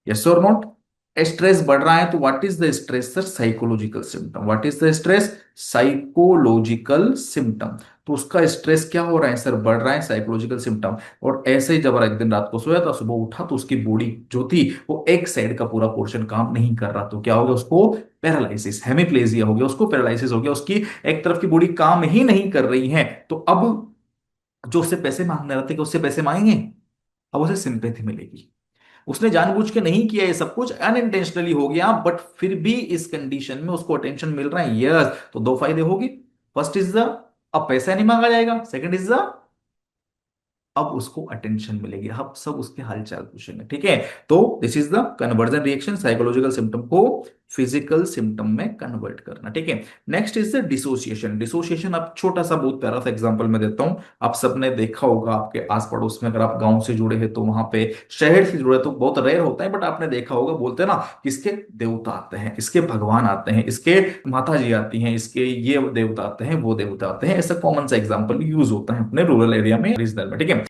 यस और नॉट? स्ट्रेस बढ़ रहा है, तो what is the stress sir? Psychological symptom. What is the stress? Psychological symptom. तो उसका स्ट्रेस क्या हो रहा है सर? बढ़ रहा है, साइकोलॉजिकल सिम्टम। और ऐसे ही जब एक दिन रात को सोया था, सुबह उठा तो उसकी बॉडी जो थी वो एक साइड का पूरा पोर्शन काम नहीं कर रहा, तो क्या हो गया उसको? पैरालिसिस, हेमिप्लेजिया हो गया उसको, पैरालिसिस हो गया उसकी, एक तरफ की बॉडी काम ही नहीं कर रही है। तो अब जो उससे पैसे मांगने रहते कि उससे पैसे मांगेंगे, अब उसे सिंपैथी मिलेगी। उसने जानबूझ के नहीं किया, ये सब कुछ अनइंटेंशनली हो गया, बट फिर भी इस कंडीशन में उसको अटेंशन मिल रहा है, यस। तो दो फायदे होंगे। फर्स्ट इज द, अब पैसा नहीं मांगा जाएगा। सेकंड इज द, अब उसको अटेंशन मिलेगी, अब सब उसके हालचाल पूछेंगे, ठीक है। तो this is the conversion reaction, psychological symptom को फिजिकल सिम्टम में कन्वर्ट करना, ठीक है। Next is the dissociation. Dissociation अब छोटा सा बहुत प्यारा सा एग्जांपल मैं देता हूं। आप सबने देखा होगा आपके आस पड़ोस में, अगर आप गांव से जुड़े हैं तो वहां पे, शहर से जुड़े तो बहुत रेयर होता है, बट आपने देखा होगा, बोलते हैं ना कि इसके देवता आते हैं, इसके भगवान आते हैं, इसके माता जी आती हैं, इसके ये देवता आते हैं, वो देवता आते हैं, ऐसा कॉमन सा एग्जाम्पल यूज होता है अपने रूरल एरिया में, रीजनल में, ठीक है।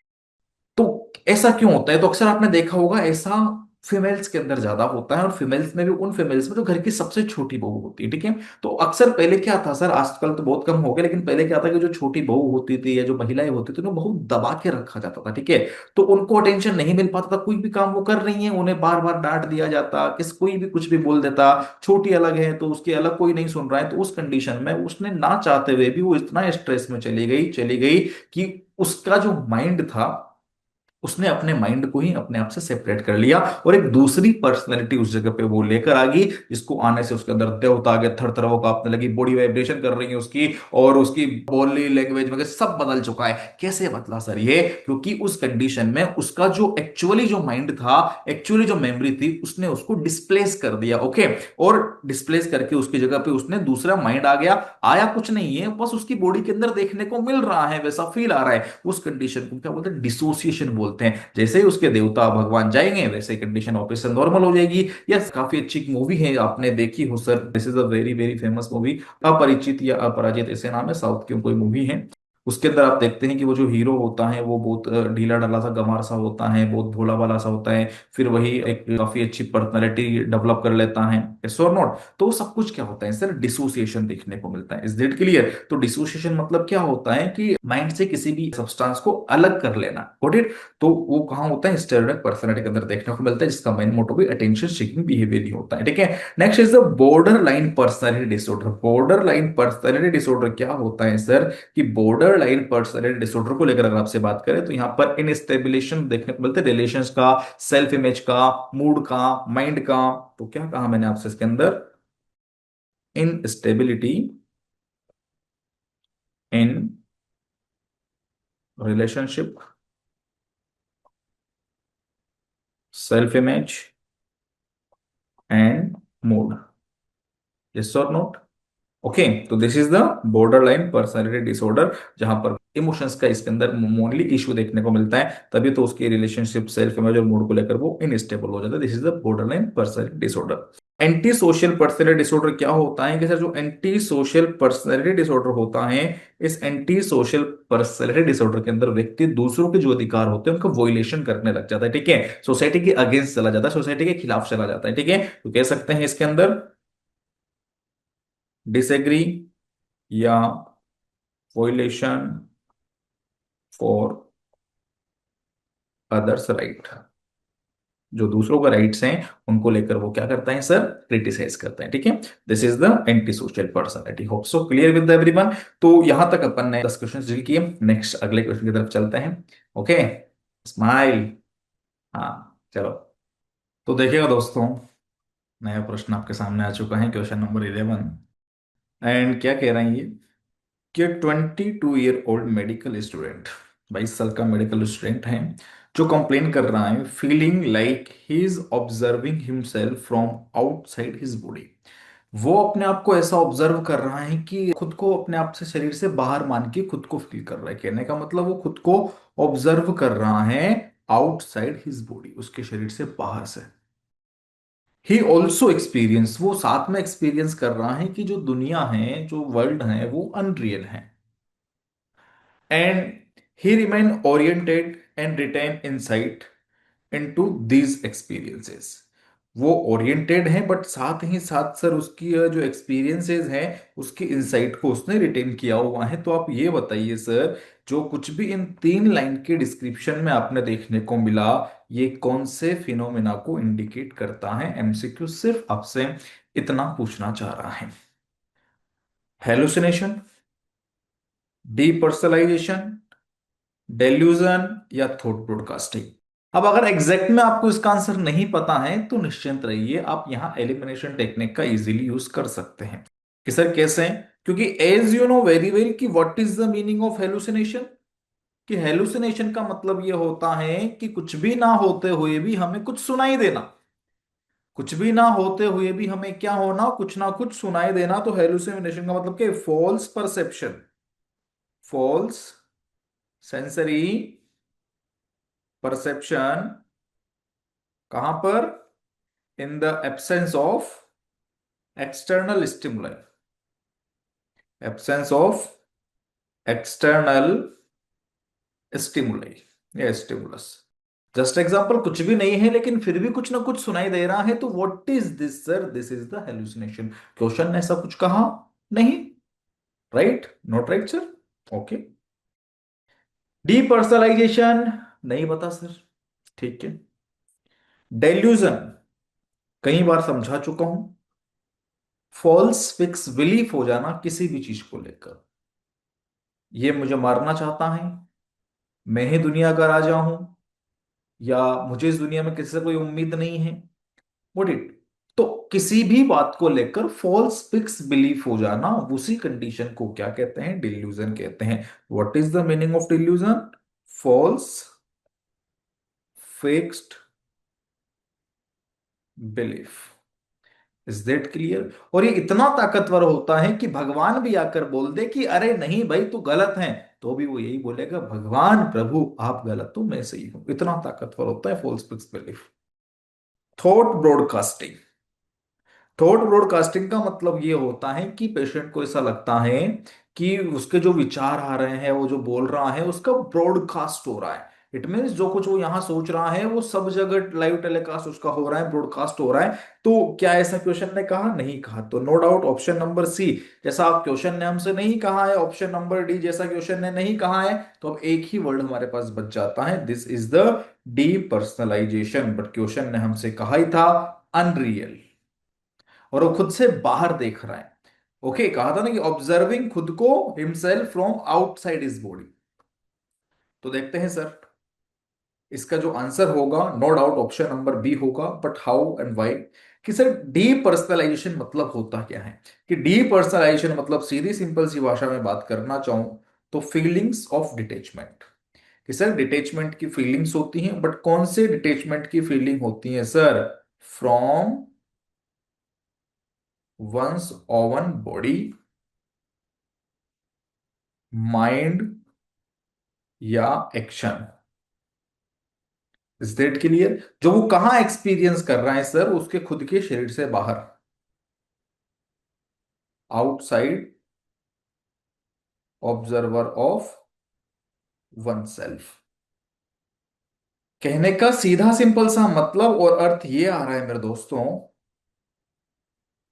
तो ऐसा क्यों होता है? तो अक्सर आपने देखा होगा ऐसा फीमेल्स के अंदर ज्यादा होता है, और फीमेल्स में भी उन फीमेल्स में जो घर की सबसे छोटी बहू होती है, ठीक है। तो अक्सर पहले क्या था सर, आजकल तो बहुत कम हो गया, लेकिन पहले क्या था कि जो छोटी बहू होती थी या जो महिलाएं होती थी उन्हें बहुत दबा के रखा जाता था, ठीक है। तो उनको अटेंशन नहीं मिल पाता था, कोई भी काम वो कर रही है उन्हें बार बार डांट दिया जाता, किस कोई भी कुछ भी बोल देता, छोटी अलग है तो उसकी अलग कोई नहीं सुन रहा है। तो उस कंडीशन में उसने ना चाहते हुए भी वो इतना स्ट्रेस में चली गई कि उसका जो माइंड था, उसने अपने माइंड को ही अपने आप से सेपरेट कर लिया, और एक दूसरी पर्सनैलिटी उस जगह पे वो लेकर आ गई, जिसको आने से उसके अंदर देवता आ गया, थर थर वो कांपने लगी, बॉडी वाइब्रेशन कर रही है उसकी, और उसकी बॉडी लैंग्वेज वगैरह सब बदल चुका है। कैसे बदला सर ये? क्योंकि उस कंडीशन में उसका जो एक्चुअली जो माइंड था, एक्चुअली जो मेमोरी थी, उसने उसको डिस्प्लेस कर दिया, ओके। और डिस्प्लेस करके उसकी जगह पे उसने दूसरा माइंड आ गया। आया कुछ नहीं है, बस उसकी बॉडी के अंदर देखने को मिल रहा है, वैसा फील आ रहा है। उस कंडीशन को क्या बोलते हैं? डिसोसिएशन बोलते हैं। जैसे ही उसके देवता भगवान जाएंगे, वैसे ही कंडीशन ऑपरेशन नॉर्मल हो जाएगी। यस, काफी अच्छी मूवी है, आपने देखी हो sir, this is a very very famous movie. अपरिचित या अपराजित ऐसे नाम है, साउथ की कोई मूवी है। उसके अंदर आप देखते हैं कि वो जो हीरो होता है वो बहुत ढीला ढाला सा गंवार सा होता है, बहुत भोला भाला सा होता है, फिर वही एक काफी अच्छी पर्सनैलिटी डेवलप कर लेता है, यस और नॉट। तो सब कुछ क्या होता है सर? डिसोसिएशन देखने को मिलता है। Is that clear? तो डिसोसिएशन मतलब क्या होता है कि माइंड से किसी भी सब्सटेंस को अलग कर लेना, गॉट इट। तो वो कहाँ होता है? स्टेरॉइड पर्सनैलिटी के अंदर देखने को मिलता है, जिसका मेन मोटो भी अटेंशन सीकिंग बिहेवियर ही होता है, ठीक है। Next is the border line personality disorder. Border line personality disorder क्या होता है सर? कि बॉर्डर लाइन पर्सनैलिटी डिसऑर्डर को लेकर अगर आपसे बात करें, तो यहाँ पर इनस्टेबिलेशन देखने को मिलते हैं, रिलेशंस का, सेल्फ इमेज का, मूड का, माइंड का। तो क्या कहा मैंने आपसे इसके अंदर? Instability in relationship, self image and mood, yes और नोट? ओके। तो this is the border line personality disorder, जहां पर इमोशंस का इसके अंदर मोनली इश्यू देखने को मिलता है, तभी तो उसकी रिलेशनशिप, सेल्फ इमेज और मूड को लेकर वो इनस्टेबल हो जाता है। This is the border line personality disorder. Anti social personality disorder क्या होता है कि सर, जो एंटी सोशल पर्सनैलिटी डिसऑर्डर होता है, इस एंटी सोशल पर्सनैलिटी डिसऑर्डर के अंदर व्यक्ति दूसरों के जो अधिकार होते हैं उनका वॉयलेशन करने लग जाता है, ठीक है। सोसाइटी के अगेंस्ट चला जाता है, सोसाइटी के खिलाफ चला जाता है, ठीक है। तो कह सकते हैं इसके अंदर डिसएग्री या वॉयलेशन फॉर अदर्स राइट। जो दूसरों का राइट्स हैं उनको लेकर वो क्या करता है सर? क्रिटिसाइज करता है, ठीक है। This is the anti social personality. Hope so clear with everyone. तो यहां तक अपन ने 10 क्वेश्चन डील किए। नेक्स्ट अगले क्वेश्चन की तरफ चलते हैं। Okay, smile. हाँ, चलो। तो देखिएगा दोस्तों, नया प्रश्न आपके सामने आ चुका है, क्वेश्चन नंबर 11। एंड क्या कह रहा है ये कि 22-year-old मेडिकल स्टूडेंट, 22 साल का मेडिकल स्टूडेंट है, जो कंप्लेन कर रहा है, feeling like he is observing himself from outside his body. वो अपने आप को ऐसा ऑब्जर्व कर रहा है कि खुद को अपने आप से, शरीर से बाहर मान के खुद को फील कर रहा है। कहने का मतलब वो खुद को ऑब्जर्व कर रहा है आउटसाइड हिज बॉडी, उसके शरीर से बाहर से। ही ऑल्सो एक्सपीरियंस, वो साथ में एक्सपीरियंस कर रहा है कि जो दुनिया है, जो वर्ल्ड है, वो अनरियल है। And he remain oriented and retain insight into these experiences. वो ओरिएंटेड है, बट साथ ही साथ सर उसकी जो एक्सपीरियंसेस हैं, उसकी इंसाइट को उसने रिटेन किया हुआ है। तो आप ये बताइए सर, जो कुछ भी इन 3 लाइन के डिस्क्रिप्शन में आपने देखने को मिला, ये कौन से फिनोमेना को इंडिकेट करता है? एमसीक्यू सिर्फ आपसे इतना पूछना चाह रहा है। हेलुसिनेशन, डीपर्सनलाइजेशन, डेल्यूजन या थॉट ब्रॉडकास्टिंग? अब अगर एग्जैक्ट में आपको इसका आंसर नहीं पता है, तो निश्चिंत रहिए, आप यहां एलिमिनेशन टेक्निक का इजीली यूज कर सकते हैं। कि सर कैसे? क्योंकि as you know very well कि what is the meaning of hallucination. कि हेलुसिनेशन का मतलब यह होता है कि कुछ भी ना होते हुए भी हमें कुछ सुनाई देना, कुछ भी ना होते हुए भी हमें क्या होना? कुछ ना कुछ सुनाई देना। तो हेलुसिनेशन का मतलब क्या? False perception, false sensory perception. कहां पर? In the absence of external stimuli, absence of external stimuli या स्टिमुलस। जस्ट एग्जाम्पल कुछ भी नहीं है लेकिन फिर भी कुछ ना कुछ सुनाई दे रहा है, तो what is this sir? This is the hallucination. Question ने ऐसा कुछ कहा नहीं। Right? Not right sir? Okay. Depersonalisation नहीं पता सर। ठीक है। डेल्यूजन कई बार समझा चुका हूं। फॉल्स फिक्स बिलीफ हो जाना किसी भी चीज को लेकर, ये मुझे मारना चाहता है, मैं ही दुनिया का राजा हूं, या मुझे इस दुनिया में किसी से कोई उम्मीद नहीं है, व्हाट इट। तो किसी भी बात को लेकर फॉल्स फिक्स बिलीफ हो जाना, उसी कंडीशन को क्या कहते हैं? डिल्यूजन कहते हैं। What is the meaning of delusion? False fixed belief. Is that clear? और ये इतना ताकतवर होता है कि भगवान भी आकर बोल दे कि अरे नहीं भाई तू गलत है, तो भी वो यही बोलेगा भगवान प्रभु आप गलत हो मैं सही हूं। इतना ताकतवर होता है false fix belief. Thought broadcasting. Thought broadcasting का मतलब ये होता है कि पेशेंट को ऐसा लगता है कि उसके जो विचार आ रहे हैं, वो जो बोल रहा है उसका ब्रॉडकास्ट हो रहा है। इट मीन्स जो कुछ वो यहां सोच रहा है वो सब जगह लाइव टेलीकास्ट उसका हो रहा है, ब्रॉडकास्ट हो रहा है। तो क्या ऐसा क्वेश्चन ने कहा? नहीं कहा। तो no doubt option number C जैसा आप क्वेश्चन ने हमसे नहीं कहा है, ऑप्शन नंबर डी जैसा क्वेश्चन ने नहीं कहा है, तो अब एक ही वर्ड हमारे पास बच जाता है, this is the depersonalisation. But question ने हमसे कहा ही था अनरियल, और वो खुद से बाहर देख रहा है। ओके, कहा था ना कि ऑब्जर्विंग खुद को himself from outside is body. तो देखते हैं सर, इसका जो आंसर होगा no doubt option number B होगा। But how and why? कि सर डीपर्सनलाइजेशन मतलब होता क्या है? कि डीपर्सनलाइजेशन मतलब सीधी सिंपल सी भाषा में बात करना चाहूं तो फीलिंग्स ऑफ डिटेचमेंट। कि सर डिटेचमेंट की फीलिंग्स होती हैं, बट कौन से डिटेचमेंट की फीलिंग होती है sir? From one's own body, mind या एक्शन। Is that clear? जो वो कहां एक्सपीरियंस कर रहा है सर? उसके खुद के शरीर से बाहर, outside observer of one self. कहने का सीधा सिंपल सा मतलब और अर्थ ये आ रहा है मेरे दोस्तों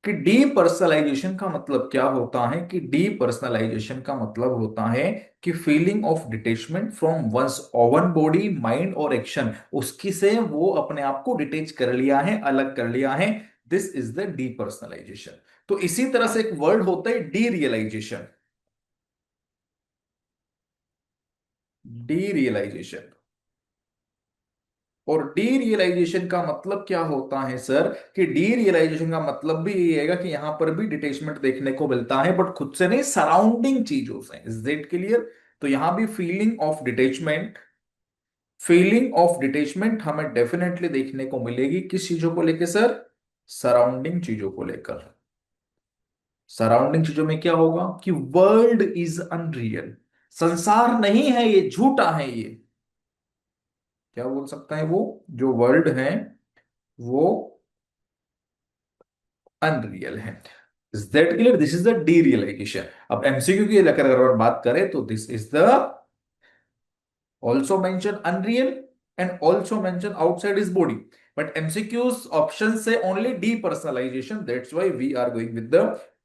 कि डीपर्सनलाइजेशन का मतलब क्या होता है? कि डीपर्सनलाइजेशन का मतलब होता है कि feeling of detachment from one's own body, mind और एक्शन, उसकी से वो अपने आप को डिटेच कर लिया है, अलग कर लिया है। This is the depersonalisation. तो इसी तरह से एक वर्ड होता है डी रियलाइजेशन। Derealisation. और डी रियलाइजेशन का मतलब क्या होता है सर? कि डी रियलाइजेशन का मतलब भी ये है कि यहां पर भी डिटेचमेंट देखने को मिलता है, बट खुद से नहीं, सराउंडिंग चीजों से। Is that clear? तो यहां भी feeling of detachment, feeling of detachment हमें डेफिनेटली देखने को मिलेगी किस चीजों को लेकर सर? सराउंडिंग चीजों को लेकर। सराउंडिंग चीजों में क्या होगा? कि वर्ल्ड इज अनरियल, संसार नहीं है ये, झूठा है ये। क्या बोल सकता है वो? जो वर्ल्ड है वो अनरियल है। Is that clear? This is the derealization. अब एमसीक्यू की लेकर अगर बात करें तो this is the also mention unreal and also mention outside his body, but MCQ's option say only depersonalization, that's why we are going with the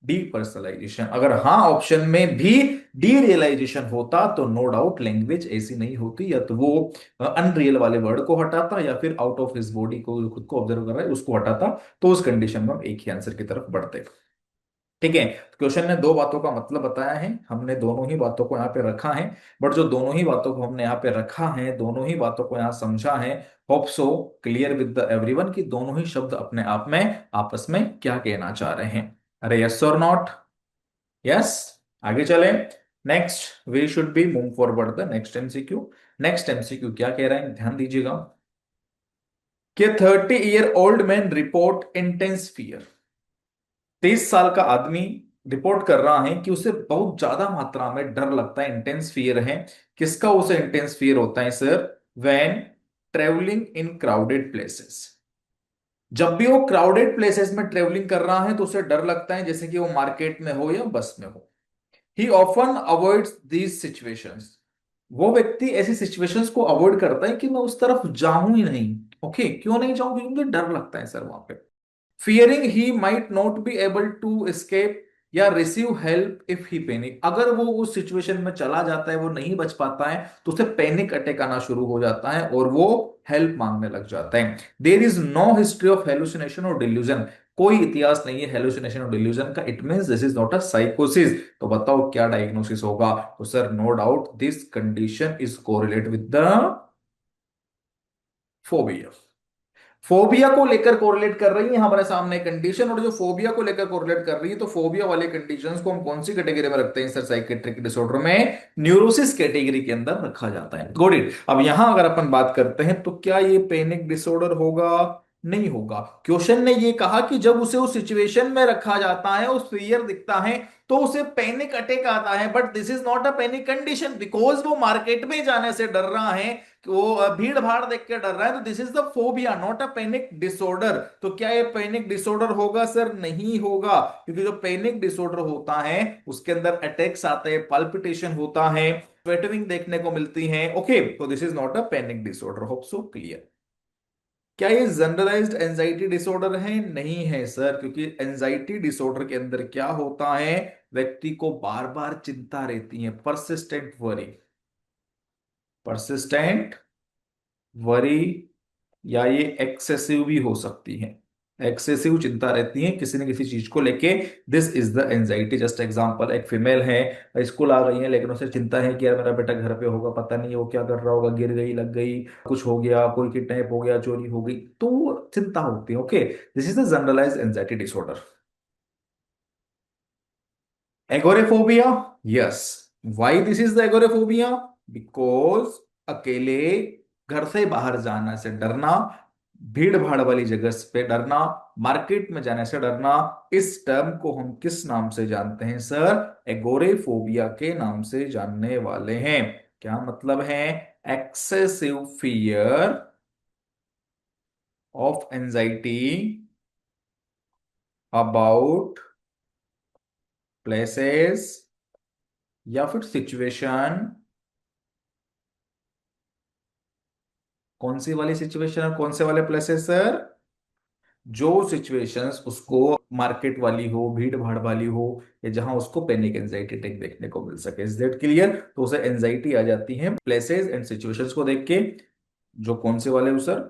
depersonalization। अगर हाँ option में भी डीरियलाइजेशन होता तो नो डाउट लैंग्वेज ऐसी नहीं होती, या तो वो अनरियल वाले वर्ड को हटाता या फिर आउट ऑफ हिज बॉडी को, जो खुद को ऑब्जर्व कर रहा है उसको हटाता। तो उस कंडीशन में हम एक ही आंसर की तरफ बढ़ते। ठीक है, क्वेश्चन ने दो बातों का मतलब बताया है, हमने दोनों ही बातों को यहाँ पे रखा है। बट जो दोनों ही बातों को हमने यहाँ पे रखा है, दोनों ही बातों को यहाँ समझा है, hope so clear with the everyone कि दोनों ही शब्द अपने आप में आपस में क्या कहना चाह रहे हैं। अरे यस और नॉट? यस। आगे चले। Next we should be move forward the next MCQ. Next MCQ क्या कह रहा है, ध्यान दीजिएगा कि 30-year-old man report intense fear. 30 साल का आदमी रिपोर्ट कर रहा है कि उसे बहुत ज्यादा मात्रा में डर लगता है, इंटेंस फियर है। किसका उसे इंटेंस फियर होता है sir? When travelling in crowded places. जब भी वो क्राउडेड प्लेसेस में ट्रेवलिंग कर रहा है तो उसे डर लगता है, जैसे कि वो मार्केट में हो या बस में हो। ही ऑफन अवॉइड्स दीज सिचुएशंस। वो व्यक्ति ऐसी सिचुएशंस को अवॉइड करता है कि मैं उस तरफ जाऊं ही नहीं। ओके, क्यों नहीं जाऊं? क्योंकि मुझे डर लगता है सर वहां पे। Fearing he might not be able to escape या receive help if he panic. अगर वो उस सिचुएशन में चला जाता है, वो नहीं बच पाता है, तो उसे पैनिक अटैक आना शुरू हो जाता है और वो हेल्प मांगने लग जाता है। There is no history of hallucination और डिल्यूजन। कोई इतिहास नहीं है हेलुसिनेशन और डिल्यूजन का। It means this is not a साइकोसिस। तो बताओ क्या डायग्नोसिस होगा? तो sir no doubt this condition is correlate with the phobia. Phobia को लेकर कोरिलेट कर रही है हमारे सामने कंडीशन, और जो फोबिया को लेकर कोरिलेट कर रही है, तो फोबिया वाले कंडीशंस को हम कौन सी कैटेगरी में रखते हैं सर? साइकेट्रिक डिसऑर्डर में न्यूरोसिस कैटेगरी के अंदर रखा जाता है। Got it. अब यहां अगर अपन बात करते हैं तो क्या ये पैनिक डिसऑर्डर होगा? नहीं होगा। क्वेश्चन ने ये कहा कि जब उसे उस सिचुएशन में रखा जाता है, उस फियर दिखता है, तो उसे पैनिक अटैक आता है। But this is not a panic condition, because वो मार्केट में जाने से डर रहा है, वो भीड़ भाड़ देख के डर रहा है। तो this is the phobia, not a panic disorder. तो क्या ये पैनिक डिसऑर्डर होगा सर? नहीं होगा, क्योंकि जो पैनिक डिसऑर्डर होता है उसके अंदर अटैक्स आते हैं, पल्पिटेशन होता है, स्वेटिंग देखने को मिलती है। ओके, तो this is not a panic disorder. Hope so clear. क्या ये जनरलाइज्ड एंजाइटी डिसऑर्डर है? नहीं है सर, क्योंकि एंजाइटी डिसऑर्डर के अंदर क्या होता है? व्यक्ति को बार बार चिंता रहती है, परसिस्टेंट वरी। परसिस्टेंट वरी, या ये एक्सेसिव भी हो सकती है। एक्सेसिव चिंता रहती है किसी न किसी चीज को लेके। This is the anxiety. Just example, एक फीमेल है, स्कूल आ गई है, लेकिन उसे चिंता है कि यार मेरा बेटा घर पे होगा, पता नहीं वो क्या कर रहा होगा, गिर गई, लग गई, कुछ हो गया, कोई किडनैप हो गया, चोरी हो गई, तो चिंता होती है। Okay, this is the generalize anxiety disorder. Agoraphobia, yes. Why this is the agoraphobia? Because अकेले घर से बाहर जाने से डरना, भीड़ भाड़ वाली जगह पे डरना, मार्केट में जाने से डरना। इस टर्म को हम किस नाम से जानते हैं सर? एगोरेफोबिया के नाम से जानने वाले हैं। क्या मतलब है? Excessive fear of anxiety about places या फिर सिचुएशन। कौन सी वाली सिचुएशन और कौन से वाले प्लेसेस सर? जो सिचुएशंस उसको मार्केट वाली हो, भीड़ भाड़ वाली हो, या जहां उसको पैनिक एंजाइटी अटैक देखने को मिल सके। Is that clear? तो उसे एंजाइटी आ जाती है प्लेसेस एंड सिचुएशंस को देख के। जो कौन से वाले हो सर?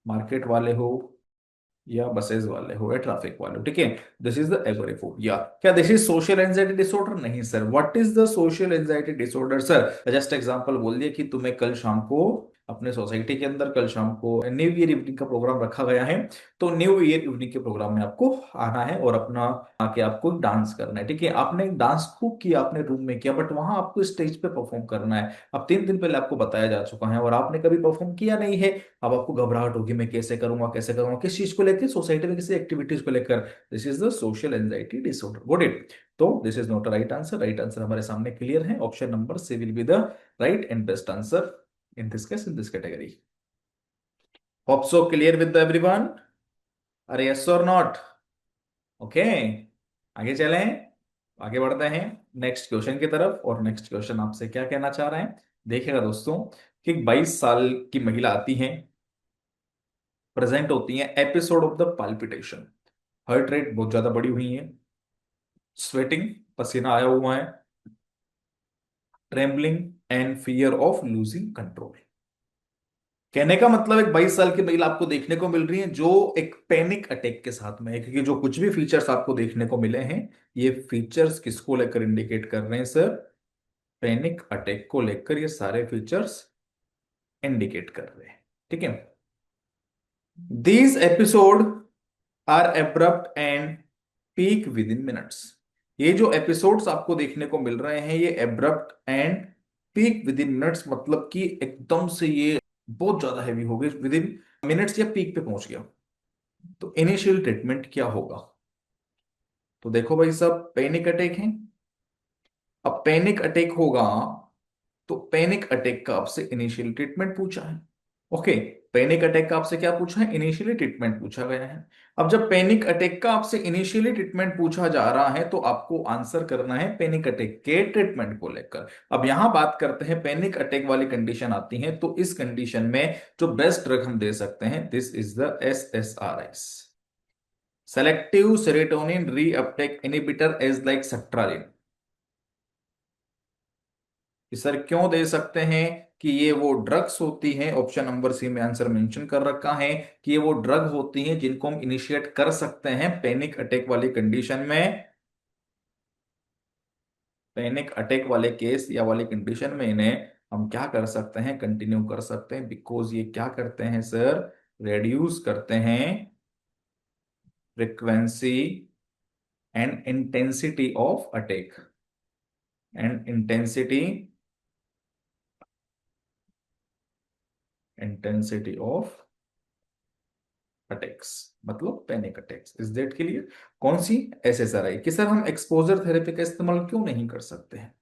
मार्केट वाले हो, या बसेस वाले हो, या ट्रैफिक वाले हो। ठीक है, दिस इज द एगोरेफोबिया। क्या this is social anxiety disorder? नहीं sir. What is the social anxiety disorder sir? Just example बोल दिया कि तुम्हें कल शाम को अपने सोसाइटी के अंदर कल शाम को न्यू ईयर इवनिंग का प्रोग्राम रखा गया है, तो न्यू ईयर इवनिंग के प्रोग्राम में आपको आना है और अपना आके आपको डांस करना है। ठीक है, आपने डांस खूब किया, आपने रूम में किया, बट वहां आपको स्टेज पे परफॉर्म करना है। अब 3 दिन पहले आपको बताया जा चुका है और आपने कभी परफॉर्म किया नहीं है। अब आपको घबराहट होगी, मैं कैसे करूंगा, कैसे करूंगा, किस चीज को लेकर? सोसाइटी में किसी एक्टिविटीज को लेकर। This is the social anxiety disorder. Got it? तो this is not a right answer. Right answer हमारे सामने क्लियर है, option number C will be the right and best answer in this case, in this category. Hope so clear with everyone. अरे yes और not? Okay, आगे चलें, आगे बढ़ते हैं नेक्स्ट क्वेश्चन की तरफ। और नेक्स्ट क्वेश्चन आपसे क्या कहना चाह रहे हैं? देखिएगा दोस्तों, कि 22 साल की महिला आती है, प्रेजेंट होती है, episode of the palpitation, heart rate बहुत ज्यादा बढ़ी हुई है, स्वेटिंग, पसीना आया हुआ है, trembling and fear of losing control. कहने का मतलब एक 22 साल की महिला आपको देखने को मिल रही है जो एक पैनिक अटैक के साथ में है, क्योंकि जो कुछ भी फीचर्स आपको देखने को मिले हैं, ये फीचर्स किसको लेकर इंडिकेट कर रहे हैं सर? पैनिक अटैक को लेकर ये सारे फीचर्स इंडिकेट कर रहे हैं। ठीक है, these episode are abrupt and peak within minutes. ये जो एपिसोड्स आपको देखने को मिल रहे हैं, ये abrupt and peak within minutes, मतलब कि एकदम से ये बहुत ज्यादा हैवी हो गए, विद इन मिनट्स या पीक पे पहुंच गया। तो इनिशियल ट्रीटमेंट क्या होगा? तो देखो भाई साहब, पैनिक अटैक है। अब पैनिक अटैक होगा, तो पैनिक अटैक का आपसे इनिशियल ट्रीटमेंट पूछा है। ओके, पैनिक अटैक का आपसे क्या पूछा है? इनिशियली ट्रीटमेंट पूछा गया है। अब जब पैनिक अटैक का आपसे इनिशियली ट्रीटमेंट पूछा जा रहा है तो आपको आंसर करना है पैनिक अटैक के ट्रीटमेंट को लेकर। अब यहां बात करते हैं, पैनिक अटैक वाली कंडीशन आती है तो इस कंडीशन में जो बेस्ट ड्रग हम दे सकते हैं, this is the SSRIs, selective serotonin reuptake inhibitor, as like sertraline. कि सर क्यों दे सकते हैं? कि ये वो ड्रग्स होती हैं, ऑप्शन नंबर सी में आंसर मेंशन कर रखा है कि ये वो ड्रग होती हैं जिनको हम इनिशिएट कर सकते हैं पैनिक अटैक वाली कंडीशन में। पैनिक अटैक वाले केस या वाली कंडीशन में इन्हें हम क्या कर सकते हैं? कंटिन्यू कर सकते हैं, बिकॉज ये क्या करते हैं सर? रेड्यूस करते हैं frequency and intensity of attack, and intensity of attacks, मतलब panic attacks. Is that clear? कौन सी? SSRI। कि सर हम एक्सपोजर थेरेपी का इस्तेमाल क्यों नहीं कर सकते हैं?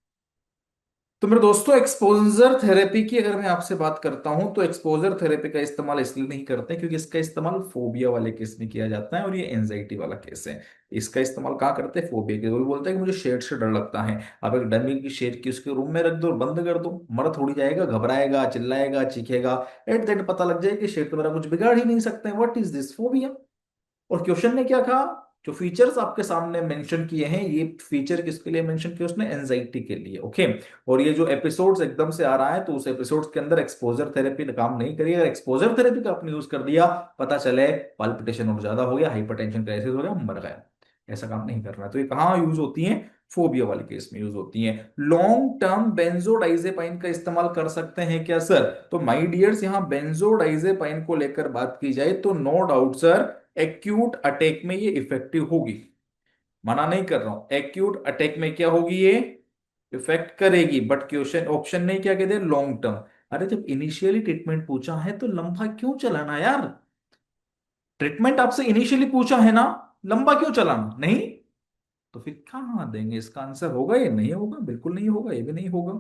तो मेरे दोस्तों, एक्सपोजर थेरेपी की अगर मैं आपसे बात करता हूं तो एक्सपोजर थेरेपी का इस्तेमाल इसलिए नहीं करते क्योंकि इसका इस्तेमाल फोबिया वाले केस में किया जाता है और ये एंजाइटी वाला केस है। इसका इस्तेमाल कहाँ करते हैं? फोबिया के। वो बोलता है कि मुझे शेर से डर लगता है। आप एक डमी की शेर की उसके रूम में रख दो और बंद कर दो, मर थोड़ी जाएगा, घबराएगा, चिल्लाएगा, चीखेगा। एट दैट पता लग जाए कि शेर तो मेरा कुछ बिगाड़ ही नहीं सकते। What is this? फोबिया। और क्वेश्चन ने क्या कहा? जो फीचर्स आपके सामने मेंशन किए हैं, ये फीचर किसके लिए मेंशन किए उसने? एंजाइटी के लिए। ओके। और ये जो एपिसोड्स एकदम से आ रहा है तो उस एपिसोड्स के अंदर एक्सपोजर थेरेपी ने काम नहीं करी। अगर एक्सपोजर थेरेपी का आपने यूज कर दिया, पता चले पाल्पिटेशन और ज्यादा हो गया, हाइपरटेंशन क्राइसिस हो गया, मर गया। ऐसा काम नहीं करना। तो ये कहाँ यूज होती है? फोबिया वाले केस में यूज होती है। लॉन्ग टर्म बेंजोडाइजेपाइन का इस्तेमाल कर सकते हैं क्या सर? तो माय डियर्स, यहां बेंजोडाइजेपाइन को लेकर बात की जाए तो no doubt sir, acute attack में ये इफेक्टिव होगी। मना नहीं कर रहा हूं, एक्यूट अटैक में क्या होगी? ये इफेक्ट करेगी। बट क्वेश्चन ऑप्शन नहीं क्या कहते? Long term. अरे जब इनिशियली ट्रीटमेंट पूछा है तो लंबा क्यों चलाना यार? ट्रीटमेंट आपसे इनिशियली पूछा है ना, लंबा क्यों चलाना? नहीं तो फिर कहां देंगे? इसका आंसर होगा ये? नहीं होगा, बिल्कुल नहीं होगा, ये भी नहीं होगा।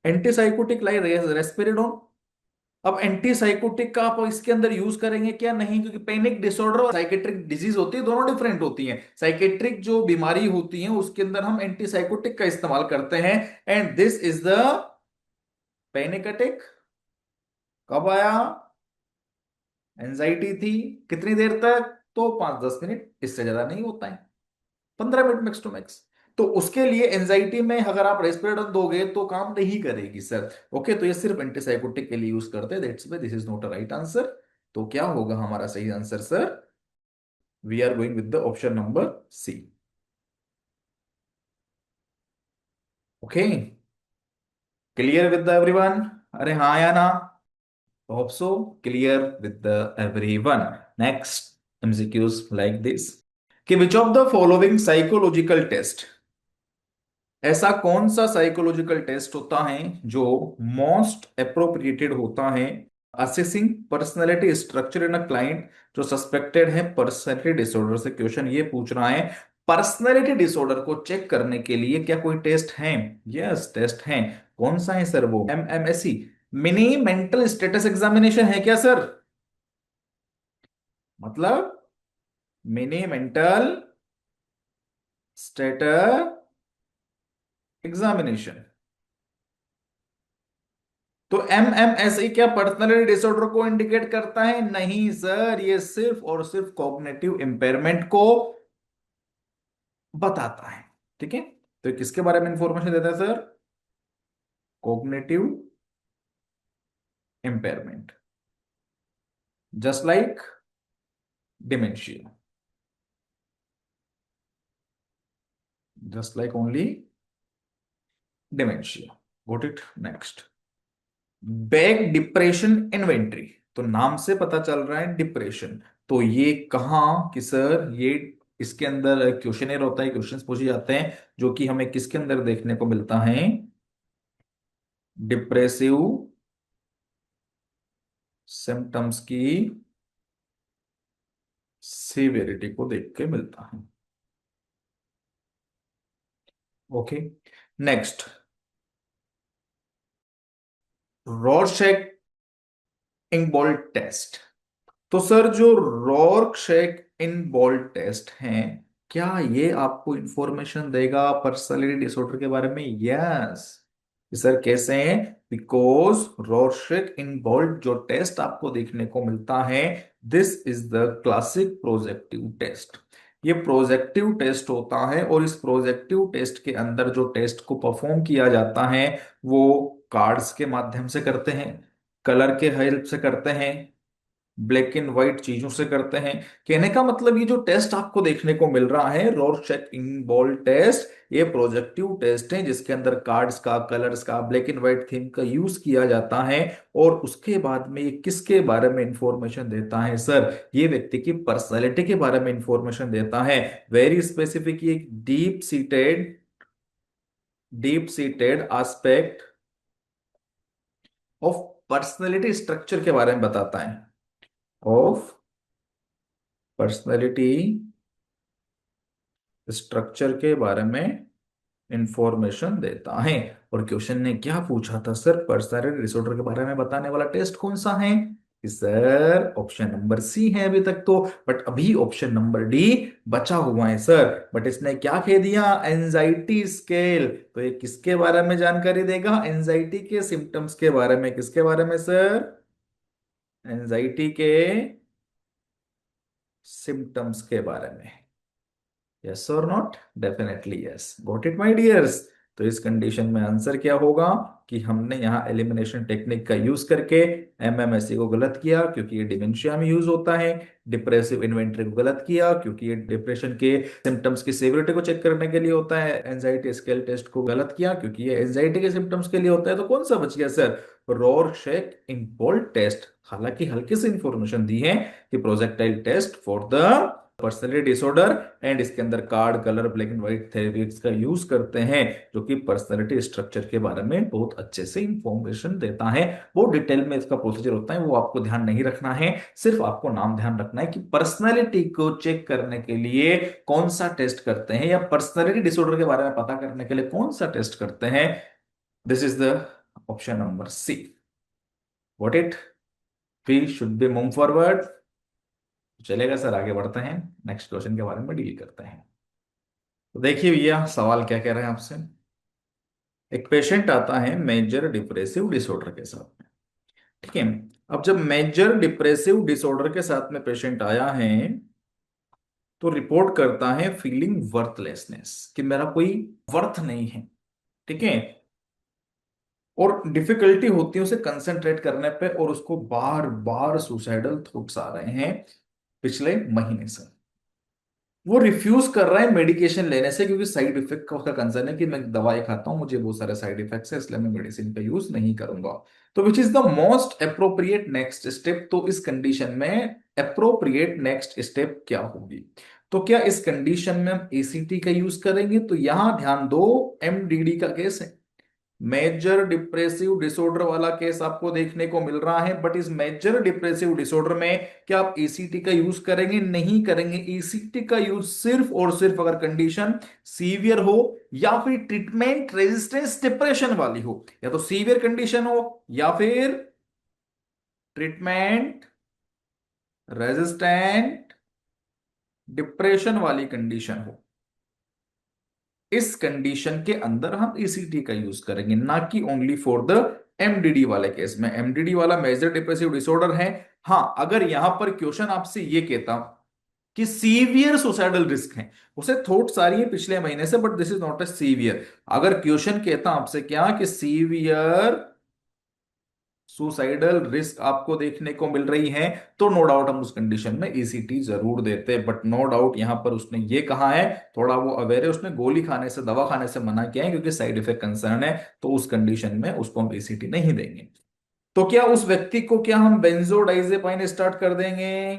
Antipsychotic like risperidone. अब एंटीसाइकोटिक का आप इसके अंदर यूज करेंगे क्या? नहीं, क्योंकि पैनिक डिसऑर्डर और साइकेट्रिक डिजीज होती है, दोनों डिफरेंट होती हैं। साइकेट्रिक जो बीमारी होती है उसके अंदर हम एंटीसाइकोटिक का इस्तेमाल करते हैं। And this is the panic attack. कब आया? एंजाइटी थी। कितनी देर तक? तो 5-10 मिनट, इससे ज्यादा नहीं होता है। 15 मिनट मैक्स टू मैक्स। तो उसके लिए एंजाइटी में अगर आप रेस्पिरेटर दोगे तो काम नहीं करेगी सर। ओके, तो ये सिर्फ एंटीसाइकोटिक के लिए यूज करते हैं, that's why this is not a right answer. तो क्या होगा हमारा सही answer sir? We are going with the option number C. Okay, clear with the everyone? अरे हाँ या ना? Hope so. Clear with the everyone. Next MCQs like this, कि which of the following psychological test, ऐसा कौन सा psychological test होता है जो मोस्ट अप्रोप्रिएटेड होता है assessing personality structure in a client जो सस्पेक्टेड है पर्सनैलिटी डिसऑर्डर से? क्वेश्चन ये पूछ रहा है, पर्सनैलिटी डिसऑर्डर को चेक करने के लिए क्या कोई टेस्ट है? यस, टेस्ट है। कौन सा है सर? वो MMSE, mini mental status examination है क्या सर? मतलब मिनी मेंटल स्टेटस एग्जामिनेशन। तो MMSE क्या पर्सनालिटी डिसऑर्डर को इंडिकेट करता है? नहीं सर, ये सिर्फ और सिर्फ कॉग्निटिव इंपेयरमेंट को बताता है। ठीक है, तो ये किसके बारे में इंफॉर्मेशन देता है sir? Cognitive impairment, just like dementia, just like only dementia. Got it? Next, bag depression inventory. तो नाम से पता चल रहा है डिप्रेशन। तो ये कहाँ कि सर ये इसके अंदर क्वेश्चनर होता है, क्वेश्चंस पूछे जाते हैं जो कि हमें किसके अंदर देखने को मिलता है? डिप्रेसिव सिम्टम्स की सीवियरिटी को देख के मिलता है। Okay, next, Rorschach inkblot test. तो सर जो रॉर्कशेक इनबॉल्ट टेस्ट हैं, क्या ये आपको इंफॉर्मेशन देगा पर्सनालिटी डिसऑर्डर के बारे में? Yes sir. कैसे हैं? बिकॉज रॉर्कशेक इनबॉल्ट जो टेस्ट आपको देखने को मिलता है, this is the classic projective test. ये प्रोजेक्टिव टेस्ट होता है और इस प्रोजेक्टिव टेस्ट के अंदर जो टेस्ट को परफॉर्म किया जाता है वो कार्ड्स के माध्यम से करते हैं, कलर के हेल्प से करते हैं, ब्लैक एंड व्हाइट चीजों से करते हैं। कहने का मतलब ये जो टेस्ट आपको देखने को मिल रहा है रॉर्कशेक इनबॉल्ट टेस्ट, ये प्रोजेक्टिव टेस्ट है जिसके अंदर कार्ड्स का, कलर्स का, ब्लैक एंड व्हाइट थीम का यूज किया जाता है। और उसके बाद में ये किसके बारे में इंफॉर्मेशन देता है सर? ये व्यक्ति की पर्सनैलिटी के बारे में इंफॉर्मेशन देता है। वेरी स्पेसिफिक, ये deep seated aspect of personality structure के बारे में बताता है, ऑफ पर्सनैलिटी स्ट्रक्चर के बारे में इंफॉर्मेशन देता है। और क्वेश्चन ने क्या पूछा था सर? पर्सनैलिटी डिसऑर्डर के बारे में बताने वाला टेस्ट कौन सा है? सर ऑप्शन नंबर सी है अभी तक तो, बट अभी ऑप्शन नंबर डी बचा हुआ है सर। बट इसने क्या कह दिया? Anxiety scale. तो ये किसके बारे में जानकारी देगा? एंजाइटी के सिम्टम्स के बारे में। किसके बारे में सर? एंजाइटी के सिम्टम्स के बारे में। यस और not? Definitely yes. Got it my dears? तो इस कंडीशन में आंसर क्या होगा कि हमने यहाँ एलिमिनेशन टेक्निक का यूज करके एमएमएससी को गलत किया क्योंकि ये डिमेंशिया में यूज होता है, डिप्रेसिव इन्वेंटरी को गलत किया क्योंकि ये डिप्रेशन के सिम्टम्स की सेवियरिटी को चेक करने के लिए होता है, एंजाइटी स्केल टेस्ट को गलत किया क्योंकि ये एंजाइटी के सिम्टम्स के लिए होता है। तो कौन सा बच गया सर? रॉर्कशेक इनबॉल्ट टेस्ट। हालांकि हल्की सी इंफॉर्मेशन दी है कि projectile test for the personality disorder, and इसके अंदर card, colour, black and white therapies का यूज करते हैं जो कि पर्सनैलिटी स्ट्रक्चर के बारे में बहुत अच्छे से इंफॉर्मेशन देता है। वो डिटेल में इसका प्रोसीजर होता है, वो आपको ध्यान नहीं रखना है, सिर्फ आपको नाम ध्यान रखना है कि पर्सनैलिटी को चेक करने के लिए कौन सा टेस्ट करते हैं या पर्सनैलिटी डिसऑर्डर के बारे में पता करने के लिए कौन सा टेस्ट करते हैं। This is the option number C. What it, we should be move forward. चलेगा सर, आगे बढ़ते हैं, नेक्स्ट क्वेश्चन के बारे में डील करते हैं। तो देखिए भैया सवाल क्या कह रहे हैं आपसे। एक पेशेंट आता है मेजर डिप्रेसिव डिसऑर्डर के साथ में, ठीक है। अब जब मेजर डिप्रेसिव डिसऑर्डर के साथ में पेशेंट आया है तो रिपोर्ट करता है फीलिंग वर्थलेसनेस, कि मेरा कोई वर्थ नहीं है, ठीक है। और डिफिकल्टी होती है उसे कंसंट्रेट करने पे और उसको बार बार सुसाइडल थॉट्स आ रहे हैं पिछले महीने से। वो रिफ्यूज कर रहा है मेडिकेशन लेने से क्योंकि साइड इफेक्ट का उसका कंसर्न है कि मैं दवाई खाता हूं, मुझे बहुत सारे साइड इफेक्ट्स है, इसलिए मैं मेडिसिन का यूज नहीं करूंगा। तो which is the most appropriate next step? तो इस कंडीशन में अप्रोप्रिएट नेक्स्ट स्टेप क्या होगी? तो क्या इस कंडीशन में हम एसीटी का यूज करेंगे? तो यहां ध्यान दो, एमडीडी का केस है, मेजर डिप्रेसिव डिसऑर्डर वाला केस आपको देखने को मिल रहा है। बट इस मेजर डिप्रेसिव डिसऑर्डर में क्या आप एसीटी का यूज करेंगे? नहीं करेंगे। एसीटी का यूज सिर्फ और सिर्फ अगर कंडीशन सीवियर हो या फिर ट्रीटमेंट रेजिस्टेंस डिप्रेशन वाली हो, या तो सीवियर कंडीशन हो या फिर ट्रीटमेंट रेजिस्टेंट डिप्रेशन वाली कंडीशन हो। इस कंडीशन के अंदर हम ईसीटी का यूज करेंगे, ना कि ओनली फॉर द एमडीडी वाले केस में। एमडीडी वाला मेजर डिप्रेसिव डिसऑर्डर है। हाँ, अगर यहां पर क्वेश्चन आपसे ये कहता कि सीवियर सुसाइडल रिस्क है, उसे थॉट्स आ रही है पिछले महीने से, but this is not a severe. अगर क्वेश्चन कहता आपसे क्या कि सीवियर सुसाइडल रिस्क आपको देखने को मिल रही है, तो नो डाउट हम उस कंडीशन में ईसीटी जरूर देते। बट नो डाउट यहां पर उसने ये कहा है, थोड़ा वो अवेयर है, उसने गोली खाने से, दवा खाने से मना किया है क्योंकि साइड इफेक्ट कंसर्न है, तो उस कंडीशन में उसको हम ईसीटी नहीं देंगे। तो क्या उस व्यक्ति को क्या हम बेंजोडाइजेपाइन स्टार्ट कर देंगे?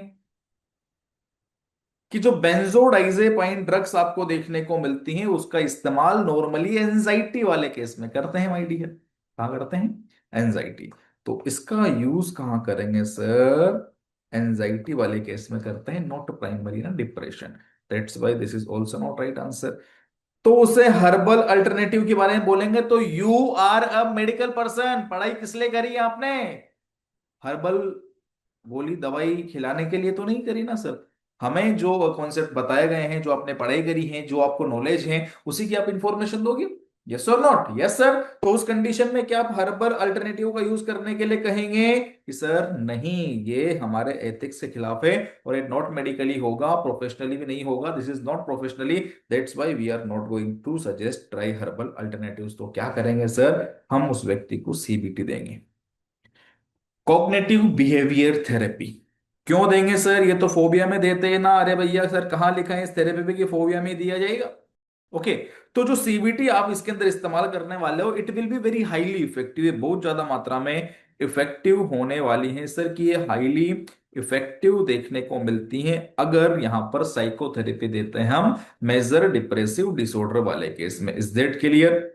कि जो बेंजोडाइजेपाइन ड्रग्स आपको देखने को मिलती हैं उसका इस्तेमाल नॉर्मली एंजाइटी वाले केस में करते हैं माय डियर। कहां करते हैं? एंजाइटी। तो इसका यूज कहां करेंगे सर? एंजाइटी वाले केस में करते हैं, नॉट प्राइमरी ना depression. That's why this is also not right answer. तो उसे हर्बल अल्टरनेटिव के बारे में बोलेंगे तो you are a medical person. पढ़ाई किस लिए करी है आपने? हर्बल गोली दवाई खिलाने के लिए तो नहीं करी ना सर। हमें जो कॉन्सेप्ट बताए गए हैं, जो आपने पढ़ाई करी है, जो आपको नॉलेज है, उसी की आप इंफॉर्मेशन दोगे। यस और नॉट? Yes sir. तो उस कंडीशन में क्या आप हर्बल अल्टरनेटिव का यूज करने के लिए कहेंगे कि सर नहीं, ये हमारे एथिक्स के खिलाफ है और ये नॉट मेडिकली होगा, प्रोफेशनली भी नहीं होगा, this is not professionally, that's why we are not going to suggest try herbal alternatives. तो क्या करेंगे सर, हम उस व्यक्ति को सीबीटी देंगे, कॉग्निटिव बिहेवियर थेरेपी। क्यों देंगे सर, ये तो फोबिया में देते हैं ना। अरे भैया सर, कहाँ लिखा है इस थेरेपी पे कि फोबिया में दिया जाएगा? ओके। तो जो सीबीटी आप इसके अंदर इस्तेमाल करने वाले हो, it will be very highly effective, बहुत ज्यादा मात्रा में इफेक्टिव होने वाली है सर। कि ये हाईली इफेक्टिव देखने को मिलती है अगर यहां पर साइकोथेरेपी देते हैं हम मेजर डिप्रेसिव डिसऑर्डर वाले केस में। Is that clear?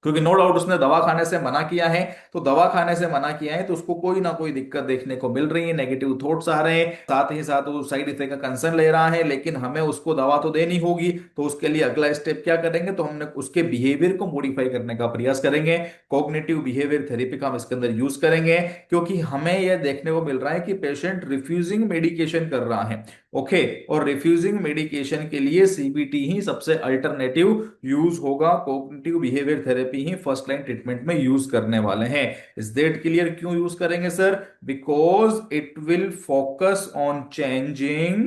क्योंकि नो डाउट उसने दवा खाने से मना किया है, तो दवा खाने से मना किया है तो उसको कोई ना कोई दिक्कत देखने को मिल रही है, नेगेटिव थॉट्स आ रहे हैं, साथ ही साथ वो साइड इफेक्ट का कंसर्न ले रहा है, लेकिन हमें उसको दवा तो देनी होगी। तो उसके लिए अगला स्टेप क्या करेंगे, तो हमने उसके बिहेवियर को मॉडिफाई करने का प्रयास करेंगे। कॉग्निटिव बिहेवियर थेरेपी का हम इसके अंदर यूज करेंगे, क्योंकि हमें यह देखने को मिल रहा है कि पेशेंट रिफ्यूजिंग मेडिकेशन कर रहा है। ओके। और रिफ्यूजिंग मेडिकेशन के लिए सीबीटी ही सबसे अल्टरनेटिव यूज होगा, कोग्निटिव बिहेवियर थेरेपी ही फर्स्ट लाइन ट्रीटमेंट में यूज करने वाले हैं। Is that clear? क्यों यूज करेंगे sir? Because it will focus on changing.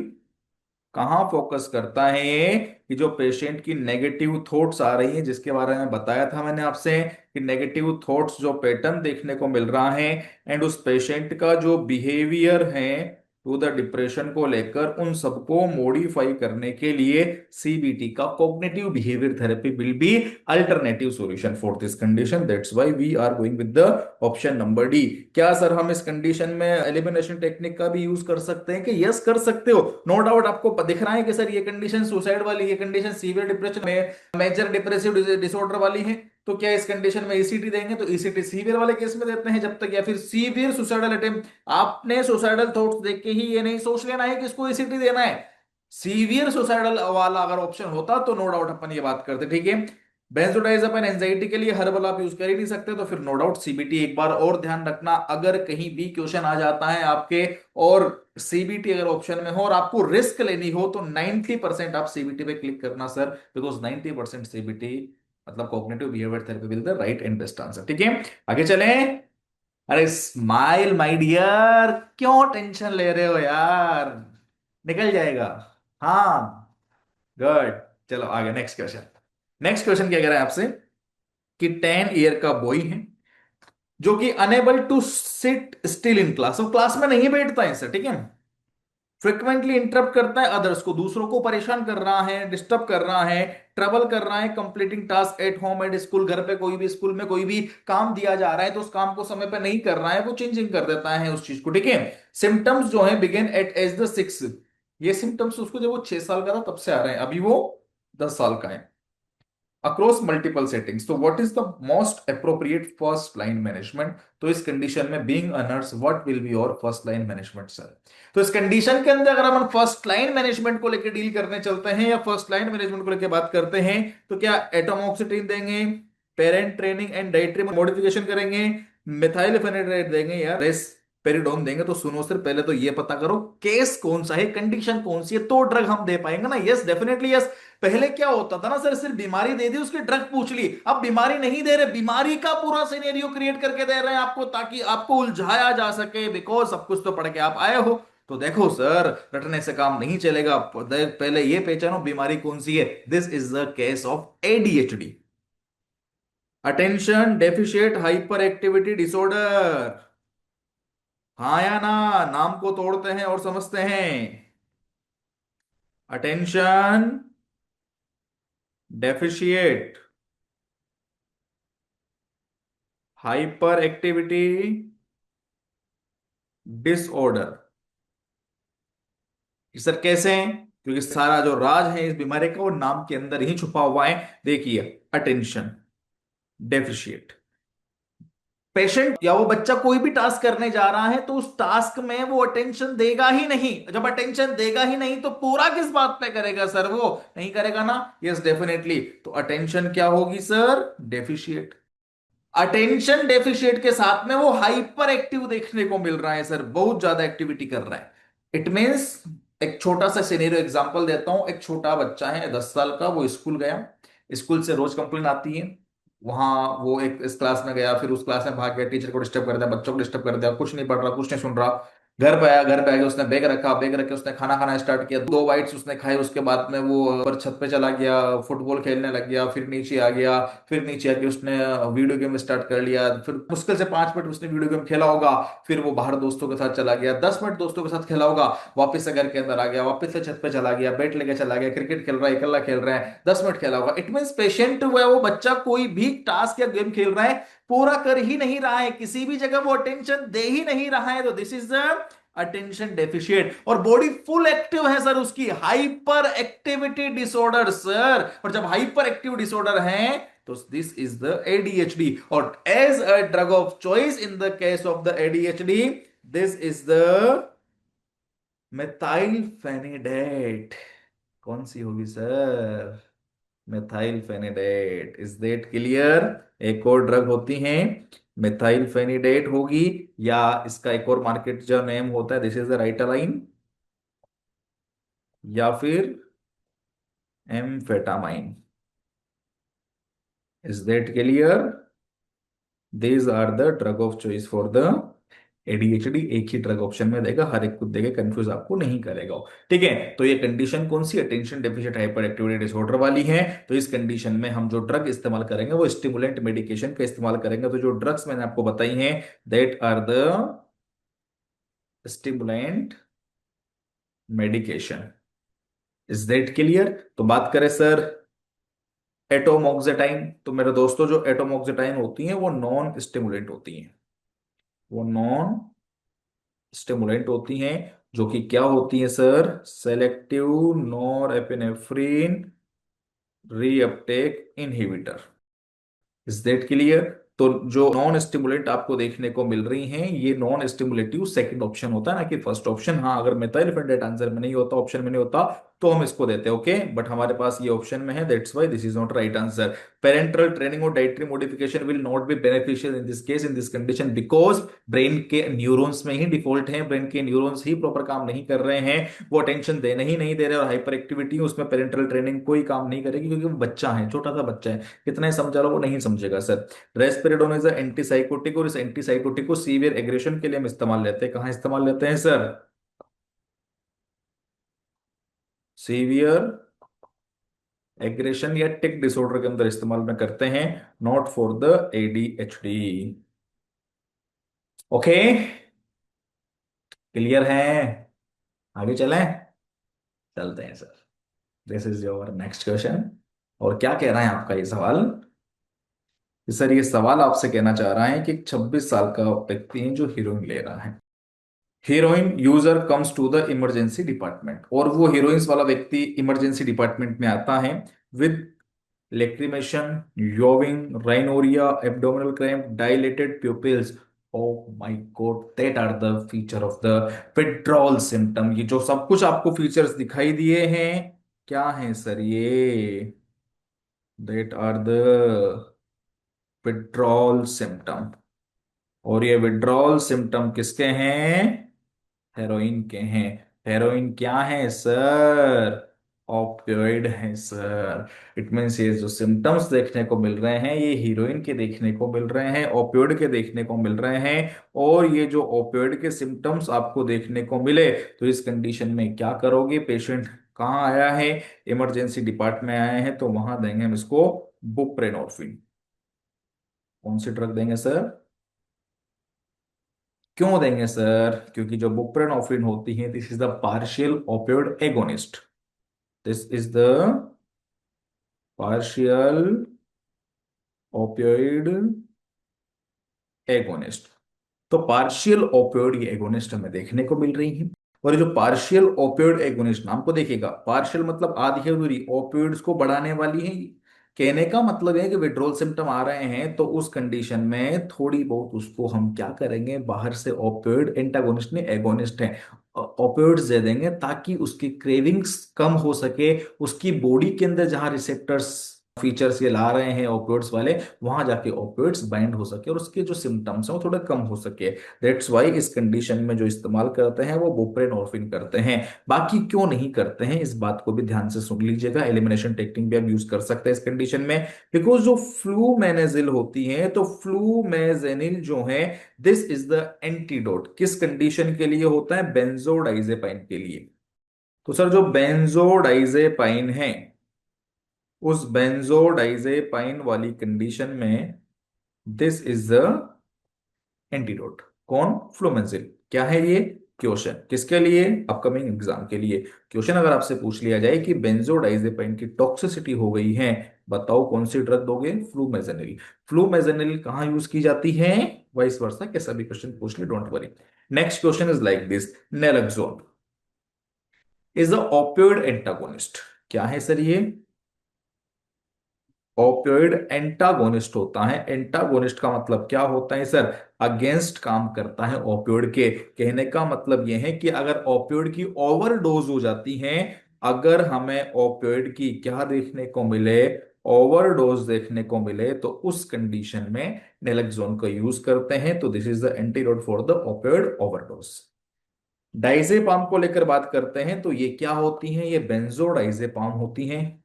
कहां फोकस करता है ये, कि जो पेशेंट की नेगेटिव थॉट्स आ रही हैं, जिसके बारे में बताया था मैंने आपसे कि नेगेटिव थॉट्स जो पैटर्न देखने को मिल रहा है, एंड उस पेशेंट का जो बिहेवियर है टू द डिप्रेशन को लेकर, उन सबको मॉडिफाई करने के लिए सीबीटी का cognitive behaviour therapy will be alternative solution for this condition. That's why we are going with the option number D. क्या सर हम इस कंडीशन में एलिमिनेशन टेक्निक का भी यूज कर सकते हैं? कि यस कर सकते हो। नो डाउट आपको दिख रहा है कि सर ये कंडीशन सुसाइड वाली, ये कंडीशन सीवियर डिप्रेशन में, मेजर डिप्रेसिव डिसऑर्डर वाली है। तो क्या इस कंडीशन में ईसीटी देंगे? तो ईसीटी सीवियर वाले केस में देते हैं जब तक, या फिर सीवियर सुसाइडल अटेम्प्ट। आपने सुसाइडल थॉट्स देख के ही ये नहीं सोच लेना है कि इसको ईसीटी देना है। सीवियर सुसाइडल वाला अगर ऑप्शन होता तो नो डाउट अपन ये बात करते, ठीक है। बेंजोडाइजापाइन एंजाइटी के लिए हर्बल आप यूज कर ही नहीं सकते, तो फिर नो डाउट सीबीटी। एक बार और ध्यान रखना, अगर कहीं भी क्वेश्चन आ जाता है आपके और सीबीटी अगर ऑप्शन में हो और आपको रिस्क लेनी हो, तो 90% आप सीबीटी पे क्लिक करना सर, बिकॉज 90% सीबीटी मतलब cognitive behaviour therapy will the right and best answer. ठीक है, आगे चलें। अरे स्माइल माय डियर, क्यों टेंशन ले रहे हो यार, निकल जाएगा। हाँ, गुड। चलो आगे, नेक्स्ट क्वेश्चन। नेक्स्ट क्वेश्चन क्या कह रहा है आपसे कि 10 ईयर का बॉय है जो कि unable to sit still in class, वो क्लास में नहीं बैठता है सर, ठीक है। फ्रिक्वेंटली इंटरप्ट करता है अदर्स को, दूसरों को परेशान कर रहा है, डिस्टर्ब कर रहा है, ट्रबल कर रहा है completing task at home and school. घर पे कोई भी, स्कूल में कोई भी काम दिया जा रहा है तो उस काम को समय पे नहीं कर रहा है, वो चेंजिंग कर देता है उस चीज को, ठीक है। सिम्टम्स जो है बिगिन एट एज द 6, ये सिम्टम्स उसको जब वो 6 साल का था तब से आ रहे हैं, अभी वो 10 साल का है। अक्रॉस मल्टीपल सेटिंग्स, तो what is the most appropriate first line management? तो इस कंडीशन में being a nurse what will be your first line management sir? तो इस कंडीशन के अंदर अगर हम फर्स्ट लाइन मैनेजमेंट को लेकर डील करने चलते हैं या फर्स्ट लाइन मैनेजमेंट को लेकर बात करते हैं, तो क्या एटोमोक्सिटिन देंगे, parent training and dietary modification करेंगे, मिथाइलफेनिडेट देंगे या रेस्पेरिडोन देंगे? तो सुनो सर, पहले तो ये पता करो केस कौन सा है, कंडीशन कौन सी है, तो ड्रग हम दे पाएंगे ना। Yes definitely yes. पहले क्या होता था ना सर, सिर्फ बीमारी दे दी, उसकी ड्रग पूछ ली। अब बीमारी नहीं दे रहे, बीमारी का पूरा सिनेरियो क्रिएट करके दे रहे हैं आपको, ताकि आपको उलझाया जा सके, बिकॉज सब कुछ तो पढ़ के आप आए हो। तो देखो सर, रटने से काम नहीं चलेगा, पहले ये पहचानो बीमारी कौन सी है। This is the case of ADHD, attention deficit hyper activity disorder. हाँ या ना? नाम को तोड़ते हैं और समझते हैं। Attention deficit hyper activity disorder. Sir कैसे हैं? क्योंकि सारा जो राज है इस बीमारी का वो नाम के अंदर ही छुपा हुआ है। देखिए, अटेंशन डेफिशिएट, पेशेंट या वो बच्चा कोई भी टास्क करने जा रहा है तो उस टास्क में वो अटेंशन देगा ही नहीं। जब अटेंशन देगा ही नहीं तो पूरा किस बात पे करेगा सर? वो नहीं करेगा ना। Yes definitely. तो अटेंशन क्या होगी सर? डेफिशिएट। अटेंशन डेफिशिएट के साथ में वो हाइपर एक्टिव देखने को मिल रहा है सर, बहुत ज्यादा एक्टिविटी कर रहा है। इट मीन्स, एक छोटा सा सिनेरियो एग्जांपल देता हूं। एक छोटा बच्चा है 10 साल का, वो स्कूल गया, स्कूल से रोज कंप्लेन आती है। वहां वो एक इस क्लास में गया, फिर उस क्लास में भाग गया, टीचर को डिस्टर्ब कर दिया, बच्चों को डिस्टर्ब कर दिया, कुछ नहीं पढ़ रहा, कुछ नहीं सुन रहा। घर पे आया, घर पे आके उसने बैग रखा, बैग रख के उसने खाना खाना स्टार्ट किया, 2 बाइट्स उसने खाए, उसके बाद में वो ऊपर छत पे चला गया, फुटबॉल खेलने लग गया, फिर नीचे आ गया। फिर नीचे आके उसने वीडियो गेम स्टार्ट कर लिया, फिर मुश्किल से 5 मिनट उसने वीडियो गेम खेला होगा। फिर वो बाहर दोस्तों के साथ चला गया, 10 मिनट दोस्तों के साथ खेला होगा, वापस से घर के अंदर आ गया, वापस से छत पे चला गया, बैट लेके चला गया, क्रिकेट खेल रहा है, अकेला खेल रहा है, 10 मिनट खेला होगा। इट मीन्स पेशेंट हुआ है वो बच्चा, कोई भी टास्क या गेम खेल रहा है पूरा कर ही नहीं रहा है, किसी भी जगह वो अटेंशन दे ही नहीं रहा है। तो this is the attention deficit. और बॉडी फुल एक्टिव है सर उसकी, हाइपर एक्टिविटी डिसऑर्डर सर। और जब हाइपर एक्टिव डिसऑर्डर है तो दिस इज द एडीएचडी। और as a drug of choice in the case of the ADHD, this is the methylphenidate. कौन सी होगी sir? Methylphenidate. Is that clear? एक और ड्रग होती है, मेथाइलफेनिडेट होगी, या इसका एक और मार्केट जो नेम होता है, दिस इज द राइटालाइन, या फिर amphetamine. Is that clear? These are the drug of choice for the ADHD. एक ही ड्रग ऑप्शन में देगा, हर एक को देगा, कंफ्यूज आपको नहीं करेगा। ठीक है, तो ये कंडीशन कौन सी? Attention deficit hyper activity disorder वाली है। तो इस कंडीशन में हम जो ड्रग इस्तेमाल करेंगे वो स्टिमुलेंट मेडिकेशन का इस्तेमाल करेंगे। तो जो ड्रग्स मैंने आपको बताई हैं, that are the stimulant medication. Is that clear? तो बात करें सर एटोमोक्सेटाइन, तो मेरे दोस्तों जो एटोमोक्सेटाइन होती हैं वो नॉन स्टिमुलेंट होती हैं, वो नॉन स्टिमुलेंट होती हैं। जो कि क्या होती हैं sir? Selective nor epinephrine reuptake inhibitor. Is that clear? तो जो नॉन स्टिमुलेंट आपको देखने को मिल रही हैं, ये नॉन स्टिमुलेटिव सेकंड ऑप्शन होता है ना कि फर्स्ट ऑप्शन। हाँ, अगर मेथाइलफेनिडेट आंसर में नहीं होता, ऑप्शन में नहीं होता, तो हम इसको देते, ओके। बट हमारे पास ये ऑप्शन में है, that's why this is not right answer. Parental training और dietary modification will not be beneficial in this case, in this condition, because brain के न्यूरॉन्स में ही डिफॉल्ट है, ब्रेन के न्यूरॉन्स ही प्रॉपर काम नहीं कर रहे हैं, वो अटेंशन देने ही नहीं दे रहे, और हाइपर एक्टिविटी उसमें पेरेंटल ट्रेनिंग कोई काम नहीं करेगी, क्योंकि वो बच्चा है, छोटा सा बच्चा है, कितना ही समझा लो वो नहीं समझेगा सर। रेस्पिरेडोन इज एंटीसाइकोटिक, और इस एंटीसाइकोटिक को सीवियर एग्रेशन के लिए हम इस्तेमाल लेते हैं। कहां इस्तेमाल लेते हैं सर? सीवियर एग्रेशन या टिक डिसऑर्डर के अंदर इस्तेमाल में करते हैं, not for the ADHD. Okay, clear है? आगे चलें? चलते हैं sir. This is your next question. और क्या कह रहा है आपका ये सवाल? सर ये सवाल आपसे कहना चाह रहा है कि 26 साल का व्यक्ति है जो हीरोइन ले रहा है, heroin user comes to the emergency department, और वो हीरोइंस वाला व्यक्ति इमरजेंसी डिपार्टमेंट में आता है with lacrimation, yawning, rhinorrhea, abdominal cramp, dilated pupils. Oh my God, that are the feature of the withdrawal symptom। ये जो सब कुछ आपको फीचर्स दिखाई दिए हैं, क्या हैं सर ये? That are the withdrawal symptom। और ये विड्रॉल सिम्टम किसके हैं? हेरोइन के हैं। हेरोइन क्या है सर? ऑपियोइड है सर। इट मीन्स ये जो सिम्टम्स देखने को मिल रहे हैं, ये हीरोइन के देखने को मिल रहे हैं, ओपियोइड के देखने को मिल रहे हैं। और ये जो ओपियोइड के सिम्टम्स आपको देखने को मिले, तो इस कंडीशन में क्या करोगे? पेशेंट कहाँ आया है? इमरजेंसी डिपार्टमेंट में आए हैं, तो वहां देंगे हम इसको बुप्रेनोर्फिन। कौन सी ड्रग देंगे सर? क्यों देंगे सर? क्योंकि जो बुप्रेनोफ्रिन होती है, this is the partial opioid agonist. This is the partial opioid agonist. तो पार्शियल ओपियोइड ये एगोनिस्ट हमें देखने को मिल रही है। और ये जो पार्शियल ओपियोइड एगोनिस्ट, नाम को देखिएगा, पार्शियल मतलब आधी अधूरी, ओपियोइड्स को बढ़ाने वाली है। कहने का मतलब है कि विड्रोल सिम्टम आ रहे हैं, तो उस कंडीशन में थोड़ी बहुत उसको हम क्या करेंगे, बाहर से ओपियोइड, एंटागोनिस्ट नहीं एगोनिस्ट है, ओपियोइड्स दे देंगे, ताकि उसकी क्रेविंग्स कम हो सके, उसकी बॉडी के अंदर जहां रिसेप्टर्स फीचर्स ये ला रहे हैं ओपियोइड्स वाले, वहां जाके ओपियोइड्स बाइंड हो सके और उसके जो सिम्टम्स हैं वो थोड़ा कम हो सके। दैट्स वाई इस कंडीशन में जो इस्तेमाल करते हैं वो बुप्रेनोर्फिन करते हैं। बाकी क्यों नहीं करते हैं इस बात को भी ध्यान से सुन लीजिएगा। एलिमिनेशन टेक्निक भी आप यूज कर सकते हैं इस कंडीशन में, बिकॉज जो फ्लूमेनाजिल होती है, तो फ्लूमेजेनिल जो है, दिस इज द एंटीडोट। किस कंडीशन के लिए होता है? बेंजोडाइजेपाइन के लिए। तो सर जो बेंजोडाइजेपाइन है, उस बेंजोडाइजेपाइन वाली कंडीशन में दिस इज द एंटीडोट। कौन? फ्लोमेंजिल। क्या है ये? क्वेश्चन किसके लिए? अपकमिंग एग्जाम के लिए। क्वेश्चन अगर आपसे पूछ लिया जाए कि बेंजोडाइजेपाइन की टॉक्सिसिटी हो गई है, बताओ कौन सी ड्रग दोगे? फ्लूमेजेनिल। फ्लूमेजेनिल कहां यूज की जाती है? वाइस वर्सा, कैसा भी क्वेश्चन पूछ ले, don't worry. Next question is like this, naloxone is the opioid antagonist. क्या है सर ये? ओपियोइड एंटागोनिस्ट होता है। एंटागोनिस्ट का मतलब क्या होता है सर? अगेंस्ट काम करता है ओपियोइड के। कहने का मतलब यह है कि अगर ओपियोइड की ओवरडोज हो जाती है, अगर हमें ओपियोइड की क्या देखने को मिले? ओवरडोज देखने को मिले, तो उस कंडीशन में नेलेक्सोन का यूज करते हैं। तो this is the antidote for the opioid overdose. Diazepam को लेकर बात करते हैं, तो ये क्या होती हैं? ये बेंजोडाइजेपाम होती हैं।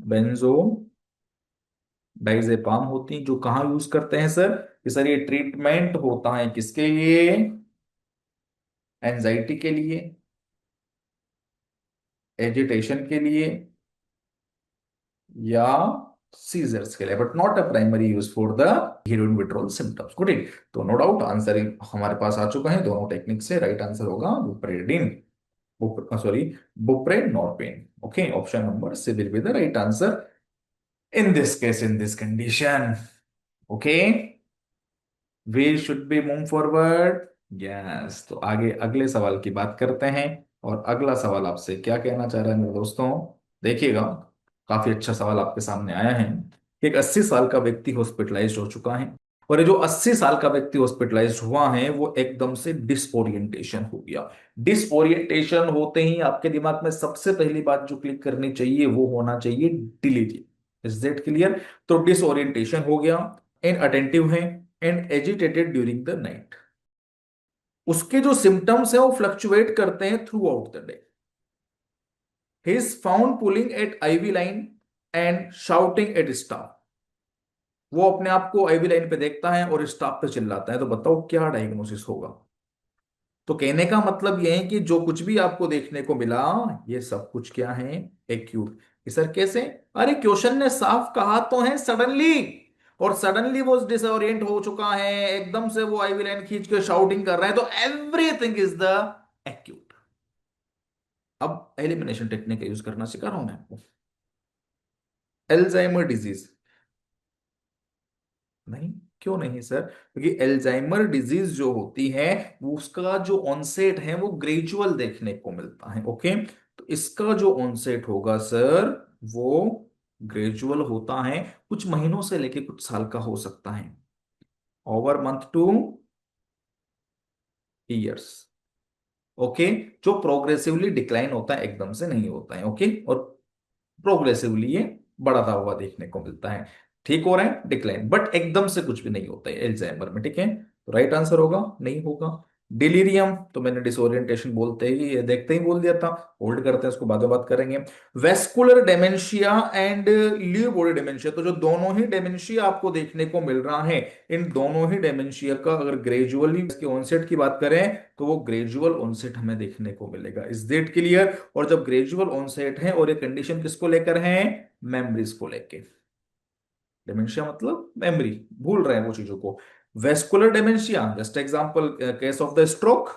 बेंजो डाइजेपाम होती हैं, जो कहाँ यूज करते हैं सर? कि सर ये ट्रीटमेंट होता है किसके लिए? एंजाइटी के लिए, एजिटेशन के लिए, या सीजर्स के लिए, but not a primary use for the heroine withdrawal symptoms. Good. तो नो डाउट आंसर हमारे पास आ चुका है दोनों टेक्निक से। राइट आंसर होगा bupredin, sorry, buprenorphine. Okay, option number C will be the right answer in this case, in this condition. Okay, we should be move forward. Yes, तो आगे अगले सवाल की बात करते हैं। और अगला सवाल आपसे क्या कहना चाह रहा है मेरे दोस्तों? देखिएगा, काफी अच्छा सवाल आपके सामने आया है। एक 80 साल का व्यक्ति हॉस्पिटलाइज्ड हो चुका है, और ये जो 80 साल का व्यक्ति हॉस्पिटलाइज्ड हुआ है, वो एकदम से डिसओरिएंटेशन हो गया। डिसओरिएंटेशन होते ही आपके दिमाग में सबसे पहली बात जो क्लिक करनी चाहिए वो होना चाहिए डिलीरियम। Is that clear? तो डिसओरिएंटेशन हो गया, इनअटेंटिव है, and agitated during the night. उसके जो सिम्टम्स हैं वो फ्लक्चुएट करते हैं throughout the day. He is found pulling at IV line and shouting at staff. वो अपने आप को आईवी लाइन पे देखता है और स्टाफ पे चिल्लाता है। तो बताओ क्या डायग्नोसिस होगा? तो कहने का मतलब यह है कि जो कुछ भी आपको देखने को मिला, ये सब कुछ क्या है? एक्यूट। सर कैसे? अरे क्वेश्चन ने साफ कहा तो है सडनली, और सडनली वो डिसोरिएंट हो चुका है, एकदम से वो आईवी लाइन खींच के शाउटिंग कर रहा है, तो एवरीथिंग इज द एक्यूट। अब एलिमिनेशन टेक्निक का यूज करना सिखा रहा हूं मैं आपको। एल्जाइमर डिजीज नहीं? क्यों नहीं सर? क्योंकि एल्जाइमर डिजीज जो होती है, वो उसका जो ऑनसेट है वो ग्रेजुअल देखने को मिलता है। ओके, तो इसका जो ऑनसेट होगा सर, वो ग्रेजुअल होता है, कुछ महीनों से लेके कुछ साल का हो सकता है, over month two years. Okay, जो प्रोग्रेसिवली डिक्लाइन होता है, एकदम से नहीं होता है। ओके, और प्रोग्रेसिवली ये बढ़ता हुआ देखने को मिलता है। ठीक हो रहा है डिक्लाइन, बट एकदम से कुछ भी नहीं होता है एल्जाइमर में। ठीक है, तो राइट आंसर होगा, नहीं होगा। डिलीरियम तो मैंने डिसोरिएंटेशन बोलते ही, ये देखते ही बोल दिया था। होल्ड करते हैं, उसको बाद में बात करेंगे। Vascular dementia and leave body dementia, तो जो दोनों ही डेमेंशिया आपको देखने को मिल रहा है, इन दोनों ही डेमेंशिया का अगर ग्रेजुअली इसके ऑनसेट की बात करें, तो वो ग्रेजुअल ऑनसेट हमें देखने को मिलेगा। Is that clear? और जब ग्रेजुअल ऑनसेट है, और ये कंडीशन किसको लेकर है? मेमोरीज को लेकर। डिमेंशिया मतलब मेमोरी, भूल रहे हैं वो चीजों को। Vascular dementia, just example case of the stroke,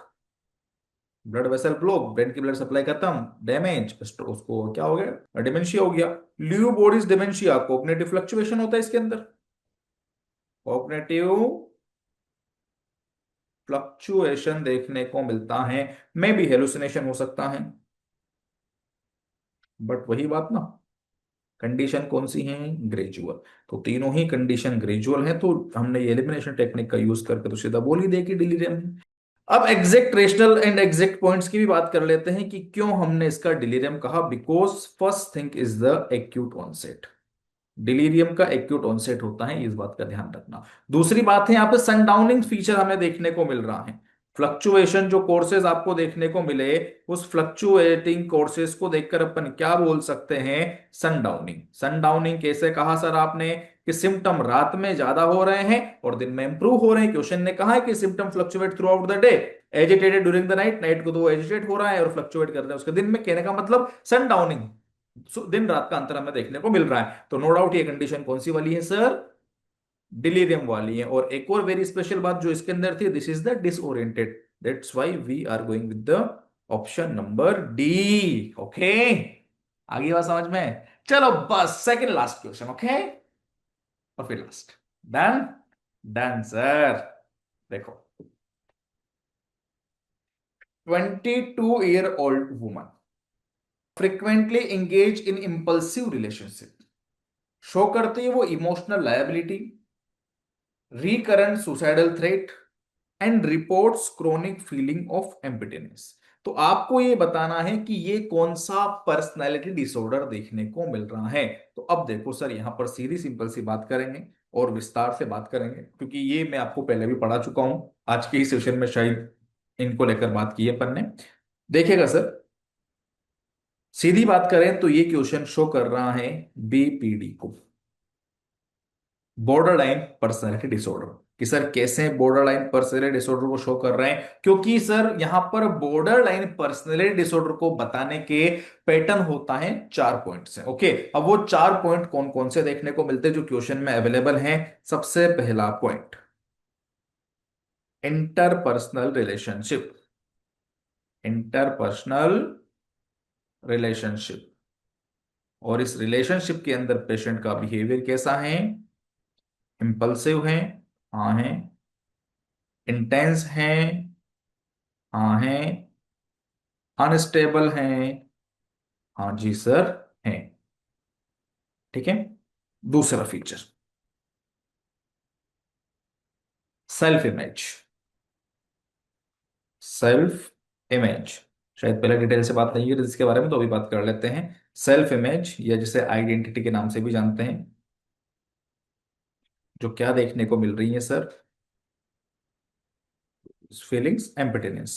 blood vessel block, brain की ब्लड सप्लाई खत्म, डैमेज, उसको क्या हो गया? डिमेंशिया हो गया। ल्यू बॉडीज डिमेंशिया, कॉग्निटिव फ्लक्चुएशन होता है इसके अंदर, कॉग्निटिव फ्लक्चुएशन देखने को मिलता है, में भी हेलुसिनेशन हो सकता है। बट वही बात ना, कंडीशन कौन सी है? ग्रेजुअल। तो तीनों ही कंडीशन ग्रेजुअल है, तो हमने ये एलिमिनेशन टेक्निक का यूज करके तो सीधा बोल ही दे कि डिलीरियम है। अब exact rational and exact points की भी बात कर लेते हैं कि क्यों हमने इसका डिलीरियम कहा। Because first thing is the acute onset. Delirium का एक्यूट ऑनसेट होता है, इस बात का ध्यान रखना। दूसरी बात है, यहाँ पे सनडाउनिंग फीचर हमें देखने को मिल रहा है। फ्लक्चुएशन जो कोर्सेज आपको देखने को मिले, उस फ्लक्चुएटिंग कोर्सेज को देखकर अपन क्या बोल सकते हैं? सनडाउनिंग। सनडाउनिंग कैसे कहा सर आपने? कि सिम्टम रात में ज्यादा हो रहे हैं और दिन में इंप्रूव हो रहे हैं। क्वेश्चन ने कहा है कि symptom fluctuate through out the day, agitated during the night, night को तो वो एजिटेट हो रहा है और फ्लक्चुएट कर रहे हैं उसके दिन में। कहने का मतलब सनडाउनिंग, दिन रात का अंतर हमें देखने को मिल रहा है। तो नो डाउट ये कंडीशन कौन सी वाली है सर? डिलीरियम वाली है। और एक और वेरी स्पेशल बात जो इसके अंदर थी, this is the disoriented, that's why we are going with the option number D. Okay, आगे बात समझ में? चलो बस सेकंड लास्ट क्वेश्चन। ओके, और फिर लास्ट। डन? Done sir. देखो, 22-year-old woman frequently engage in impulsive relationship, show करती है वो emotional liability, recurrent suicidal threat and reports chronic feeling of emptiness. तो आपको ये बताना है कि ये कौन सा पर्सनैलिटी डिसऑर्डर देखने को मिल रहा है। तो अब देखो सर, यहां पर सीधी सिंपल सी बात करेंगे और विस्तार से बात करेंगे, क्योंकि ये मैं आपको पहले भी पढ़ा चुका हूं, आज के ही सेशन में शायद इनको लेकर बात की है अपन ने। देखिएगा सर, सीधी बात करें तो ये क्वेश्चन शो कर रहा है बीपीडी को, बॉर्डर लाइन पर्सनैलिटी डिसऑर्डर। कि सर कैसे बॉर्डर लाइन पर्सनैलिटी डिसऑर्डर को शो कर रहे हैं? क्योंकि सर यहां पर बॉर्डर लाइन पर्सनैलिटी डिसऑर्डर को बताने के पैटर्न होता है 4 पॉइंट से। ओके, अब वो 4 पॉइंट कौन कौन से देखने को मिलते हैं जो क्वेश्चन में अवेलेबल हैं? सबसे पहला point, interpersonal relationship. Interpersonal relationship, और इस रिलेशनशिप के अंदर पेशेंट का बिहेवियर कैसा है? इंपल्सिव है, हाँ है। इंटेंस है, हाँ है। अनस्टेबल है, हाँ जी सर है। ठीक है। दूसरा feature, self image. Self image, शायद पहले डिटेल से बात नहीं की थी इसके बारे में, तो अभी बात कर लेते हैं। सेल्फ इमेज, या जिसे आइडेंटिटी के नाम से भी जानते हैं, जो क्या देखने को मिल रही है सर? Feelings, emptiness.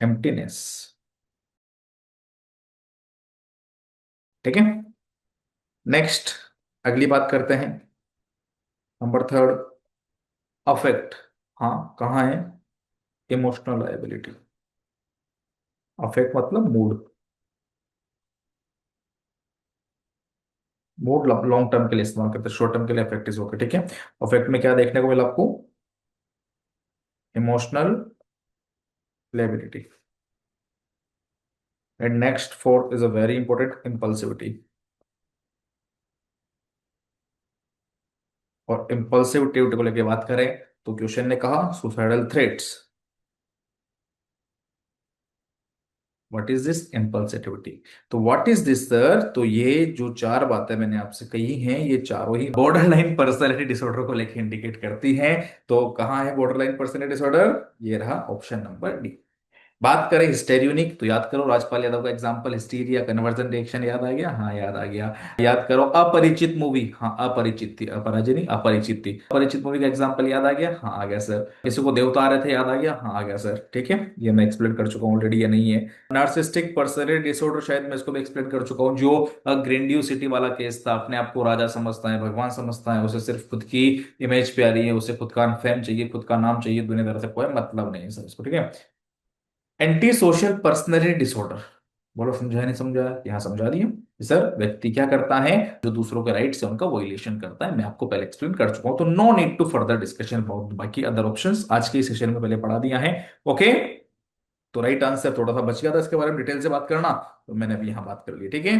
एम्प्टीनेस, ठीक है। नेक्स्ट, अगली बात करते हैं, नंबर थर्ड, अफेक्ट। हाँ, कहाँ है? Emotional liability. अफेक्ट मतलब मूड। मूड लॉन्ग टर्म के लिए इस्तेमाल करते हैं, शॉर्ट टर्म के लिए अफेक्ट इज ओके। ठीक है। अफेक्ट में क्या देखने को मिला आपको? Emotional lability. And next fourth is a very important, impulsivity. और इंपल्सिविटी को लेकर बात करें तो क्वेश्चन ने कहा suicidal threats. What is this? Impulsivity. तो व्हाट इज दिस सर? तो ये जो चार बातें मैंने आपसे कही हैं, ये चारों ही बॉर्डर लाइन पर्सनैलिटी डिसऑर्डर को लेकर इंडिकेट करती हैं। तो कहाँ है बॉर्डर लाइन पर्सनैलिटी डिसऑर्डर? ये रहा ऑप्शन नंबर डी। बात करें हिस्टेरियोनिक, तो याद करो राजपाल यादव का एग्जांपल, हिस्टीरिया कन्वर्जन रिएक्शन, याद आ गया? हाँ याद आ गया। याद करो अपरिचित मूवी, हाँ अपरिचित थी, अपराजित नहीं अपरिचित थी, अपरिचित मूवी का एग्जांपल याद आ गया? हाँ आ गया सर। किसी को देवता आ रहे थे, याद आ गया? हाँ आ गया सर। ठीक है, ये मैं एक्सप्लेन कर चुका हूँ ऑलरेडी, ये नहीं है। नार्सिस्टिक पर्सनैलिटी डिसऑर्डर, शायद मैं इसको भी एक्सप्लेन कर चुका हूँ, जो ग्रेंडियोसिटी वाला केस था, अपने आप को राजा समझता है, भगवान समझता है, उसे सिर्फ खुद की इमेज प्यारी है, उसे खुद का फेम चाहिए, खुद का नाम चाहिए, दुनियादार से कोई मतलब नहीं है सर इसको। ठीक है। एंटी सोशल पर्सनैलिटी डिसऑर्डर, बोलो समझा नहीं समझा? यहाँ समझा दिया। सर व्यक्ति क्या करता है, जो दूसरों के राइट से उनका वोलेशन करता है, मैं आपको पहले एक्सप्लेन कर चुका हूं, तो no need to further discussion about बाकी अदर ऑप्शंस, आज के सेशन में पहले पढ़ा दिया है। ओके, तो राइट आंसर थोड़ा सा बच गया था, इसके बारे में डिटेल से बात करना, तो मैंने अभी यहां बात कर ली। ठीक है,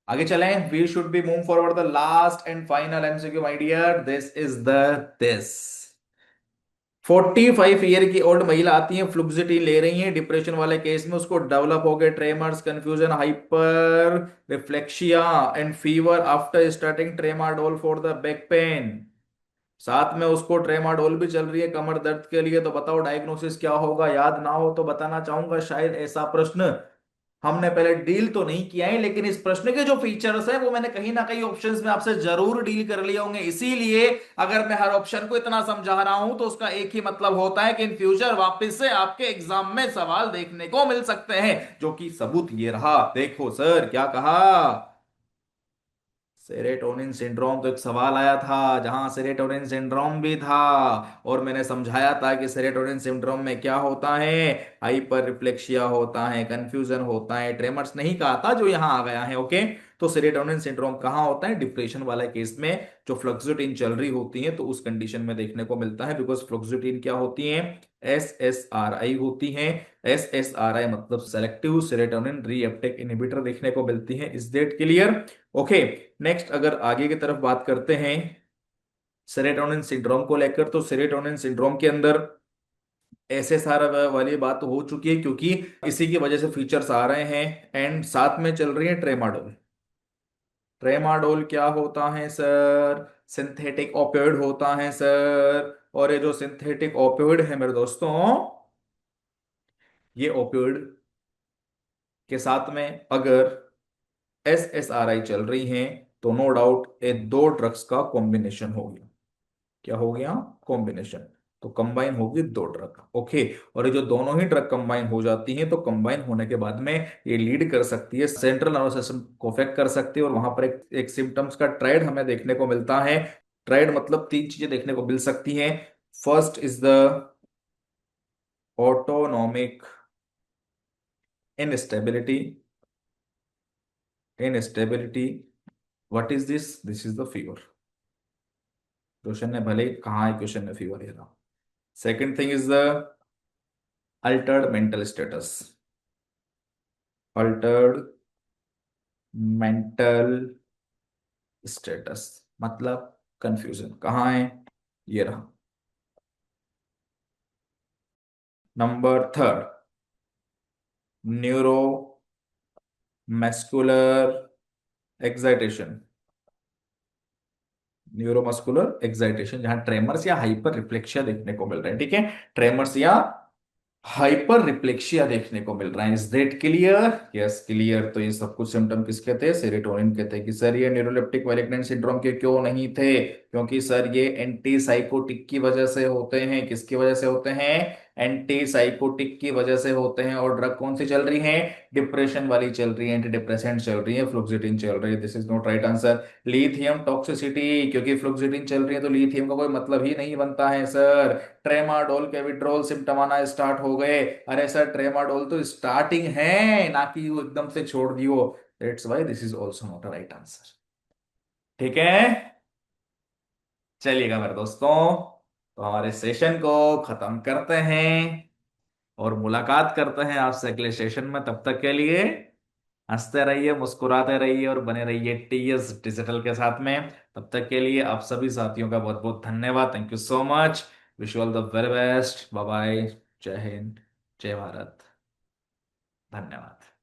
आगे चलें। We should be move forward the last and final MCQ my dear, this is the this 45 year की ओल्ड महिला आती है, फ्लुक्सिटी ले रही है डिप्रेशन वाले केस में, उसको डेवलप हो गए tremors, confusion, hyper reflexia and fever after starting tramadol for the back pain. साथ में उसको ट्रेमाडोल भी चल रही है कमर दर्द के लिए। तो बताओ डायग्नोसिस क्या होगा? याद ना हो तो बताना चाहूंगा, शायद ऐसा प्रश्न हमने पहले डील तो नहीं किया है, लेकिन इस प्रश्न के जो फीचर्स हैं वो मैंने कहीं ना कहीं ऑप्शंस में आपसे जरूर डील कर लिए होंगे। इसीलिए अगर मैं हर ऑप्शन को इतना समझा रहा हूं तो उसका एक ही मतलब होता है कि इन फ्यूचर वापस से आपके एग्जाम में सवाल देखने को मिल सकते हैं, जो कि सबूत ये रहा। देखो सर क्या कहा, सेरेटोनिन सिंड्रोम, तो एक सवाल आया था जहां सेरेटोनिन सिंड्रोम भी था, और मैंने समझाया था कि सेरेटोनिन सिंड्रोम में क्या होता है, हाइपर रिफ्लेक्सिया होता है, कंफ्यूजन होता है, ट्रेमर्स नहीं कहा था जो यहां आ गया है। ओके, तो सेरेटोनिन सिंड्रोम कहाँ होता है, डिप्रेशन वाले केस में जो फ्लक्सुटिन चल रही होती है तो उस कंडीशन में देखने को मिलता है, बिकॉज फ्लक्सुटिन क्या होती है, SSRI होती है। SSRI मतलब सेलेक्टिव सेरेटोनिन रीअपटेक इनहिबिटर देखने को मिलती है। Is that clear? Okay, next अगर आगे की तरफ बात करते हैं सेरेटोनिन सिंड्रोम को लेकर, तो सेरेटोनिन सिंड्रोम के अंदर SSRI वाली बात तो हो चुकी है, क्योंकि इसी की वजह से फीचर्स आ रहे हैं, एंड साथ में चल रही है ट्रेमाडोल। ट्रेमाडोल क्या होता है सर, सिंथेटिक ओपियोइड होता है सर, और ये जो सिंथेटिक ओपियोइड है मेरे दोस्तों, ये ओपियोइड के साथ में अगर SSRI चल रही है तो नो डाउट ये दो ड्रग्स का कॉम्बिनेशन हो गया। क्या हो गया, कॉम्बिनेशन, तो कंबाइन होगी दो ड्रग। ओके, और ये जो दोनों ही ड्रग कंबाइन हो जाती हैं तो कंबाइन होने के बाद में ये लीड कर सकती है, सेंट्रल नर्वस सिस्टम को अफेक्ट कर सकती है, और वहां पर एक सिम्टम्स का ट्रेड हमें देखने को मिलता है। ट्रेड मतलब तीन चीजें देखने को मिल सकती हैं। First is the autonomic instability. Instability, what is this, this is the fever. Question ने भले ही कहा है क्वेश्चन ने फीवर ये रहा। Second thing is the Altered mental status. Altered mental status मतलब कंफ्यूजन कहाँ है, ये रहा। Number third, neuro muscular excitation. Neuromuscular excitation जहां ट्रेमर्स या हाइपर रिफ्लेक्सिया देखने को मिल रहे हैं। ठीक है, ट्रेमर्स या हाइपर रिप्लेक्सिया देखने को मिल रहा है। Is that clear? Yes clear. तो ये सब कुछ सिम्टम किसके थे, सेरोटोनिन के थे। कि सर ये न्यूरोलेप्टिक माइग्रेन सिंड्रोम के क्यों नहीं थे, क्योंकि सर ये एंटी साइकोटिक की वजह से होते हैं। किसकी वजह से होते हैं, एंटी साइकोटिक की वजह से होते हैं। और ड्रग कौन सी चल रही है, डिप्रेशन वाली चल रही है, एंटी डिप्रेसेंट चल रही है, फ्लुक्सिटिन चल रही है। This is not right answer. Lithium toxicity, क्योंकि फ्लुक्सिटिन चल रही है तो लिथियम का कोई मतलब ही नहीं बनता है सर। ट्रेमाडोल के विड्रॉल सिम्टम आना स्टार्ट हो गए। अरे सर ट्रेमाडोल तो स्टार्टिंग है ना, कि वो एकदम से छोड़ दियो। That's why this is also not a right answer. ठीक है, चलिएगा मेरे दोस्तों, तो हमारे सेशन को खत्म करते हैं और मुलाकात करते हैं आपसे अगले सेशन में। तब तक के लिए हंसते रहिए, मुस्कुराते रहिए और बने रहिए टीएस डिजिटल के साथ में। तब तक के लिए आप सभी साथियों का बहुत बहुत धन्यवाद। Thank you so much. Wish you all the very best. Bye bye. जय हिंद, जय भारत। धन्यवाद।